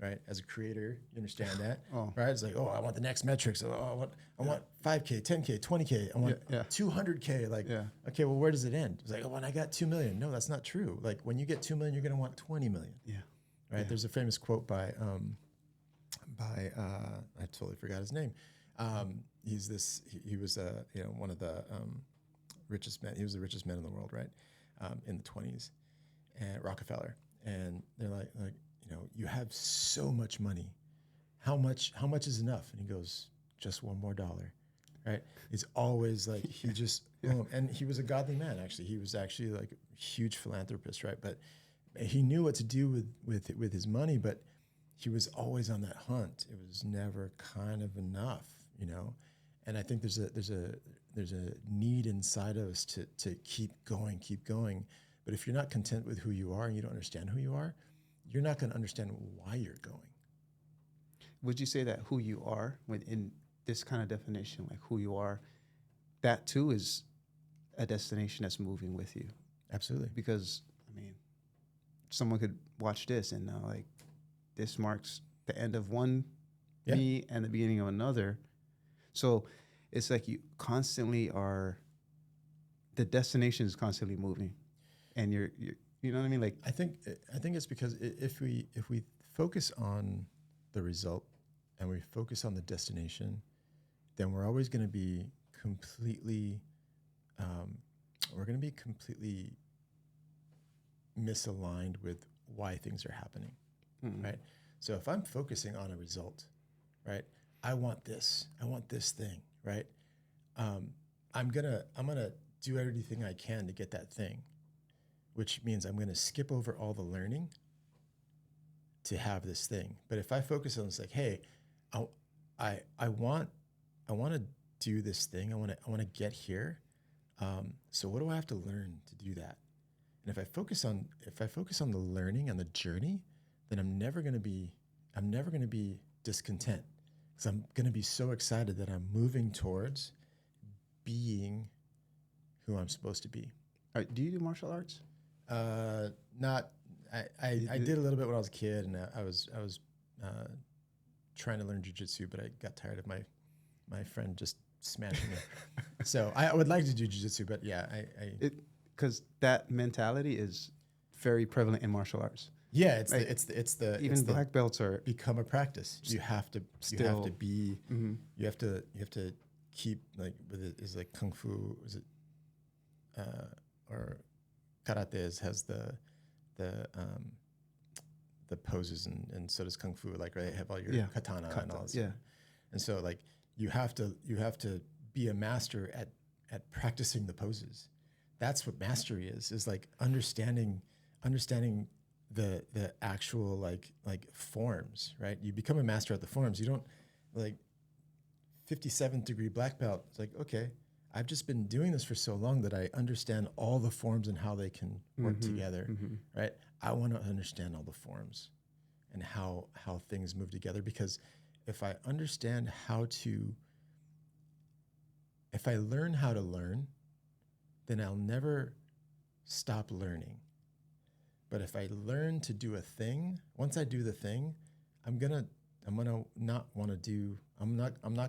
right? As a creator, you understand that, right? It's like, oh, I want the next metrics. Oh, I want 5K, 10K, 20K. I want 200K. Like, okay, well, where does it end? It's like, oh, when I got 2 million. No, that's not true. Like, when you get 2 million, you're going to want 20 million. Yeah. Right. Yeah. There's a famous quote by I totally forgot his name. He was one of the richest men. He was the richest man in the world, right? In the 20s, and Rockefeller. And they're like, you have so much money. How much is enough? And he goes, just $1 more, right? It's always like, he just, and he was a godly man, actually. He was actually like a huge philanthropist, right? But he knew what to do with his money, but he was always on that hunt. It was never kind of enough, And I think there's a need inside of us to keep going. But if you're not content with who you are and you don't understand who you are, you're not going to understand why you're going. would you say that who you are when in this kind of definition, like who you are, that too is a destination that's moving with you? Absolutely. Because I mean, someone could watch this and know like this marks the end of one Yeah. me and the beginning of another. So it's like you constantly are, the destination is constantly moving, and you're you know what I mean? Like, I think it's because if we focus on the result and we focus on the destination, then we're always going to be completely we're going to be completely misaligned with why things are happening, right? So if I'm focusing on a result, right? I want this thing, right? I'm gonna do everything I can to get that thing, which means I'm gonna skip over all the learning to have this thing. But if I focus on this, like, hey, I want to do this thing. I want to get here. So what do I have to learn to do that? And if I focus on the learning and the journey, then I'm never going to be discontent, because I'm going to be so excited that I'm moving towards being who I'm supposed to be. all right, do you do martial arts? Not. I did a little bit when I was a kid, and I was trying to learn jiu-jitsu, but I got tired of my friend just smashing me. So I would like to do jiu-jitsu, but yeah, Because that mentality is very prevalent in martial arts. yeah, it's like, the Even black belts are become a practice. You have to be you have to keep, like, with it is like kung fu, is it or karate has the poses, and so does kung fu, like, right, have all your katana and all this. Yeah. And so, like, you have to be a master at practicing the poses. That's what mastery is like understanding the actual like forms, right? You become a master at the forms. You don't, like, 57th degree black belt. It's like, okay, I've just been doing this for so long that I understand all the forms and how they can work together, right? I want to understand all the forms and how things move together, because if I learn how to learn, then I'll never stop learning. But if I learn to do a thing, once I do the thing, I'm not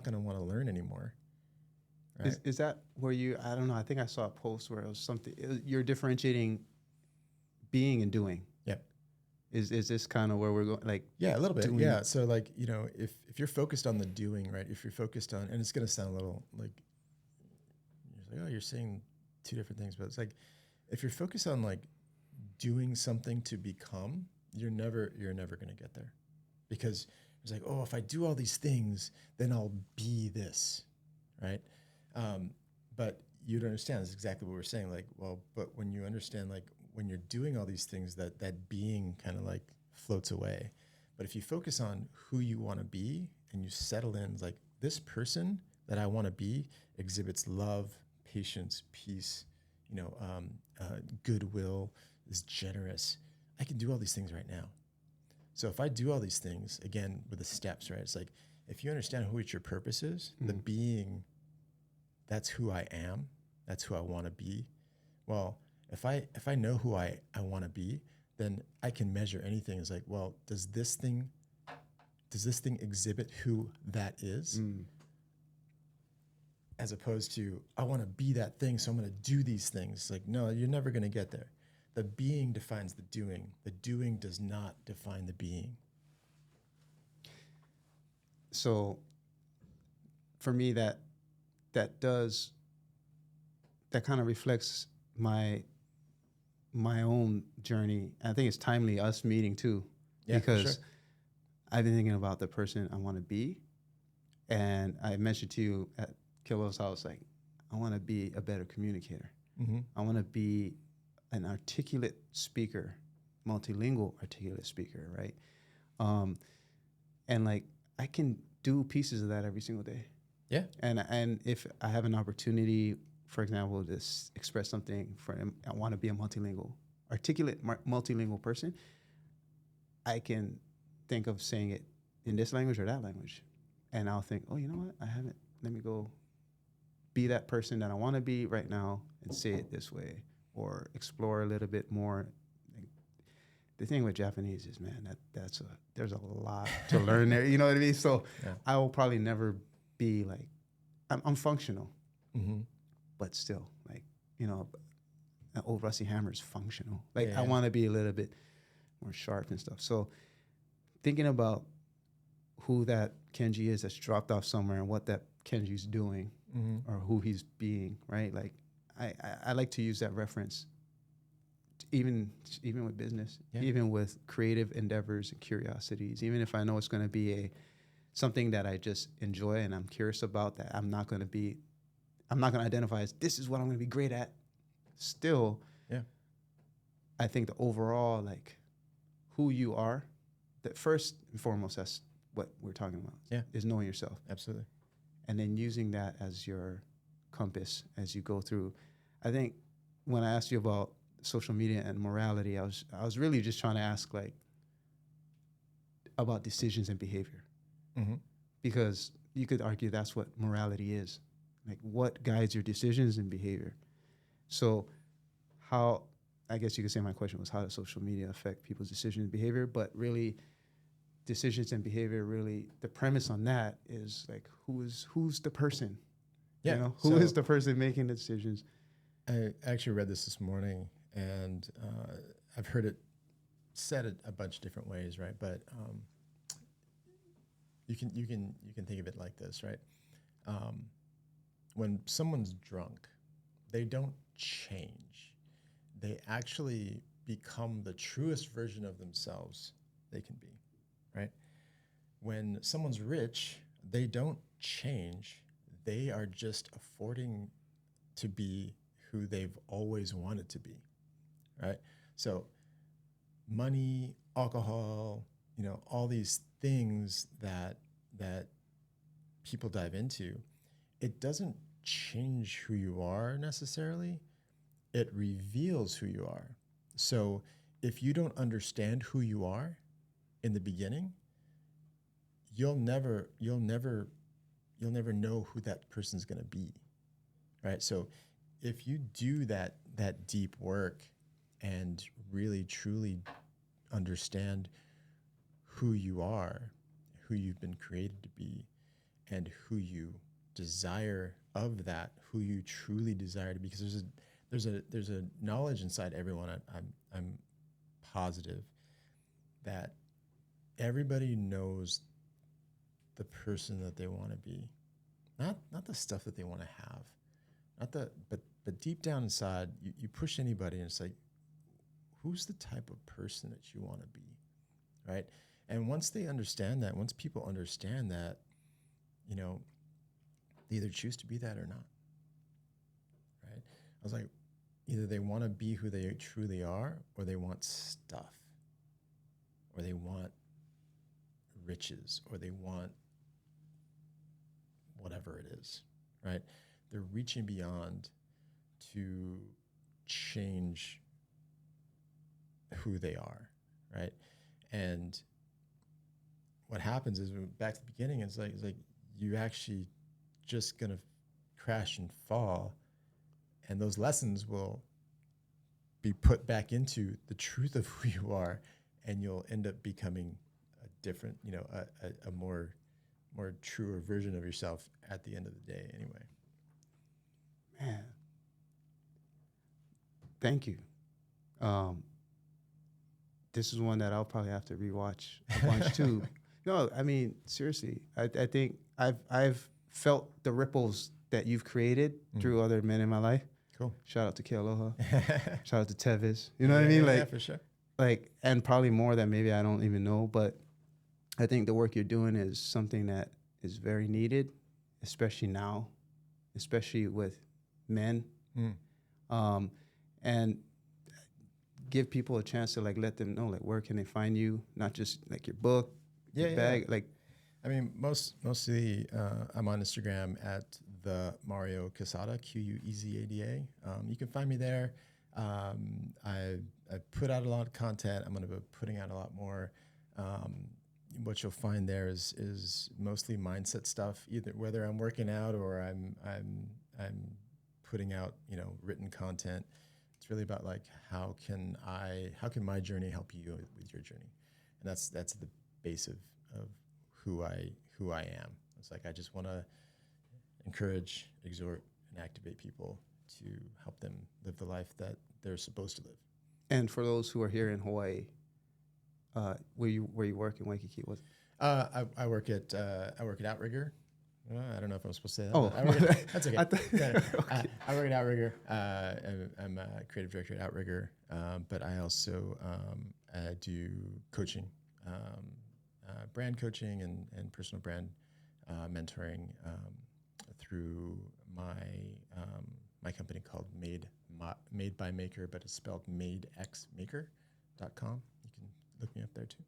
gonna want to learn anymore. Right? Is that where you? I don't know. I think I saw a post where it was something. You're differentiating being and doing. Yep. Is this kind of where we're going? Like, yeah, a little bit. doing. Yeah. So, like, if you're focused on the doing, right? If you're focused on, and it's gonna sound a little like you're saying two different things, but it's like, if you're focused on like doing something to become, you're never gonna get there, because it's like, oh, if I do all these things, then I'll be this, right? But you don't understand. That's exactly what we're saying. Like, well, but when you understand, like, when you're doing all these things, that being kind of like floats away. But if you focus on who you want to be and you settle in, like, this person that I want to be exhibits love, patience, peace, goodwill, is generous. I can do all these things right now. So if I do all these things, again, with the steps, right? It's like, if you understand what your purpose is, the being, that's who I am, that's who I want to be. Well, if I know who I want to be, then I can measure anything. It's like, well, does this thing exhibit who that is? As opposed to, I want to be that thing, so I'm going to do these things. Like, no, you're never going to get there. The being defines the doing. The doing does not define the being. So for me, that kind of reflects my own journey. I think it's timely us meeting too, because I've been thinking about the person I want to be, and I mentioned to you at Kilo's house, like, I want to be a better communicator. I want to be an articulate speaker, multilingual articulate speaker, right? And like, I can do pieces of that every single day. Yeah. And if I have an opportunity, for example, to express something I want to be a articulate multilingual person, I can think of saying it in this language or that language, and I'll think, oh, you know what, I haven't. Let me go be that person that I want to be right now and say it this way, or explore a little bit more. Like, the thing with Japanese is, man, there's a lot to learn there. You know what I mean? So Yeah. I will probably never be like, I'm functional, Mm-hmm. but still, like, you know, an old rusty hammer is functional. Like, Yeah. I want to be a little bit more sharp and stuff. So thinking about who that Kenji is that's dropped off somewhere and what that Kenji's doing, Mm-hmm. or who he's being, right? Like, I like to use that reference, even with business, Yeah. even with creative endeavors and curiosities. Even if I know it's going to be something that I just enjoy and I'm curious about, that I'm not going to identify as this is what I'm going to be great at. Still, Yeah. I think the overall, like, who you are, that first and foremost, that's what we're talking about. Yeah. Is knowing yourself. Absolutely. And then using that as your compass as you go through. I think when I asked you about social media and morality, I was really just trying to ask, like, about decisions and behavior, Mm-hmm. because you could argue that's what morality is, like what guides your decisions and behavior. So how, I guess you could say my question was, how does social media affect people's decisions and behavior? But really, decisions and behavior, really the premise on that is like, who's the person? Yeah. You know, who is the person making the decisions? I actually read this morning, and I've heard it said a bunch of different ways, right? But you can think of it like this, right? When someone's drunk, they don't change. They actually become the truest version of themselves they can be, right? When someone's rich, they don't change. They are just affording to be who they've always wanted to be, right? So money, alcohol, all these things that people dive into, it doesn't change who you are necessarily. It reveals who you are. So if you don't understand who you are in the beginning, you'll never know who that person's going to be, right? So if you do that deep work and really truly understand who you are, who you've been created to be, and who you desire of that, who you truly desire to be, because there's a knowledge inside everyone. I'm positive that everybody knows the person that they want to be, not the stuff that they want to have, but deep down inside, you push anybody and it's like, who's the type of person that you want to be, right? And once they understand that, once people understand that, they either choose to be that or not, right? I was like, either they want to be who they truly are, or they want stuff, or they want riches, or they want whatever it is, right? They're reaching beyond to change who they are, right? And what happens is, back to the beginning, it's like you actually just gonna crash and fall, and those lessons will be put back into the truth of who you are, and you'll end up becoming a different, a more truer version of yourself at the end of the day anyway. Man, thank you. This is one that I'll probably have to rewatch a bunch too. No, I mean, seriously, I think I've felt the ripples that you've created through other men in my life. Cool. Shout out to Aloha. Shout out to Tevis. You know what I mean? Like, yeah, for sure. Like, and probably more that maybe I don't even know, but I think the work you're doing is something that is very needed, especially now, especially with men. And give people a chance to, like, let them know, like, where can they find you? Not just like your book, your bag, like. I mean, mostly I'm on Instagram at the Mario Quezada, Quezada. You can find me there. I put out a lot of content. I'm going to be putting out a lot more. what you'll find there is mostly mindset stuff, either whether I'm working out or I'm putting out, written content. It's really about like, how can my journey help you with your journey? And that's the base of who I am. It's like, I just want to encourage, exhort, and activate people to help them live the life that they're supposed to live. And for those who are here in Hawaii, where you work in Waikiki? I work at Outrigger. I don't know if I'm supposed to say that. Oh, that's okay. Okay. I work at Outrigger. I'm a creative director at Outrigger, but I also do coaching, brand coaching and personal brand mentoring through my company called Made by Maker, but it's spelled madexmaker.com. You can look me up there too.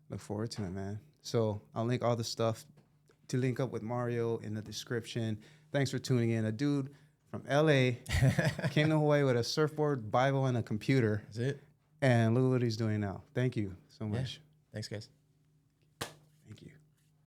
Look forward to it, man. So I'll link all the stuff to link up with Mario in the description. Thanks for tuning in. A dude from LA came to Hawaii with a surfboard, Bible, and a computer. That's it. And look what he's doing now. Thank you so much. Yeah. Thanks, guys.